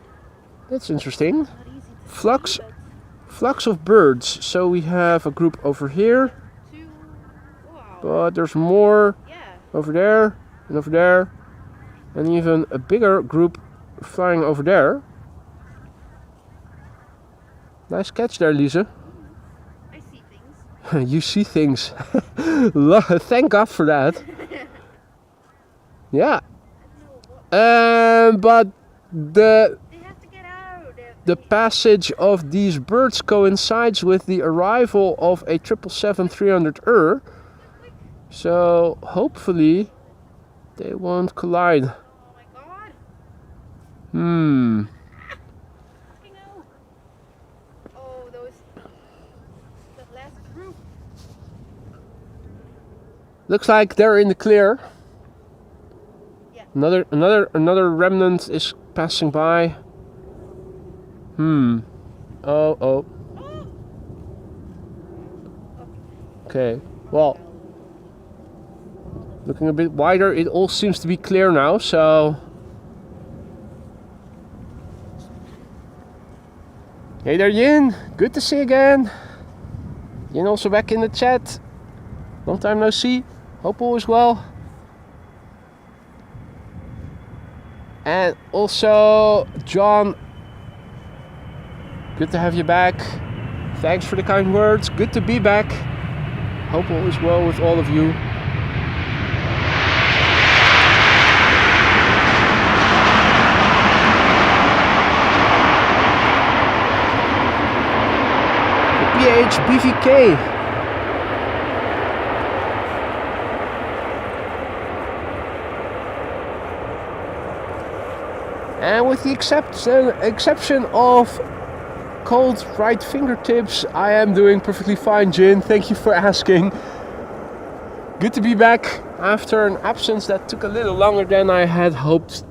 A: that's interesting.
B: Not easy to
A: Flux.
B: see, but
A: Flux of birds. So we have a group over here,
B: two. Wow.
A: but there's more
B: Yeah.
A: over there and over there, and even a bigger group flying over there. Nice catch there, Lisa.
B: I see things.
A: You see things. Thank God for that. Yeah. But
B: They have to get out.
A: the passage of these birds coincides with the arrival of a 777-300 so hopefully they won't collide.
B: Oh my god.
A: Hmm.
B: Fucking hell. Oh, that last group.
A: Looks like they're in the clear.
B: Yeah.
A: Another remnant is passing by. Oh.
B: Oh.
A: Okay. Well, looking a bit wider, it all seems to be clear now, so. Hey there, Yin. Good to see you again. Yin also back in the chat. Long time no see. Hope all is well. And also, John, good to have you back. Thanks for the kind words. Good to be back. Hope all is well with all of you. The PHBVK. And with the exception of cold right fingertips, I am doing perfectly fine, Jin. Thank you for asking. Good to be back after an absence that took a little longer than I had hoped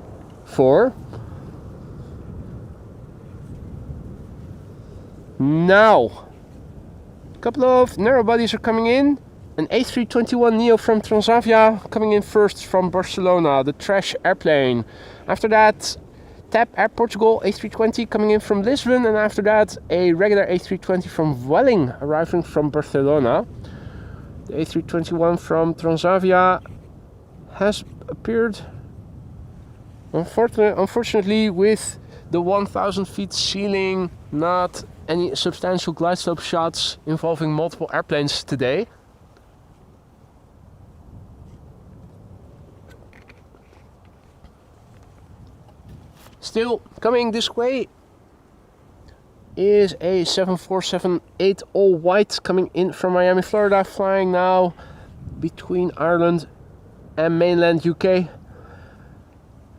A: for. Now, a couple of narrow bodies are coming in. An A321neo from Transavia coming in first from Barcelona, the trash airplane. After that, TAP Air Portugal A320 coming in from Lisbon, and after that a regular A320 from Vueling arriving from Barcelona. The A321 from Transavia has appeared, unfortunately, with the 1,000 feet ceiling, not any substantial glide slope shots involving multiple airplanes today. Still coming this way is a 747-8 all white coming in from Miami, Florida, flying now between Ireland and mainland UK.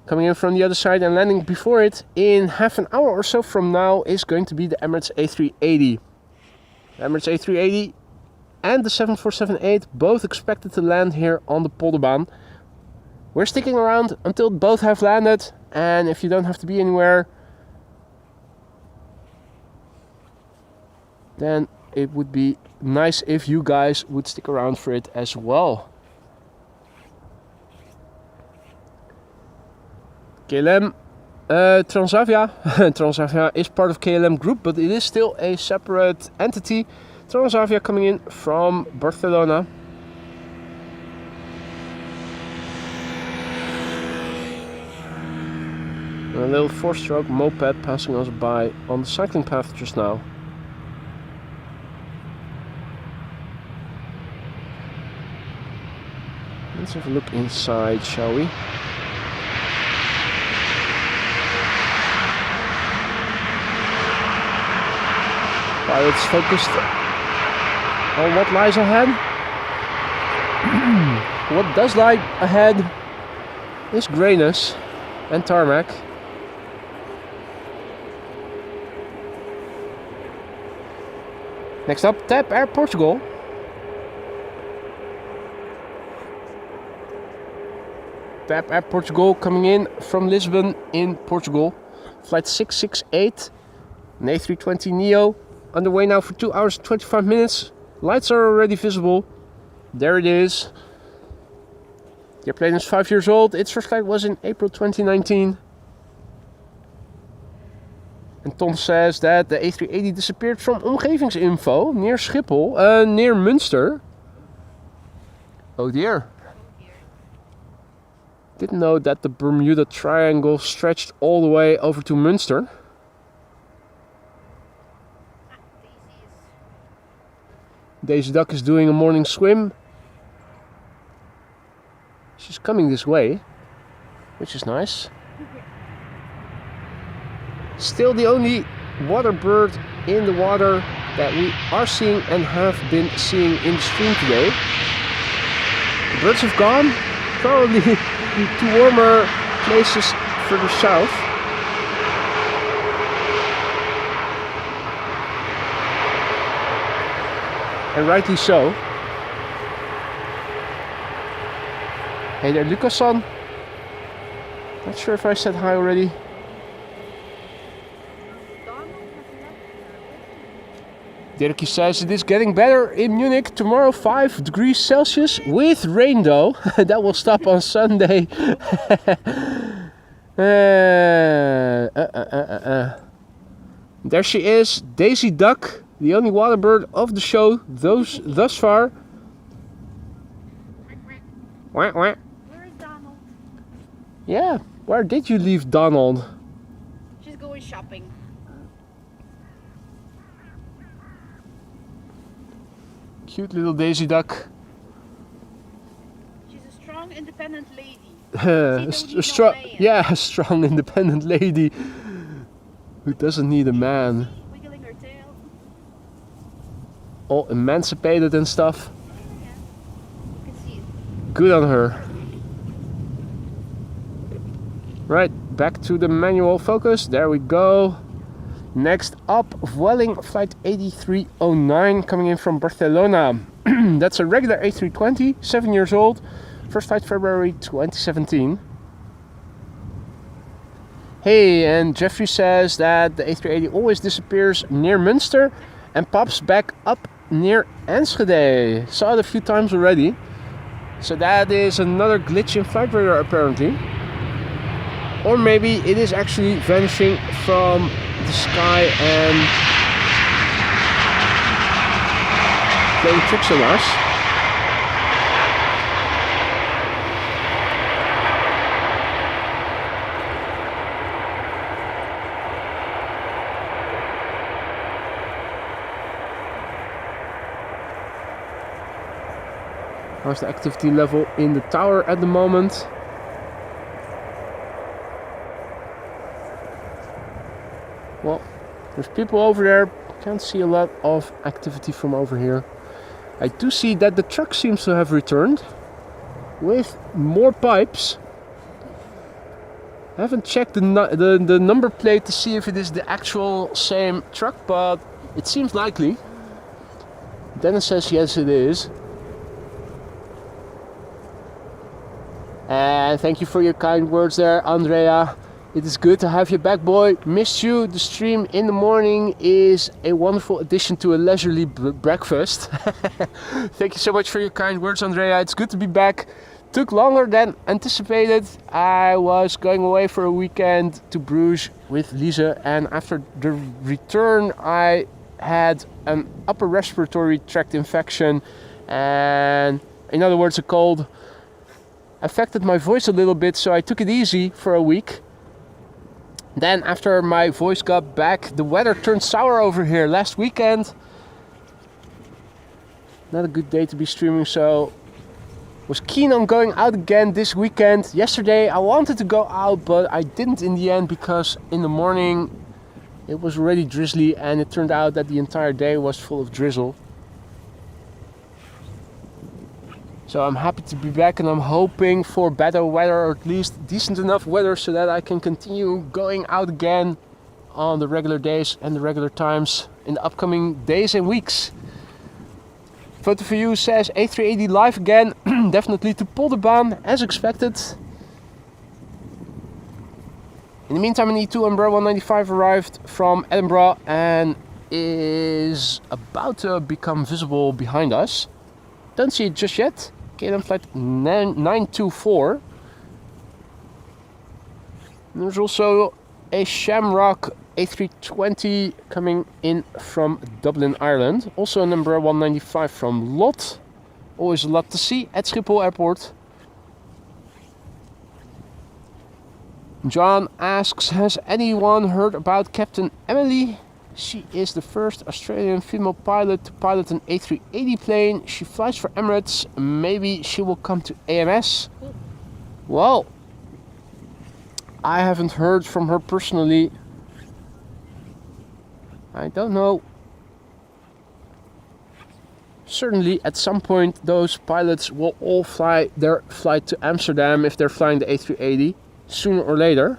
A: Coming in from the other side and landing before it in half an hour or so from now is going to be the Emirates A380. The Emirates A380 and the 747-8 both expected to land here on the Polderbaan. We're sticking around until both have landed, and if you don't have to be anywhere, then it would be nice if you guys would stick around for it as well. KLM, Transavia. Transavia is part of KLM Group, but it is still a separate entity. Transavia coming in from Barcelona. A little four-stroke moped passing us by on the cycling path just now. Let's have a look inside, shall we? Pilots focused on what lies ahead. What does lie ahead is greyness and tarmac. Next up, TAP Air Portugal. TAP Air Portugal coming in from Lisbon in Portugal. Flight 668, an A320neo. Underway now for 2 hours and 25 minutes. Lights are already visible. There it is. The airplane is 5 years old. Its first flight was in April 2019. And Tom says that the A380 disappeared from omgevingsinfo near Schiphol, near Münster. Oh dear. Didn't know that the Bermuda Triangle stretched all the way over to Münster. Daisy Duck is doing a morning swim. She's coming this way, which is nice. Still the only water bird in the water that we are seeing and have been seeing in the stream today. The birds have gone, probably to warmer places further south. And rightly so. Hey there, Lucas-san. Not sure if I said hi already. Dirkie says it is getting better in Munich. Tomorrow 5 degrees Celsius with rain though. That will stop on Sunday. There she is, Daisy Duck. The only water bird of the show thus far. Wah, wah.
B: Where is Donald?
A: Yeah, where did you leave Donald?
B: She's going shopping.
A: Cute little Daisy Duck.
B: She's a strong, independent lady.
A: A strong, independent lady who doesn't need a man.
B: Wiggling her tail.
A: All emancipated and stuff.
B: Yeah, you can see it.
A: Good on her. Right, back to the manual focus. There we go. Next up, Vueling flight 8309 coming in from Barcelona. That's a regular A320, 7 years old. First flight February 2017. Hey, and Jeffrey says that the A380 always disappears near Münster and pops back up near Enschede. Saw it a few times already. So that is another glitch in flight radar apparently. Or maybe it is actually vanishing from the sky and playing tricks on us. How's the activity level in the tower at the moment? Well, there's people over there. Can't see a lot of activity from over here. I do see that the truck seems to have returned with more pipes. I haven't checked the number plate to see if it is the actual same truck, but it seems likely. Dennis says yes it is. And thank you for your kind words there, Andrea. It is good to have you back, boy. Missed you. The stream in the morning is a wonderful addition to a leisurely breakfast. Thank you so much for your kind words, Andrea. It's good to be back. Took longer than anticipated. I was going away for a weekend to Bruges with Lisa, and after the return I had an upper respiratory tract infection, and in other words a cold. Affected my voice a little bit, so I took it easy for a week. Then after my voice got back, the weather turned sour over here last weekend. Not a good day to be streaming, so was keen on going out again this weekend. Yesterday I wanted to go out, but I didn't in the end because in the morning it was already drizzly, and it turned out that the entire day was full of drizzle. So I'm happy to be back, and I'm hoping for better weather, or at least decent enough weather, so that I can continue going out again on the regular days and the regular times in the upcoming days and weeks. Photo for you says A380 live again, definitely to Polderbaan as expected. In the meantime, an E2 Embraer 195 arrived from Edinburgh and is about to become visible behind us. Don't see it just yet. KLM flight 924. And there's also a Shamrock A320 coming in from Dublin, Ireland. Also an Embraer 195 from LOT. Always a lot to see at Schiphol Airport. John asks, has anyone heard about Captain Emily? She is the first Australian female pilot to pilot an A380 plane. She flies for Emirates. Maybe she will come to AMS. Well, I haven't heard from her personally. I don't know. Certainly at some point those pilots will all fly their flight to Amsterdam if they're flying the A380, sooner or later.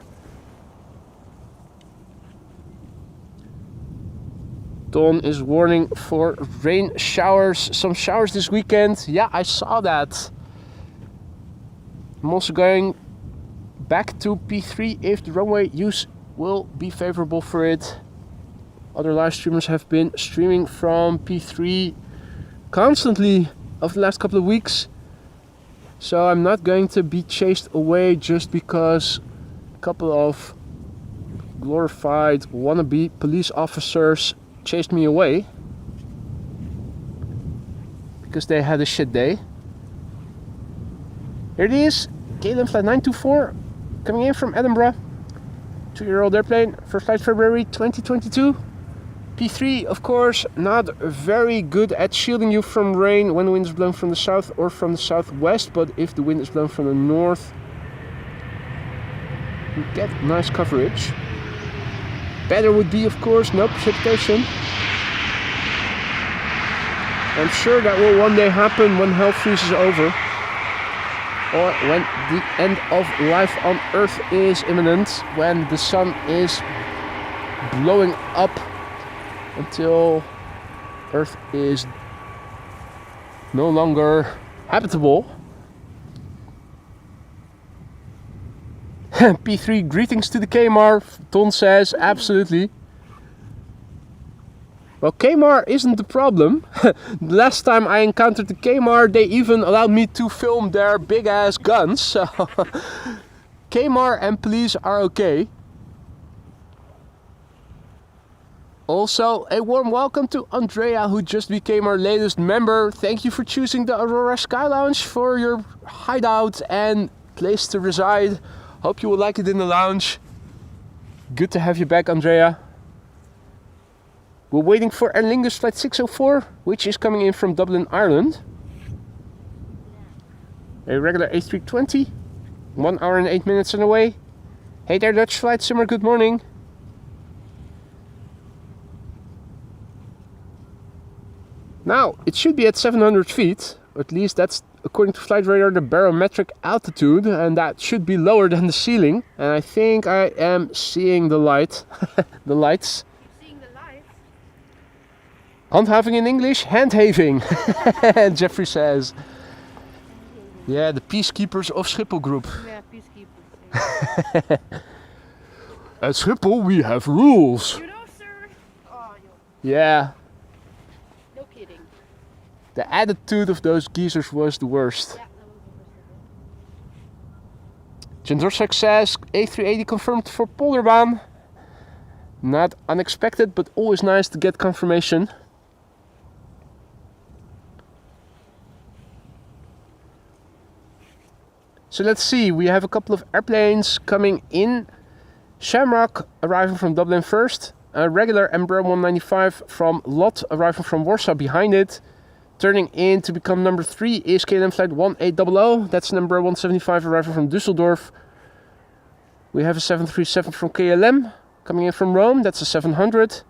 A: Don is warning for rain showers, some showers this weekend. Yeah, I saw that. I'm also going back to P3 if the runway use will be favorable for it. Other live streamers have been streaming from P3 constantly over the last couple of weeks. So I'm not going to be chased away just because a couple of glorified wannabe police officers chased me away because they had a shit day. Here it is, KLM flight 924 coming in from Edinburgh. 2-year-old airplane, first flight February 2022. P3, of course, not very good at shielding you from rain when the wind is blown from the south or from the southwest, but if the wind is blown from the north, you get nice coverage. Better would be, of course, no precipitation. I'm sure that will one day happen when hell freezes over, or when the end of life on Earth is imminent, when the sun is blowing up until Earth is no longer habitable. P3, greetings to the Kmar, Ton says, absolutely. Well, Kmar isn't the problem. The last time I encountered the Kmar, they even allowed me to film their big ass guns, so Kmar and police are okay. Also, a warm welcome to Andrea, who just became our latest member. Thank you for choosing the Aurora Sky Lounge for your hideout and place to reside. Hope you will like it in the lounge. Good to have you back, Andrea. We're waiting for Aer Lingus flight 604, which is coming in from Dublin, Ireland. A regular A320, 1 hour and 8 minutes on the way. Hey there, Dutch flight simmer, good morning. Now, it should be at 700 feet, or at least that's according to flight radar the barometric altitude, and that should be lower than the ceiling. And I think I am seeing the light, the lights.
B: Seeing the lights?
A: Handhaving in English, handhaving. Jeffrey says. Yeah, the peacekeepers of Schiphol group.
B: Yeah, peacekeepers. Yeah.
A: At Schiphol we have rules.
B: You know, sir? Oh,
A: Yeah.
B: no kidding.
A: The attitude of those geezers was the worst.
B: Yeah, that was the worst.
A: Jendrosak says A380 confirmed for Polderbaan. Not unexpected, but always nice to get confirmation. So let's see, we have a couple of airplanes coming in. Shamrock arriving from Dublin first. A regular Embraer 195 from Lot arriving from Warsaw behind it. Turning in to become number 3 is KLM flight 1800. That's number 175 arriving from Düsseldorf. We have a 737 from KLM coming in from Rome. That's a 700.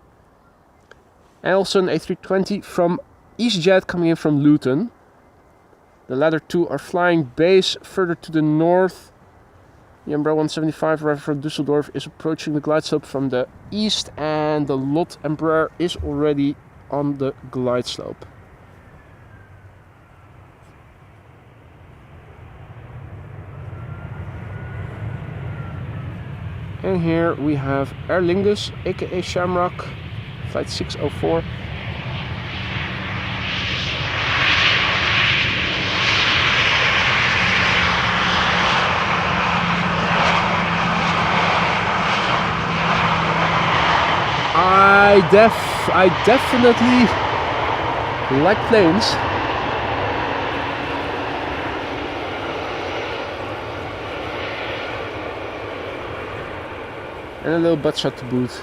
A: And also an A320 from easyJet coming in from Luton. The latter two are flying base further to the north. The Embraer 175 arriving from Düsseldorf is approaching the glide slope from the east, and the Lot Embraer is already on the glide slope. And here we have Aer Lingus, aka Shamrock, flight 604. I definitely like planes. And a little butt shot to boot.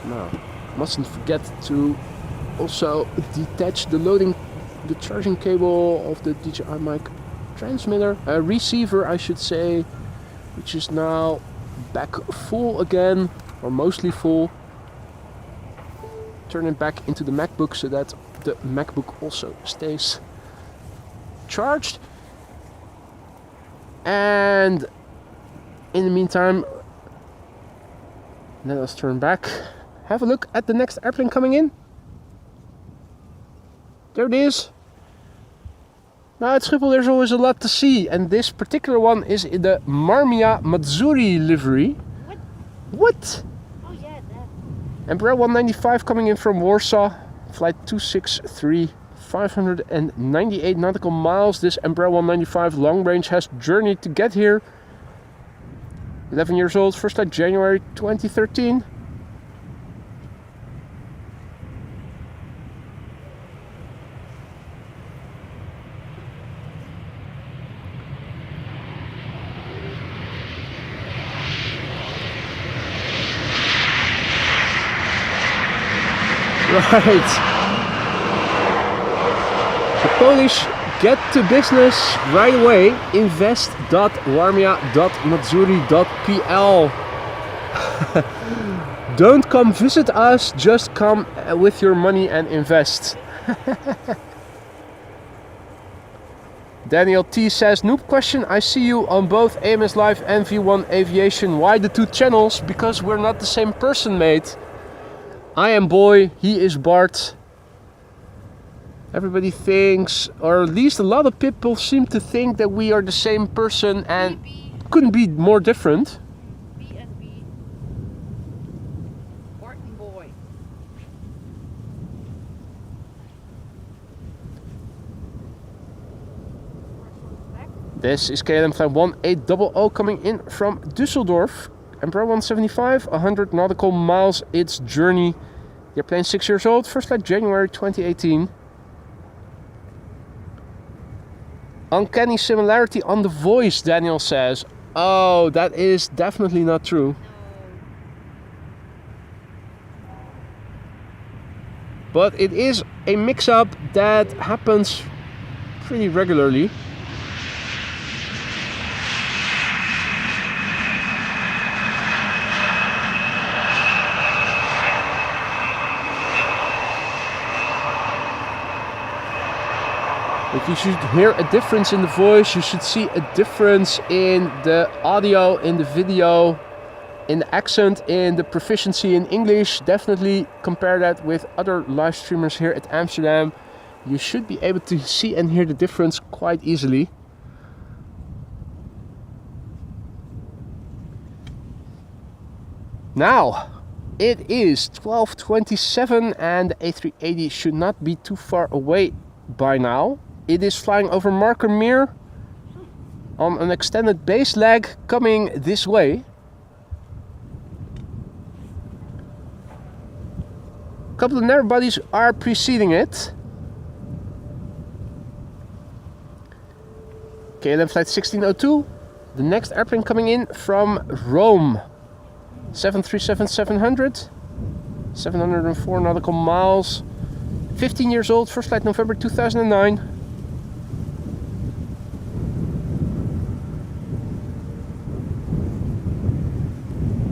A: Now, mustn't forget to also detach the charging cable of the DJI mic transmitter, receiver I should say, which is now back full again, or mostly full. Turn it back into the MacBook so that the MacBook also stays charged. And in the meantime, let us turn back, have a look at the next airplane coming in. There it is. Now at Schiphol there's always a lot to see, and this particular one is in the Marmia Mazzuri livery. What?
B: Oh yeah, that.
A: Embraer 195 coming in from Warsaw, flight 263, 598 nautical miles. This Embraer 195 long range has journeyed to get here. 11 years old, first flight January 2013. Right. The Polish get to business right away. Invest.warmia.mazzuri.pl. Don't come visit us, just come with your money and invest. Daniel T says, noob question, I see you on both AMS Live and V1 Aviation. Why the two channels? Because we're not the same person, mate. I am Boy, he is Bart. Everybody thinks, or at least a lot of people seem to think that we are the same person, and couldn't be more different.
B: B and B. Bart and Boy.
A: This is KLM flight 1800 coming in from Düsseldorf. Embraer 175, 100 nautical miles its journey. The airplane 6 years old, first flight January 2018. Uncanny similarity on the voice, Daniel says. Oh, that is definitely not true. But it is a mix-up that happens pretty regularly. If you should hear a difference in the voice, you should see a difference in the audio, in the video, in the accent, in the proficiency in English. Definitely compare that with other live streamers here at Amsterdam. You should be able to see and hear the difference quite easily. Now, it is 12:27 and the A380 should not be too far away by now. It is flying over Markermeer on an extended base leg coming this way. A couple of narrow bodies are preceding it. KLM flight 1602, the next airplane coming in from Rome. 737-700, 704 nautical miles, 15 years old, first flight November 2009.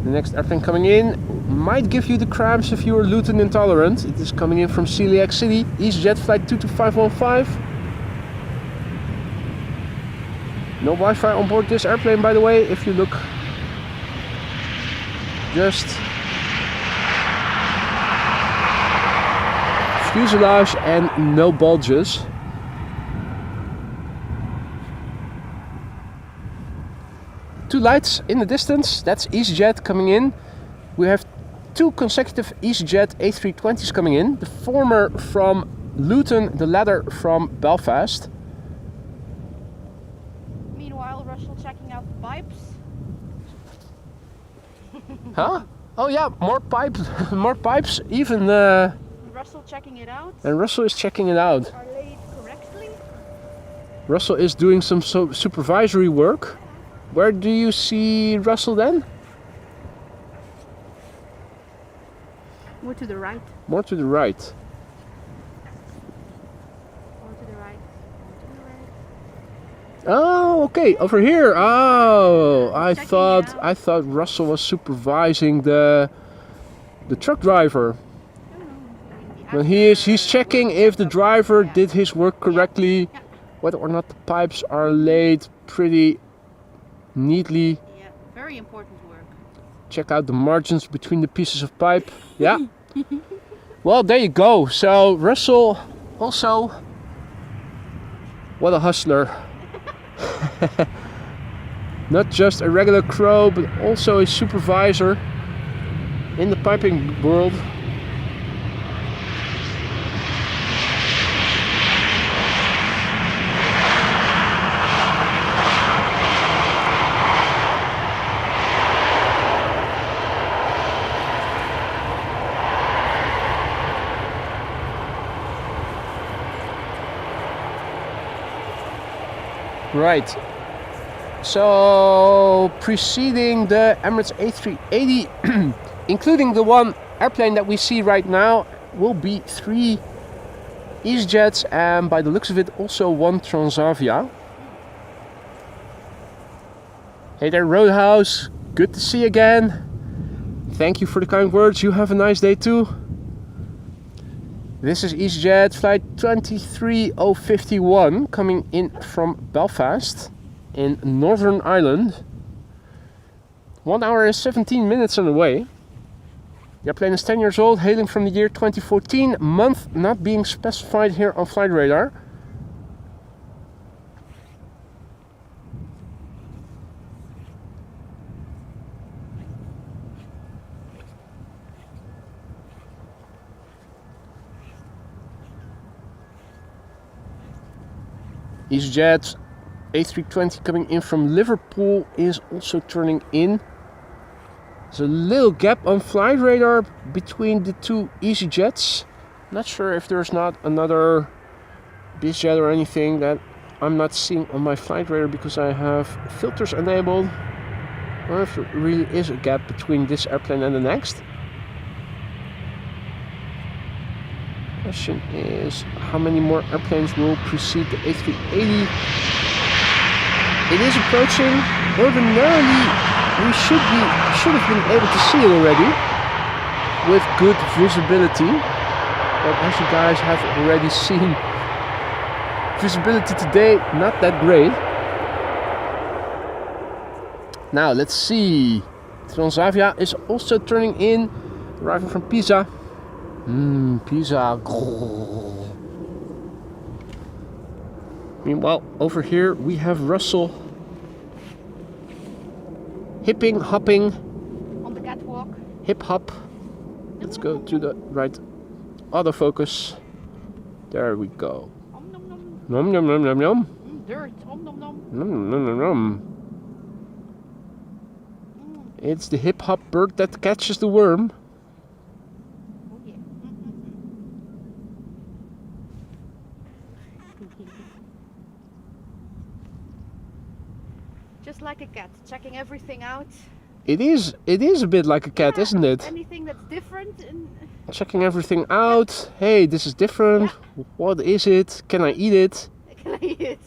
A: The next airplane coming in might give you the cramps if you are gluten intolerant. It is coming in from Celiac City, easyJet flight 22515. No Wi-Fi on board this airplane, by the way, if you look. Just fuselage and no bulges. Two lights in the distance, that's easyJet coming in. We have two consecutive easyJet A320s coming in. The former from Luton, the latter from Belfast.
B: Meanwhile, Russell checking out the pipes.
A: Huh? Oh yeah, more pipes, more pipes. Even
B: Russell checking it out.
A: and Russell is checking it out.
B: Are laid correctly.
A: Russell is doing some supervisory work. Where do you see Russell then?
B: More to the right.
A: More to the right.
B: More to the right. More to the right.
A: Oh, okay, over here. Oh, I
B: Checking
A: thought
B: it out.
A: Russell was supervising the truck driver. But he's checking if the driver did his work correctly,
B: Yeah.
A: whether or not the pipes are laid pretty neatly.
B: Yeah, very important work.
A: Check out the margins between the pieces of pipe. Yeah. Well, there you go. So Russell also, what a hustler. Not just a regular crow, but also a supervisor in the piping world. Right, so preceding the Emirates A380, including the one airplane that we see right now, will be 3 easyJets and by the looks of it also 1 Transavia. Hey there Roadhouse, good to see you again. Thank you for the kind words, you have a nice day too. This is easyJet flight 23051 coming in from Belfast in Northern Ireland. 1 hour and 17 minutes on the way. The airplane is 10 years old, hailing from the year 2014, month not being specified here on flight radar. easyJet A320 coming in from Liverpool is also turning in. There's a little gap on flight radar between the two easyJets. Not sure if there's not another bizjet or anything that I'm not seeing on my flight radar because I have filters enabled, or if there really is a gap between this airplane and the next. Question is, how many more airplanes will precede the A380? It is approaching. Ordinarily, we should have been able to see it already with good visibility. But as you guys have already seen, visibility today not that great. Now let's see. Transavia is also turning in, arriving from Pisa. Pisa. Meanwhile, over here we have Russell. Hipping, hopping.
B: On the catwalk.
A: Hip hop. Let's go to the right autofocus. There we go. Nom nom nom nom nom.
B: Dirt. Nom nom nom.
A: Nom nom nom nom. It's the hip hop bird that catches the worm.
B: Oh yeah. Just like a cat, checking everything out.
A: It is a bit like a cat, isn't it?
B: Anything that's different and
A: Checking everything out. Hey, this is different. What is it? Can I eat it?
B: can I eat it?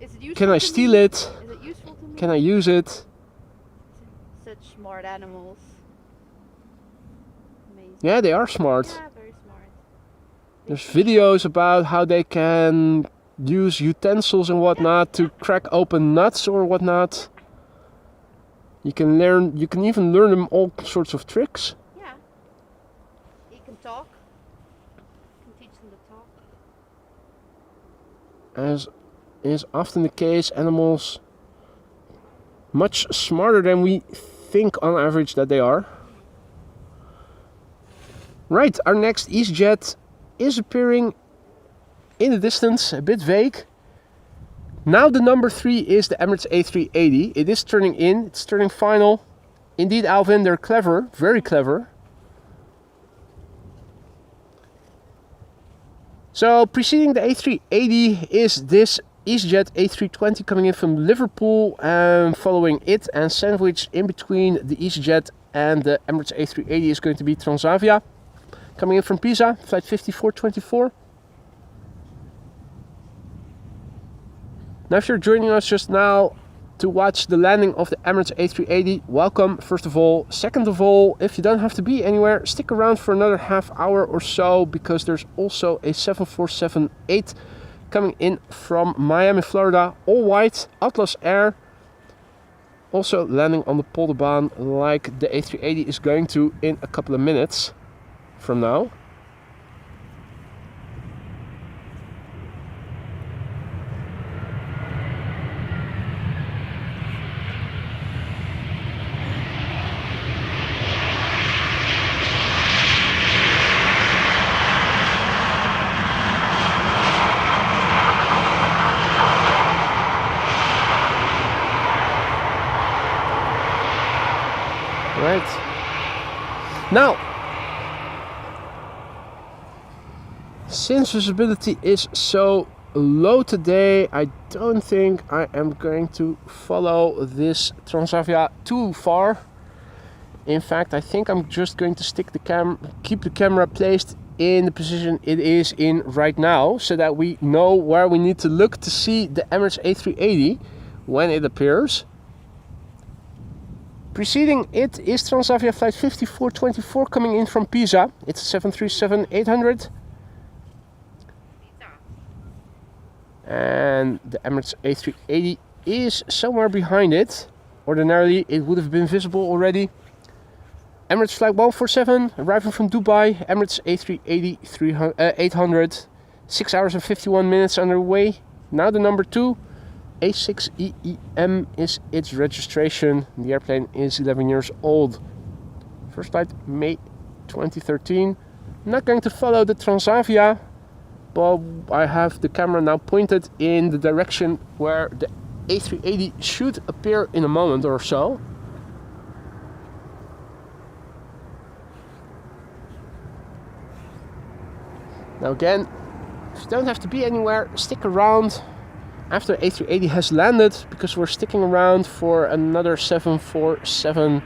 B: Is it useful
A: Can I
B: to
A: steal
B: me?
A: it?
B: Is it useful to me?
A: Can I use it?
B: Such smart animals. Amazing.
A: Yeah, they are smart.
B: Yeah, very smart.
A: There's videos about how they can use utensils and whatnot to crack open nuts or whatnot. You can even learn them all sorts of tricks.
B: Yeah. You can talk. You can teach them to talk.
A: As is often the case, animals much smarter than we think on average that they are. Right, our next easyJet is appearing in the distance, a bit vague. Now the number 3 is the Emirates A380. It is turning in, it's turning final. Indeed, Alvin, they're clever, very clever. So preceding the A380 is this easyJet A320 coming in from Liverpool, and following it and sandwiched in between the easyJet and the Emirates A380 is going to be Transavia. Coming in from Pisa, flight 5424. Now if you're joining us just now to watch the landing of the Emirates A380, welcome first of all. Second of all, if you don't have to be anywhere, stick around for another half hour or so, because there's also a 747-8 coming in from Miami, Florida, all white, Atlas Air. Also landing on the Polderbaan like the A380 is going to in a couple of minutes from now. Right. Now, since visibility is so low today, I don't think I am going to follow this Transavia too far. In fact, I think I'm just going to keep the camera placed in the position it is in right now, so that we know where we need to look to see the Emirates A380 when it appears. Preceding it is Transavia flight 5424 coming in from Pisa. It's a 737-800. And the Emirates A380 is somewhere behind it. Ordinarily it would have been visible already. Emirates flight 147 arriving from Dubai. Emirates A380 800. 6 hours and 51 minutes underway. Now the number 2. A6EEM is its registration. The airplane is 11 years old. First flight May 2013. I'm not going to follow the Transavia, but I have the camera now pointed in the direction where the A380 should appear in a moment or so. Now again, if you don't have to be anywhere, stick around after A380 has landed, because we're sticking around for another 747-8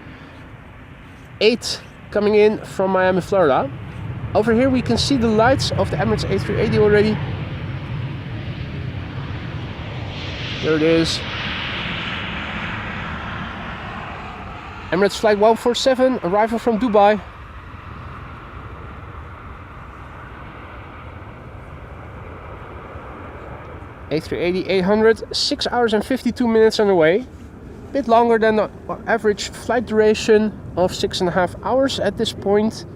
A: coming in from Miami, Florida. Over here we can see the lights of the Emirates A380 already. There it is. Emirates flight 147 arriving from Dubai. A380 800, 6 hours and 52 minutes underway. Bit longer than the average flight duration. of 6.5 hours at this point.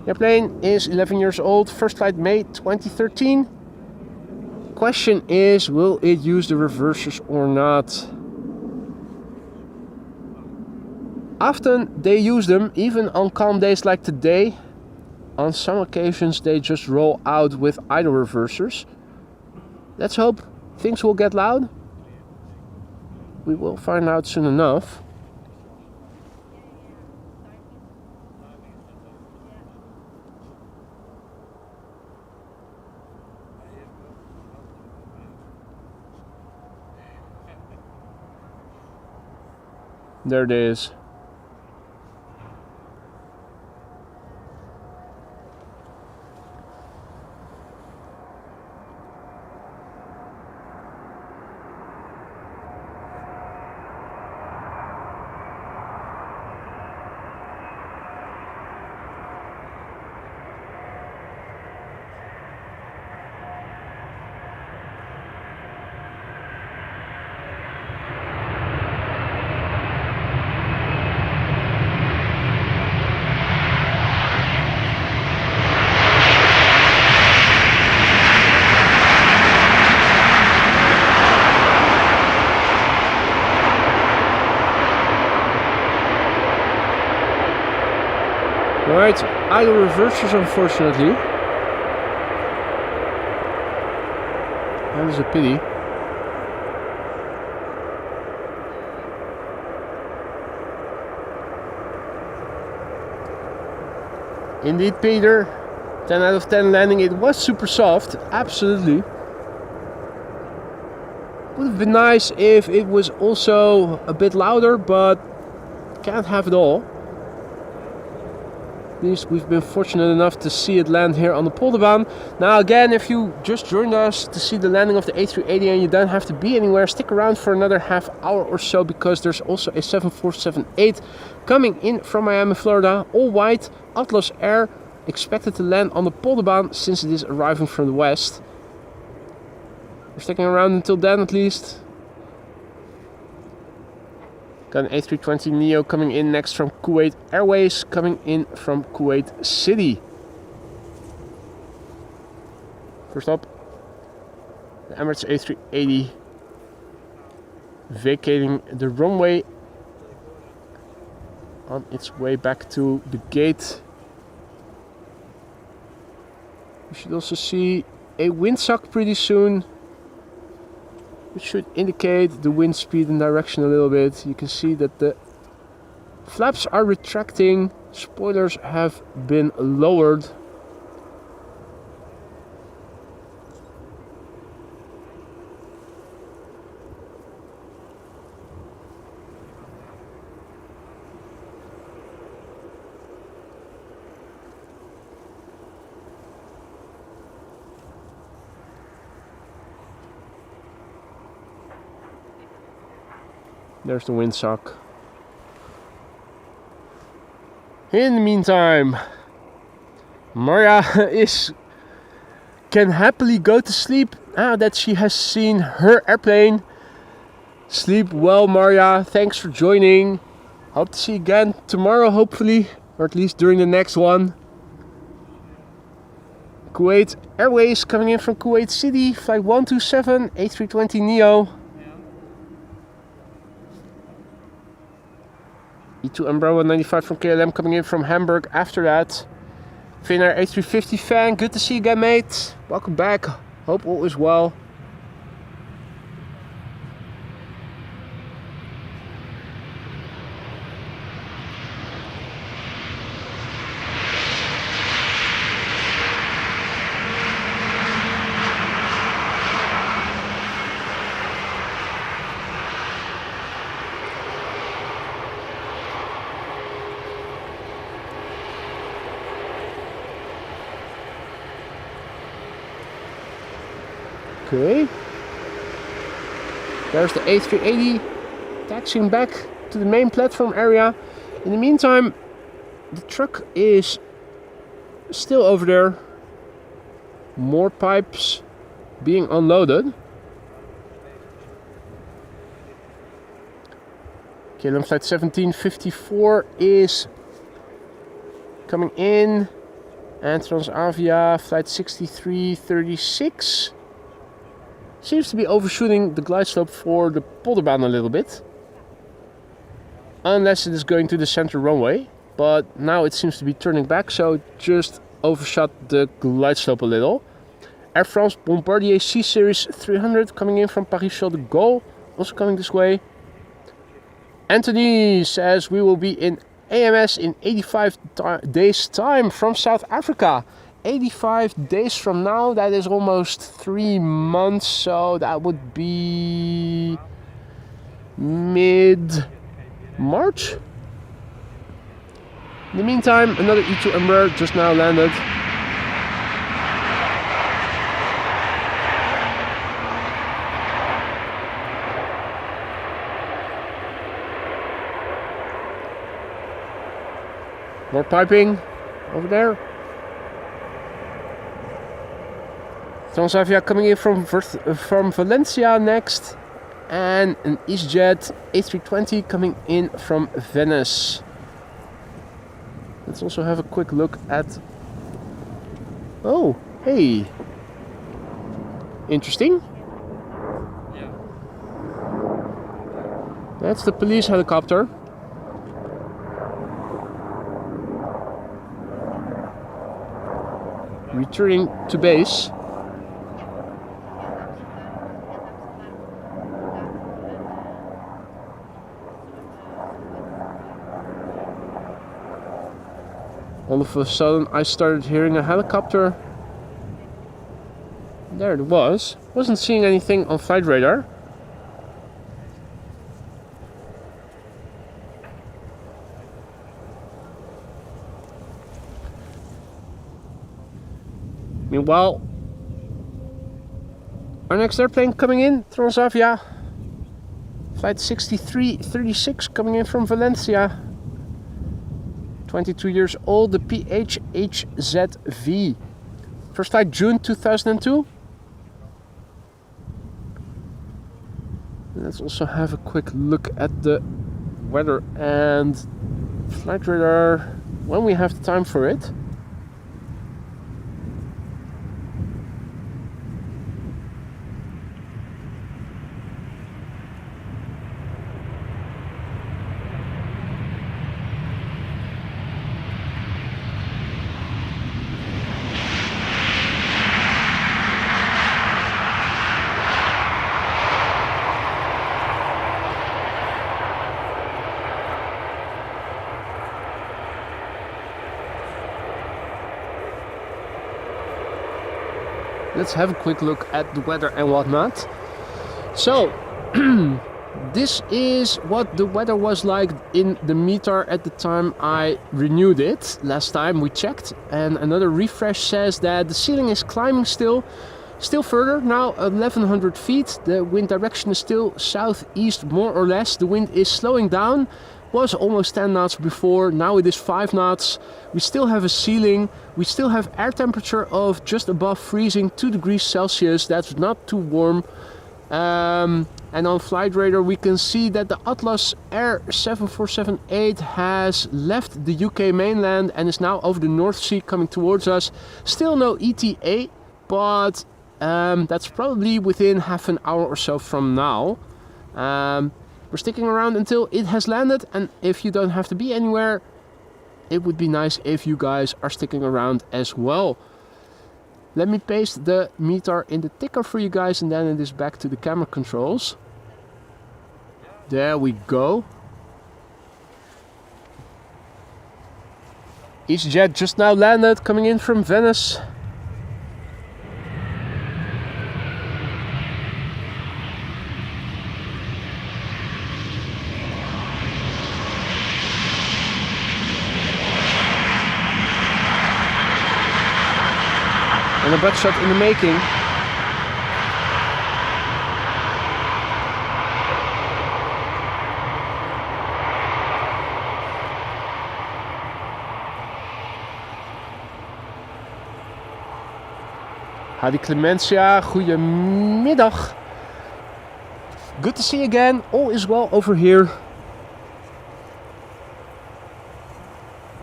A: The airplane is 11 years old, first flight May 2013. Question is, will it use the reversers or not? Often they use them, even on calm days like today. On some occasions they just roll out with idle reversers. Let's hope things will get loud. We will find out soon enough. There it is. Right, idle reversers unfortunately. That is a pity. Indeed, Peter. 10 out of 10 landing. It was super soft, absolutely. Would have been nice if it was also a bit louder, but can't have it all. At least we've been fortunate enough to see it land here on the Polderbaan. Now again, if you just joined us to see the landing of the A380 and you don't have to be anywhere, stick around for another half hour or so, because there's also a 7478 coming in from Miami, Florida, all white, Atlas Air, expected to land on the Polderbaan since it is arriving from the west. We're sticking around until then at least. Got an A320neo coming in next from Kuwait Airways, coming in from Kuwait City. First up, the Emirates A380 vacating the runway on its way back to the gate. You should also see a windsock pretty soon, which should indicate the wind speed and direction a little bit. You can see that the flaps are retracting, spoilers have been lowered. There's the windsock. In the meantime, Maria can happily go to sleep now that she has seen her airplane. Sleep well, Maria. Thanks for joining. Hope to see you again tomorrow, hopefully, or at least during the next one. Kuwait Airways coming in from Kuwait City, flight 127, A320neo. E2 Umbrella 95 from KLM coming in from Hamburg after that. Finnair A350 fan, good to see you again, mate. Welcome back. Hope all is well. Okay, there's the A380 taxiing back to the main platform area. In the meantime, the truck is still over there. More pipes being unloaded. KLM flight 1754 is coming in. And Transavia flight 6336 seems to be overshooting the glide slope for the polderbaan a little bit. Unless it is going to the center runway. But now it seems to be turning back, so it just overshot the glide slope a little. Air France Bombardier C Series 300 coming in from Paris-Charles de Gaulle, also coming this way. Anthony says we will be in AMS in 85 days time from South Africa. 85 days from now, that is almost 3 months, so that would be mid-March. In the meantime, another E2 Embraer just now landed. More piping over there. Transavia coming in from Valencia next. And an easyJet A380 coming in from Venice. Let's also have a quick look at... Oh, hey. Interesting. That's the police helicopter. Returning to base. All of a sudden I started hearing a helicopter. There it was. Wasn't seeing anything on flight radar. Meanwhile, our next airplane coming in, Transavia, flight 6336 coming in from Valencia. 22 years old, the PHHZV. First flight June 2002. Let's also have a quick look at the weather and flight radar when we have the time for it. Let's have a quick look at the weather and whatnot. So, this is what the weather was like in the METAR at the time I renewed it. Last time we checked, and another refresh says that the ceiling is climbing still further, now 1100 feet. The wind direction is still southeast more or less. The wind is slowing down. Was almost 10 knots before, now it is 5 knots. We still have a ceiling, we still have air temperature of just above freezing, 2 degrees Celsius, that's not too warm. And on flight radar we can see that the Atlas Air 7478 has left the UK mainland and is now over the North Sea coming towards us. Still no ETA, but that's probably within half an hour or so from now. We're sticking around until it has landed, and if you don't have to be anywhere, it would be nice if you guys are sticking around as well. Let me paste the METAR in the ticker for you guys, and then it is back to the camera controls. There we go. easyJet just now landed, coming in from Venice. And a butt shot in the making. Hadi Clemencia, goedemiddag. Good to see you again. All is well over here.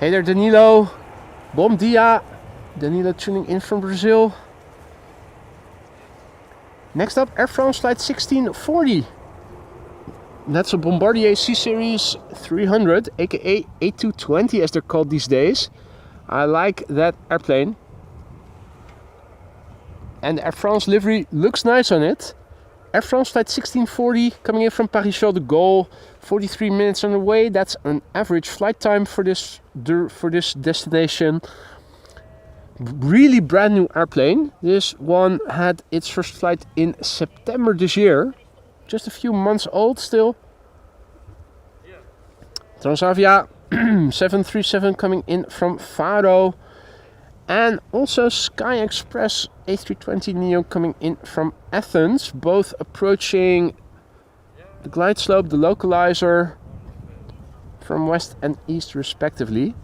A: Hey there, Danilo. Bom dia. Danilo tuning in from Brazil. Next up, Air France flight 1640. That's a Bombardier C-Series 300, aka A220 as they're called these days. I like that airplane. And the Air France livery looks nice on it. Air France flight 1640 coming in from Paris-Charles de Gaulle. 43 minutes on the way. That's an average flight time for this destination. Really brand new airplane. This one had its first flight in September this year. Just a few months old still. Transavia 737 coming in from Faro. And also Sky Express A320neo coming in from Athens. Both approaching the glide slope, the localizer from west and east respectively.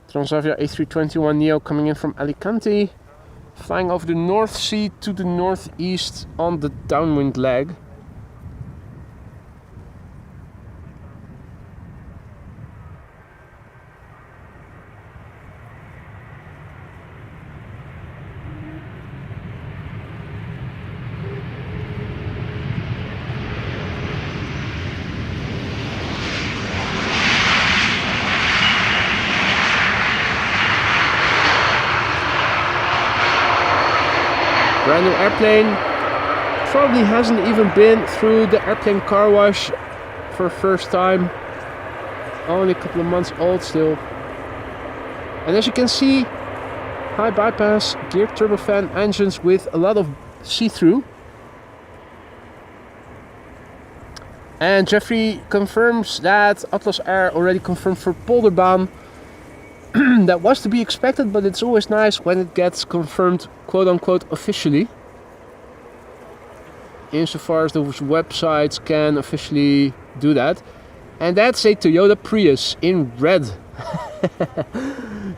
A: Transavia A321neo coming in from Alicante. Flying over the North Sea to the northeast on the downwind leg. Brand new airplane, probably hasn't even been through the airplane car wash for the first time. Only a couple of months old still. And as you can see, high bypass geared turbofan engines with a lot of see-through. And Jeffrey confirms that Atlas Air already confirmed for Polderbaan. That was to be expected, but it's always nice when it gets confirmed quote-unquote officially. Insofar as those websites can officially do that. And that's a Toyota Prius in red.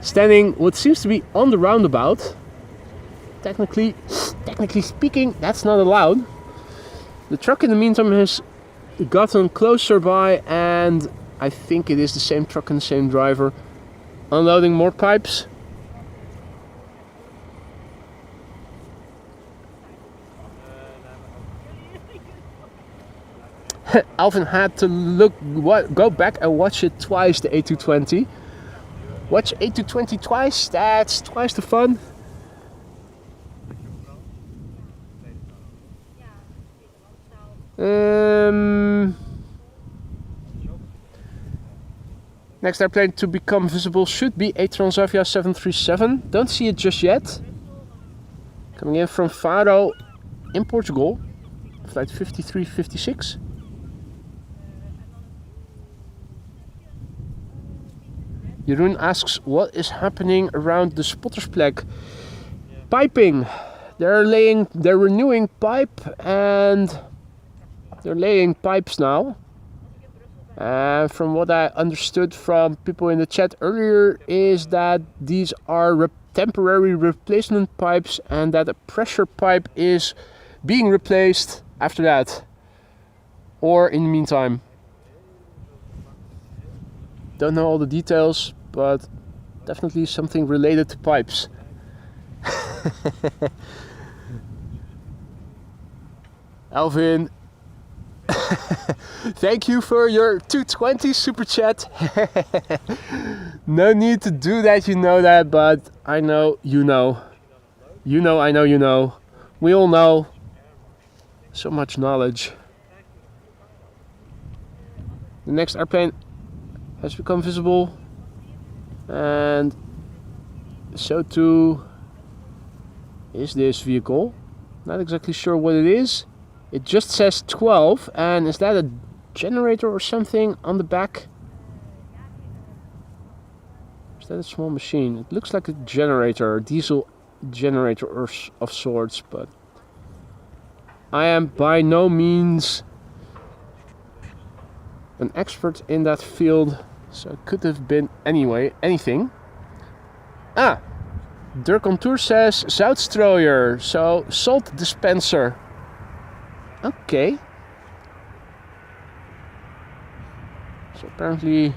A: Standing what seems to be on the roundabout. Technically speaking, that's not allowed. The truck in the meantime has gotten closer by, and I think it is the same truck and the same driver. Unloading more pipes. Alvin had to go back and watch it twice, the A220. Watch A220 twice, that's twice the fun. Next airplane to become visible should be a Transavia 737. Don't see it just yet. Coming in from Faro in Portugal. Flight 5356. Jeroen asks what is happening around the Spottersplek. Piping. They're renewing pipe, and they're laying pipes now. And from what I understood from people in the chat earlier is that these are temporary replacement pipes, and that a pressure pipe is being replaced after that, or in the meantime. Don't know all the details, but definitely something related to pipes. Alvin, thank you for your 220 super chat. No need to do that, you know that, but I know you know. You know, I know you know. We all know. So much knowledge. The next airplane has become visible, and so too is this vehicle. Not exactly sure what it is. It just says 12, and is that a generator or something on the back? Is that a small machine? It looks like a generator, a diesel generator of sorts, but I am by no means an expert in that field, so it could have been anything. Ah, Dirk on Tour says Zoutstrooier, so salt dispenser. Okay. So apparently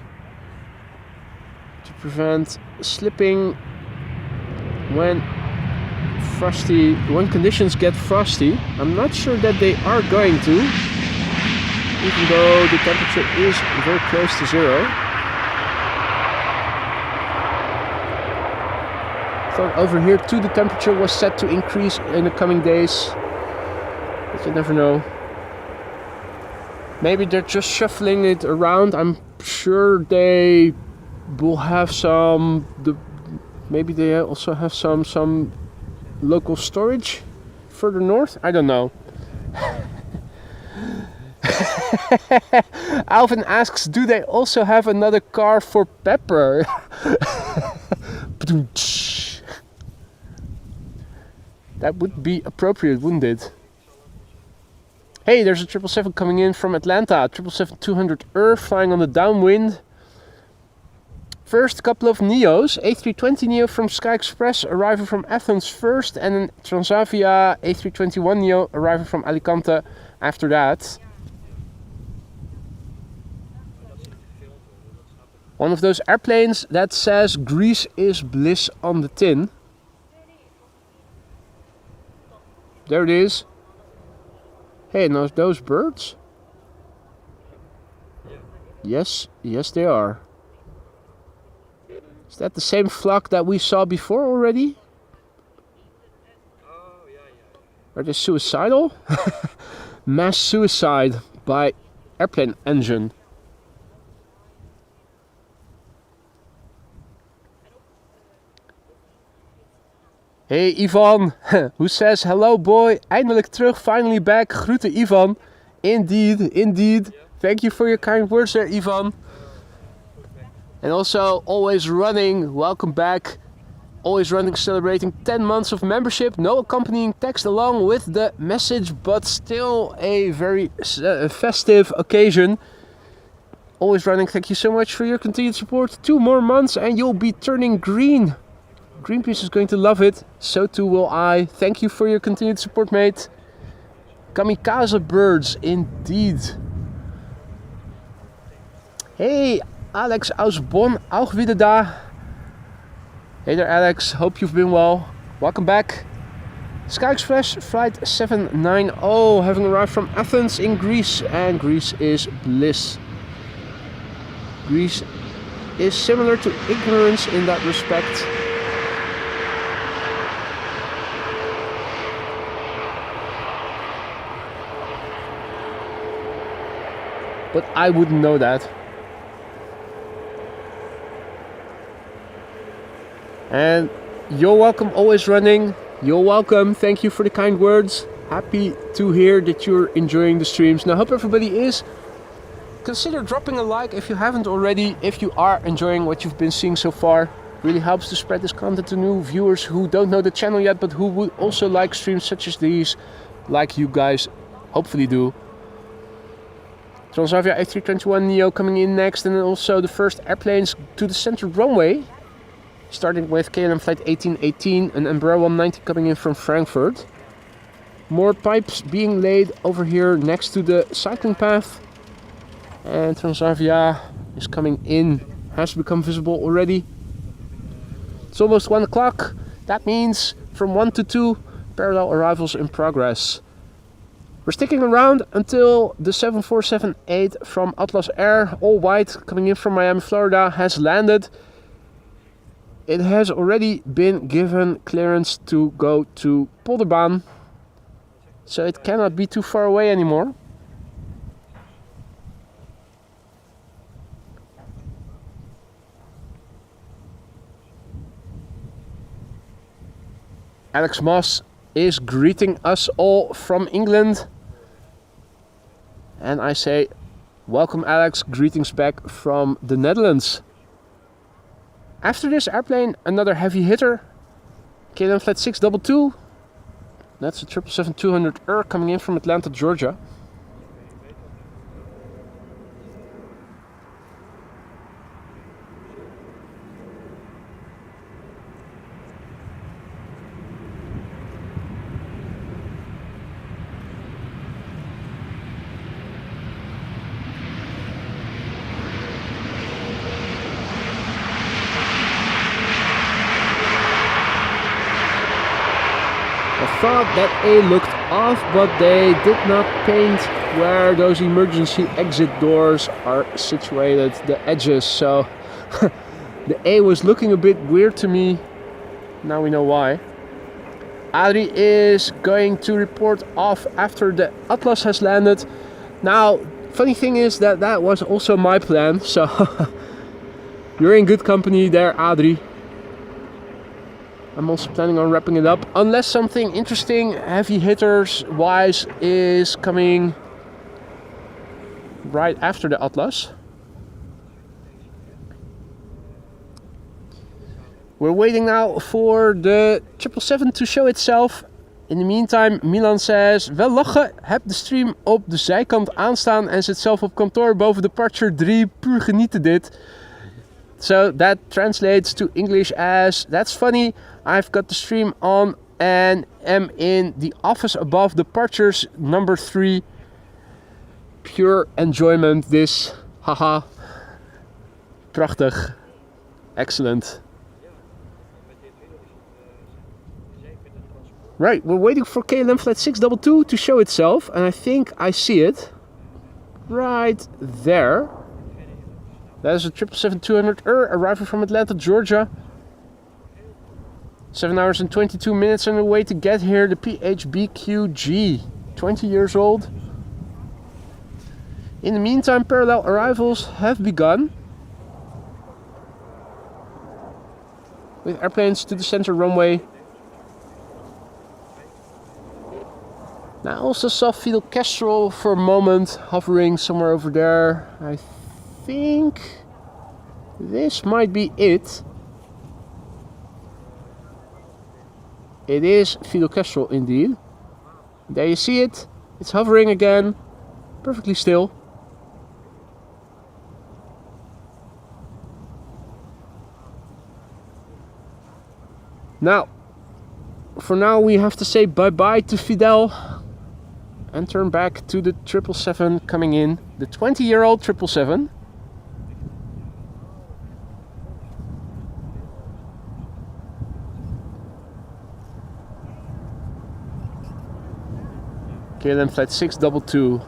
A: prevent slipping when conditions get frosty. I'm not sure that they are going to, even though the temperature is very close to zero. Thought over here too the temperature was set to increase in the coming days, but you never know. Maybe they're just shuffling it around. I'm sure they will have some. Maybe they also have some local storage further north. I don't know. Alvin asks, do they also have another car for Pepper? That would be appropriate, wouldn't it? Hey, there's a 777 coming in from Atlanta. 777-200 flying on the downwind. First couple of Neos. A320 Neo from Sky Express arriving from Athens first, and then Transavia A321 Neo arriving from Alicante after that. One of those airplanes that says Greece is bliss on the tin. There it is. Hey, and those birds? Yes, they are. Is that the same flock that we saw before already? Are they suicidal? Mass suicide by airplane engine. Hey Ivan, who says hello boy, eindelijk terug, finally back, groeten Ivan. Indeed. Thank you for your kind words there Ivan. And also always running, welcome back. Always running, celebrating 10 months of membership, no accompanying text along with the message, but still a very festive occasion. Always running, thank you so much for your continued support. 2 more months and you'll be turning green. Greenpeace is going to love it, so too will I. Thank you for your continued support, mate. Kamikaze birds, indeed. Hey, Alex aus Bonn, auch wieder da. Hey there, Alex. Hope you've been well. Welcome back. Sky Express flight 790 having arrived from Athens in Greece, and Greece is bliss. Greece is similar to ignorance in that respect. But I wouldn't know that. And you're welcome, always running. You're welcome. Thank you for the kind words. Happy to hear that you're enjoying the streams. Now, I hope everybody is. Consider dropping a like if you haven't already. If you are enjoying what you've been seeing so far. Really helps to spread this content to new viewers who don't know the channel yet, but who would also like streams such as these, like you guys hopefully do. Transavia A321 Neo coming in next, and then also the first airplanes to the center runway. Starting with KLM flight 1818 and Embraer 190 coming in from Frankfurt. More pipes being laid over here next to the cycling path. And Transavia is coming in, has become visible already. It's almost 1 o'clock. That means from 1 to 2 parallel arrivals in progress. We're sticking around until the 7478 from Atlas Air, all white, coming in from Miami, Florida, has landed. It has already been given clearance to go to Polderbaan, so it cannot be too far away anymore. Alex Moss is greeting us all from England. And I say, welcome Alex, greetings back from the Netherlands. After this airplane, another heavy hitter. KLM flight 622. That's a 777-200 coming in from Atlanta, Georgia. thought that A looked off, but they did not paint where those emergency exit doors are situated, the edges. So the A was looking a bit weird to me. Now we know why. Adri is going to report off after the Atlas has landed. Now, funny thing is that that was also my plan, so you're in good company there, Adri. I'm also planning on wrapping it up, unless something interesting, heavy hitters wise, is coming right after the Atlas. We're waiting now for the 777 to show itself. In the meantime, Milan says, wel lachen, heb de stream op de zijkant aanstaan en zit zelf op kantoor boven departure 3, puur genieten dit. So that translates to English as, that's funny, I've got the stream on and am in the office above departures number 3. Pure enjoyment this, haha. Prachtig. Excellent. Right, we're waiting for KLM flight 622 to show itself, and I think I see it right there. That is a 777-200 arriving from Atlanta, Georgia. 7 hours and 22 minutes on the way to get here. The PHBQG, 20 years old. In the meantime, parallel arrivals have begun, with airplanes to the center runway. Now I also saw Fidel Castro for a moment hovering somewhere over there. I think this might be it. It is Fidel Castro indeed. There you see it. It's hovering again, perfectly still. Now, for now we have to say bye-bye to Fidel and turn back to the 777 coming in, the 20-year-old 777. KLM flight 622.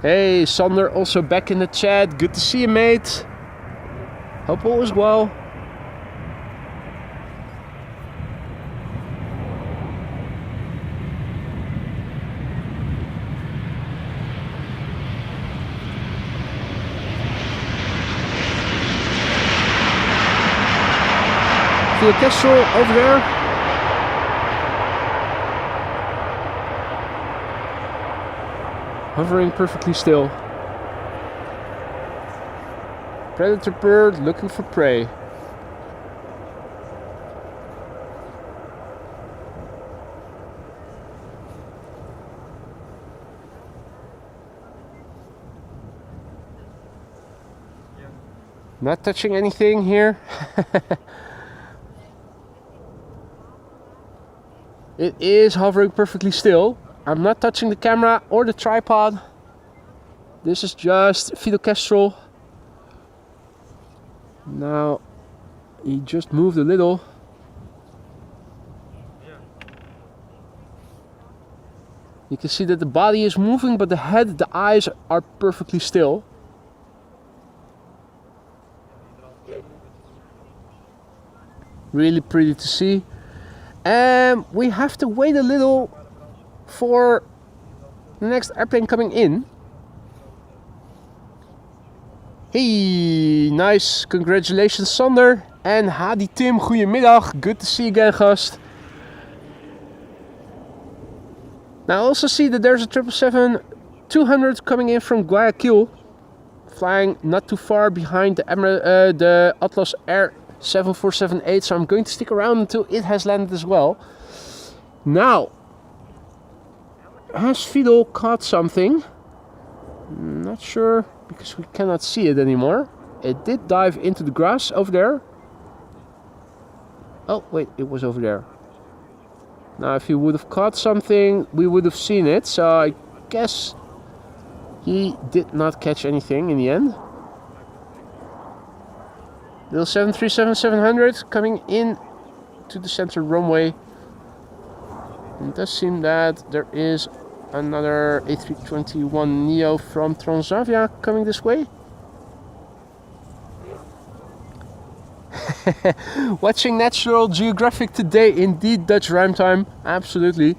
A: Hey, Sander, also back in the chat. Good to see you, mate. Hope all is well. Fidel Castro over there. Hovering perfectly still. Predator bird looking for prey. Not touching anything here. It is hovering perfectly still. I'm not touching the camera or the tripod. This is just Fidel Castro. Now he just moved a little. You can see that the body is moving, but the head, the eyes are perfectly still. Really pretty to see. And we have to wait a little for the next airplane coming in. Hey, nice. Congratulations, Sander. En Hadi Tim, goedemiddag. Good to see you again, gast. Now I also see that there's a 777-200 coming in from Guayaquil, flying not too far behind the Atlas Air 7478, so I'm going to stick around until it has landed as well. Now, has Fidel caught something? Not sure, because we cannot see it anymore. It did dive into the grass over there. Oh wait, it was over there. Now if he would have caught something, we would have seen it, so I guess He did not catch anything in the end. Little 737-700 coming in to the center runway. It does seem that there is another A321neo from Transavia coming this way. Watching National Geographic today, indeed Dutch rhyme time, absolutely.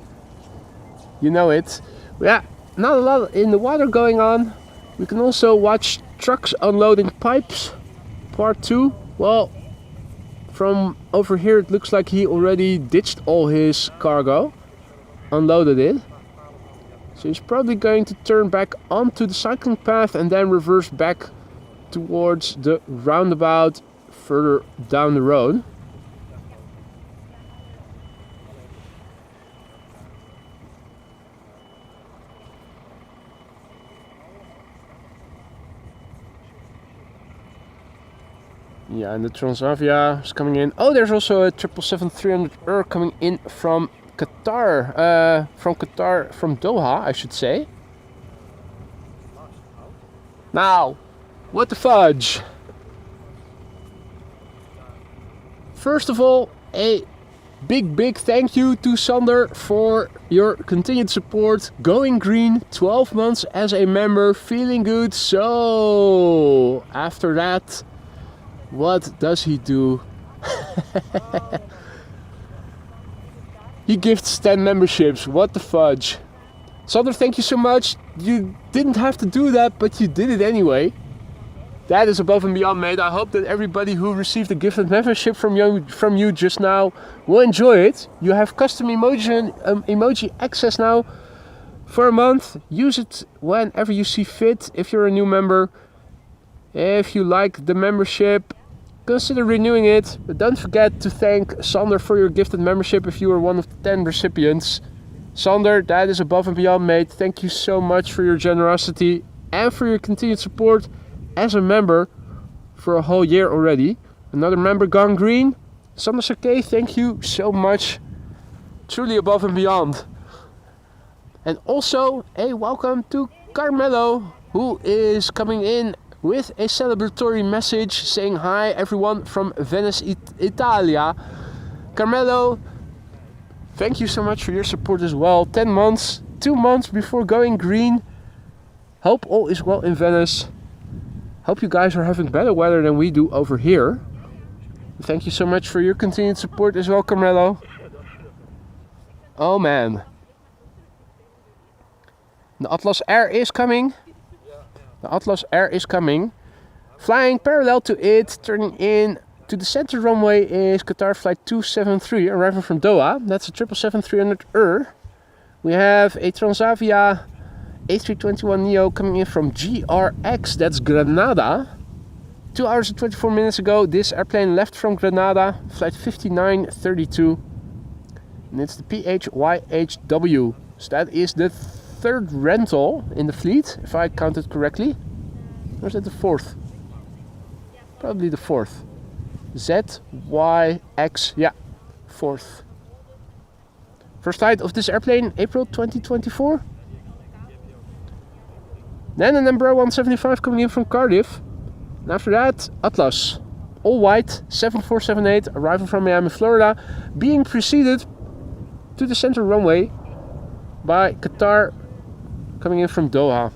A: You know it. Yeah, not a lot in the water going on. We can also watch trucks unloading pipes. Part 2. Well, from over here it looks like he already ditched all his cargo, unloaded it. So he's probably going to turn back onto the cycling path and then reverse back towards the roundabout further down the road. Yeah, and the Transavia is coming in. Oh, there's also a 777-300 coming in from Qatar. From Doha, I should say. Now, what the fudge? First of all, a big thank you to Sander for your continued support. Going green, 12 months as a member, feeling good. So, after that, what does he do? He gifts 10 memberships. What the fudge? Sander, thank you so much. You didn't have to do that, but you did it anyway. That is above and beyond, mate. I hope that everybody who received a gifted membership from you just now will enjoy it. You have custom emoji access now for a month. Use it whenever you see fit. If you're a new member, if you like the membership, consider renewing it. But don't forget to thank Sander for your gifted membership if you are one of the 10 recipients. Sander, that is above and beyond, mate. Thank you so much for your generosity and for your continued support as a member for a whole year already. Another member gone green. Sander Sake, thank you so much. Truly above and beyond. And also a welcome to Carmelo, who is coming in with a celebratory message saying hi everyone from Venice, Italia. Carmelo, thank you so much for your support as well. 10 months, 2 months before going green. Hope all is well in Venice. Hope you guys are having better weather than we do over here. Thank you so much for your continued support as well, Carmelo. Oh man. The Atlas Air is coming. The Atlas Air is coming. Flying parallel to it, turning in to the center runway is Qatar flight 273, arriving from Doha. That's a 777-300. We have a Transavia A321neo coming in from GRX, that's Granada. 2 hours and 24 minutes ago, this airplane left from Granada, flight 5932. And it's the PHYHW. So that is the third rental in the fleet, if I counted correctly. Or is it the fourth? Probably the fourth. ZYX, yeah, fourth. First flight of this airplane, April 2024. Then an Embraer 175 coming in from Cardiff. And after that, Atlas, all white, 7478, arriving from Miami, Florida, being preceded to the center runway by Qatar coming in from Doha.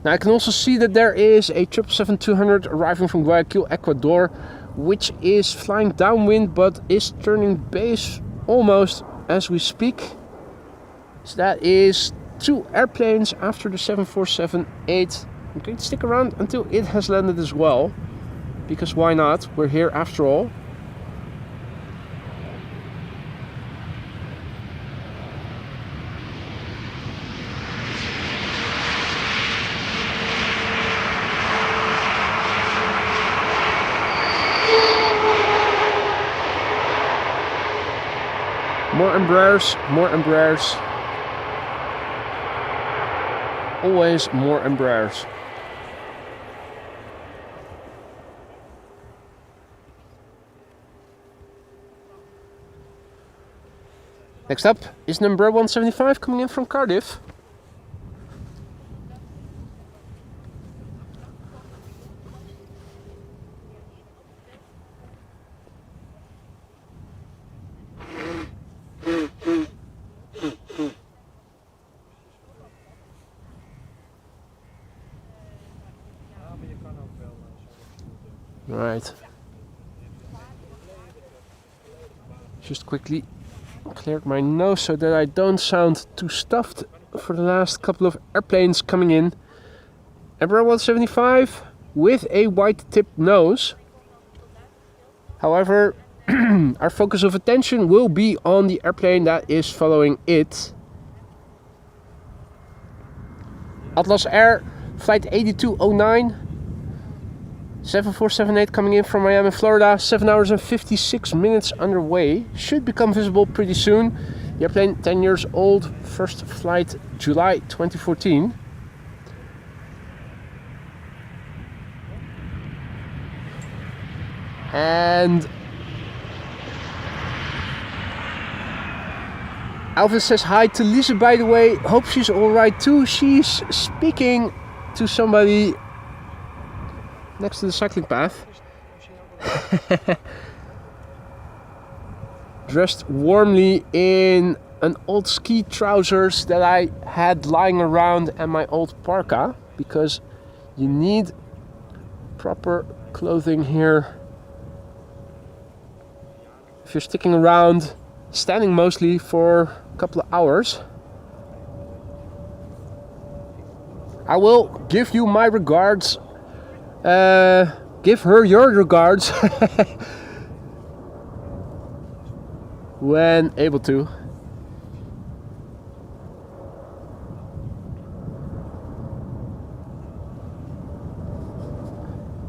A: Now I can also see that there is a 777-200 arriving from Guayaquil, Ecuador, which is flying downwind but is turning base almost as we speak. So that is 2 airplanes after the 747-8. I'm going to stick around until it has landed as well, because why not? We're here after all. More Embraers, more Embraers. Always more Embraers. Next up is number 175 coming in from Cardiff. Right. Just quickly cleared my nose so that I don't sound too stuffed for the last couple of airplanes coming in. Embraer 175 with a white tip nose. However, our focus of attention will be on the airplane that is following it. Atlas Air flight 8209, 7478 coming in from Miami, Florida, 7 hours and 56 minutes underway. Should become visible pretty soon. The airplane 10 years old, first flight July 2014. And Alvin says hi to Lisa, by the way. Hope she's alright too. She's speaking to somebody next to the cycling path. Dressed warmly in an old ski trousers that I had lying around and my old parka, because you need proper clothing here if you're sticking around, standing mostly for a couple of hours. I will give you my regards. Give her your regards when able to.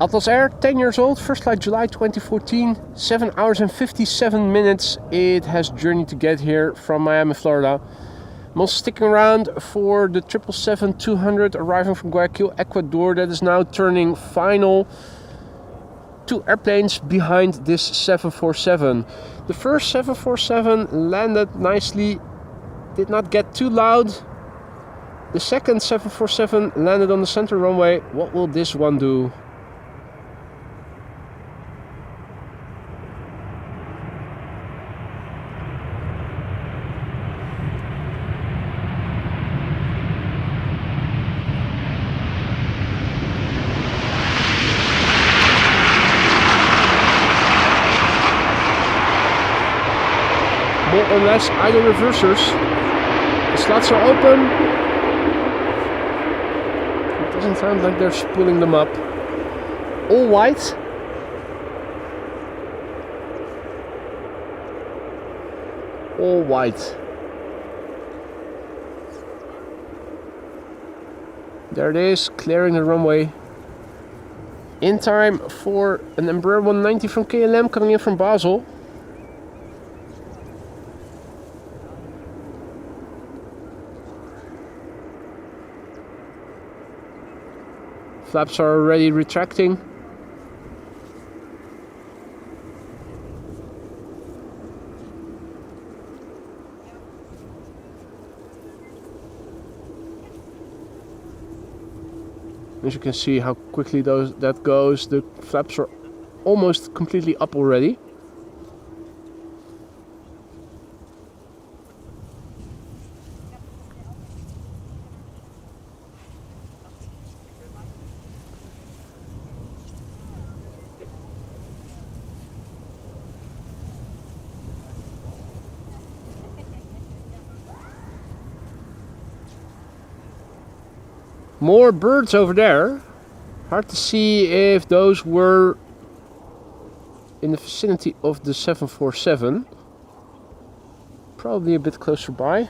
A: Atlas Air, 10 years old, first flight July 2014, 7 hours and 57 minutes it has journeyed to get here from Miami, Florida. I'm also sticking around for the 777-200 arriving from Guayaquil, Ecuador, that is now turning final. 2 airplanes behind this 747. The first 747 landed nicely, did not get too loud. The second 747 landed on the center runway. What will this one do? More or less idle reversers. The slots are open. It doesn't sound like they're spooling them up. All white. All white. There it is, clearing the runway. In time for an Embraer 190 from KLM coming in from Basel. Flaps are already retracting. As you can see how quickly that goes, the flaps are almost completely up already. More birds over there. Hard to see if those were in the vicinity of the 747. Probably a bit closer by.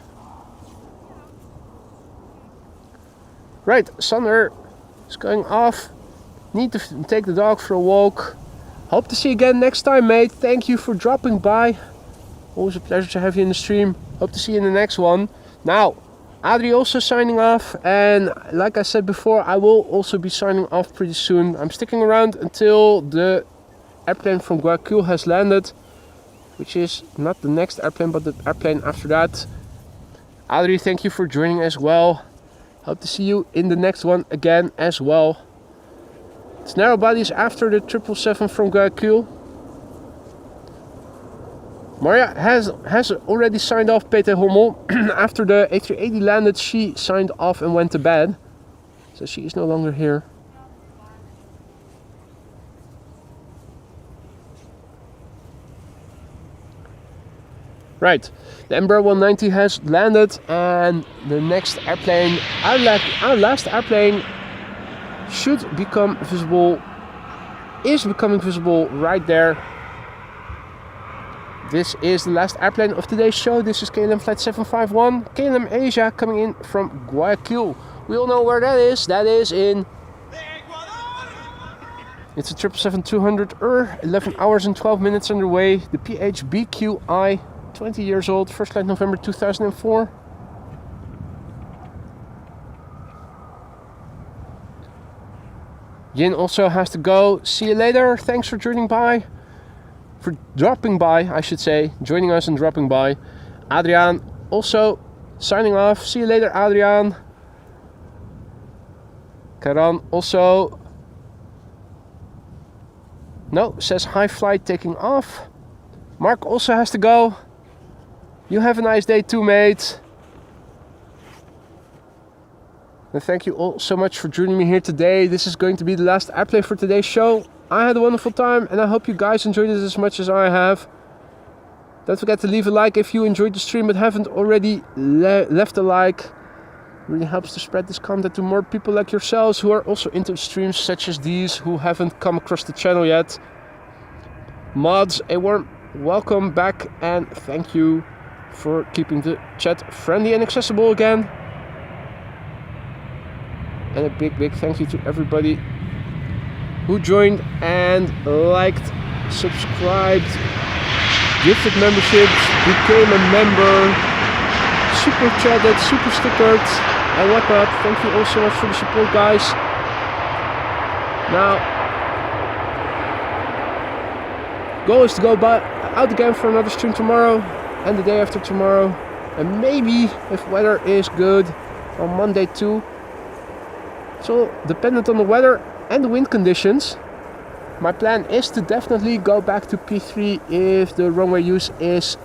A: Right, Sander is going off. Need to take the dog for a walk. Hope to see you again next time, mate. Thank you for dropping by. Always a pleasure to have you in the stream. Hope to see you in the next one. Now, Adri also signing off, and like I said before, I will also be signing off pretty soon. I'm sticking around until the airplane from Guayaquil has landed, which is not the next airplane but the airplane after that. Adri, thank you for joining as well. Hope to see you in the next one again as well. It's narrow bodies after the 777 from Guayaquil. Maria has already signed off Peter Hummel. After the A380 landed, she signed off and went to bed. So she is no longer here. Right, the Embraer 190 has landed, and the next airplane, our last airplane, should become visible, is becoming visible right there. This is the last airplane of today's show. This is KLM flight 751, KLM Asia, coming in from Guayaquil. We all know where that is. That is in... It's a 777-200, 11 hours and 12 minutes underway. The PHBQI, 20 years old, first flight November 2004. Yin also has to go. See you later. Thanks for dropping by, I should say. Joining us and dropping by. Adriaan also signing off. See you later, Adriaan. Karan also... No, says hi flight taking off. Mark also has to go. You have a nice day too, mate. And thank you all so much for joining me here today. This is going to be the last airplane for today's show. I had a wonderful time and I hope you guys enjoyed it as much as I have. Don't forget to leave a like if you enjoyed the stream but haven't already left a like. It really helps to spread this content to more people like yourselves who are also into streams such as these, who haven't come across the channel yet. Mods, a warm welcome back and thank you for keeping the chat friendly and accessible again. And a big thank you to everybody who joined and liked, subscribed, gifted memberships, became a member, super chatted, super stickered, and whatnot. Thank you all so much for the support, guys. Now, goal is to go out again for another stream tomorrow and the day after tomorrow, and maybe if weather is good on Monday too. It's all dependent on the weather and the wind conditions. My plan is to definitely go back to P3 if the runway use is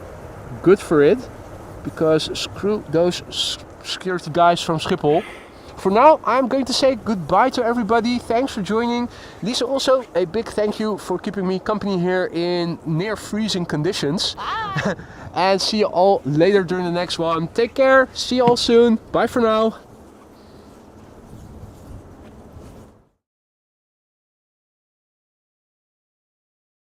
A: good for it, because screw those security guys from Schiphol. For now, I'm going to say goodbye to everybody. Thanks for joining. Lisa, also a big thank you for keeping me company here in near freezing conditions. And see you all later during the next one. Take care. See you all soon. Bye for now.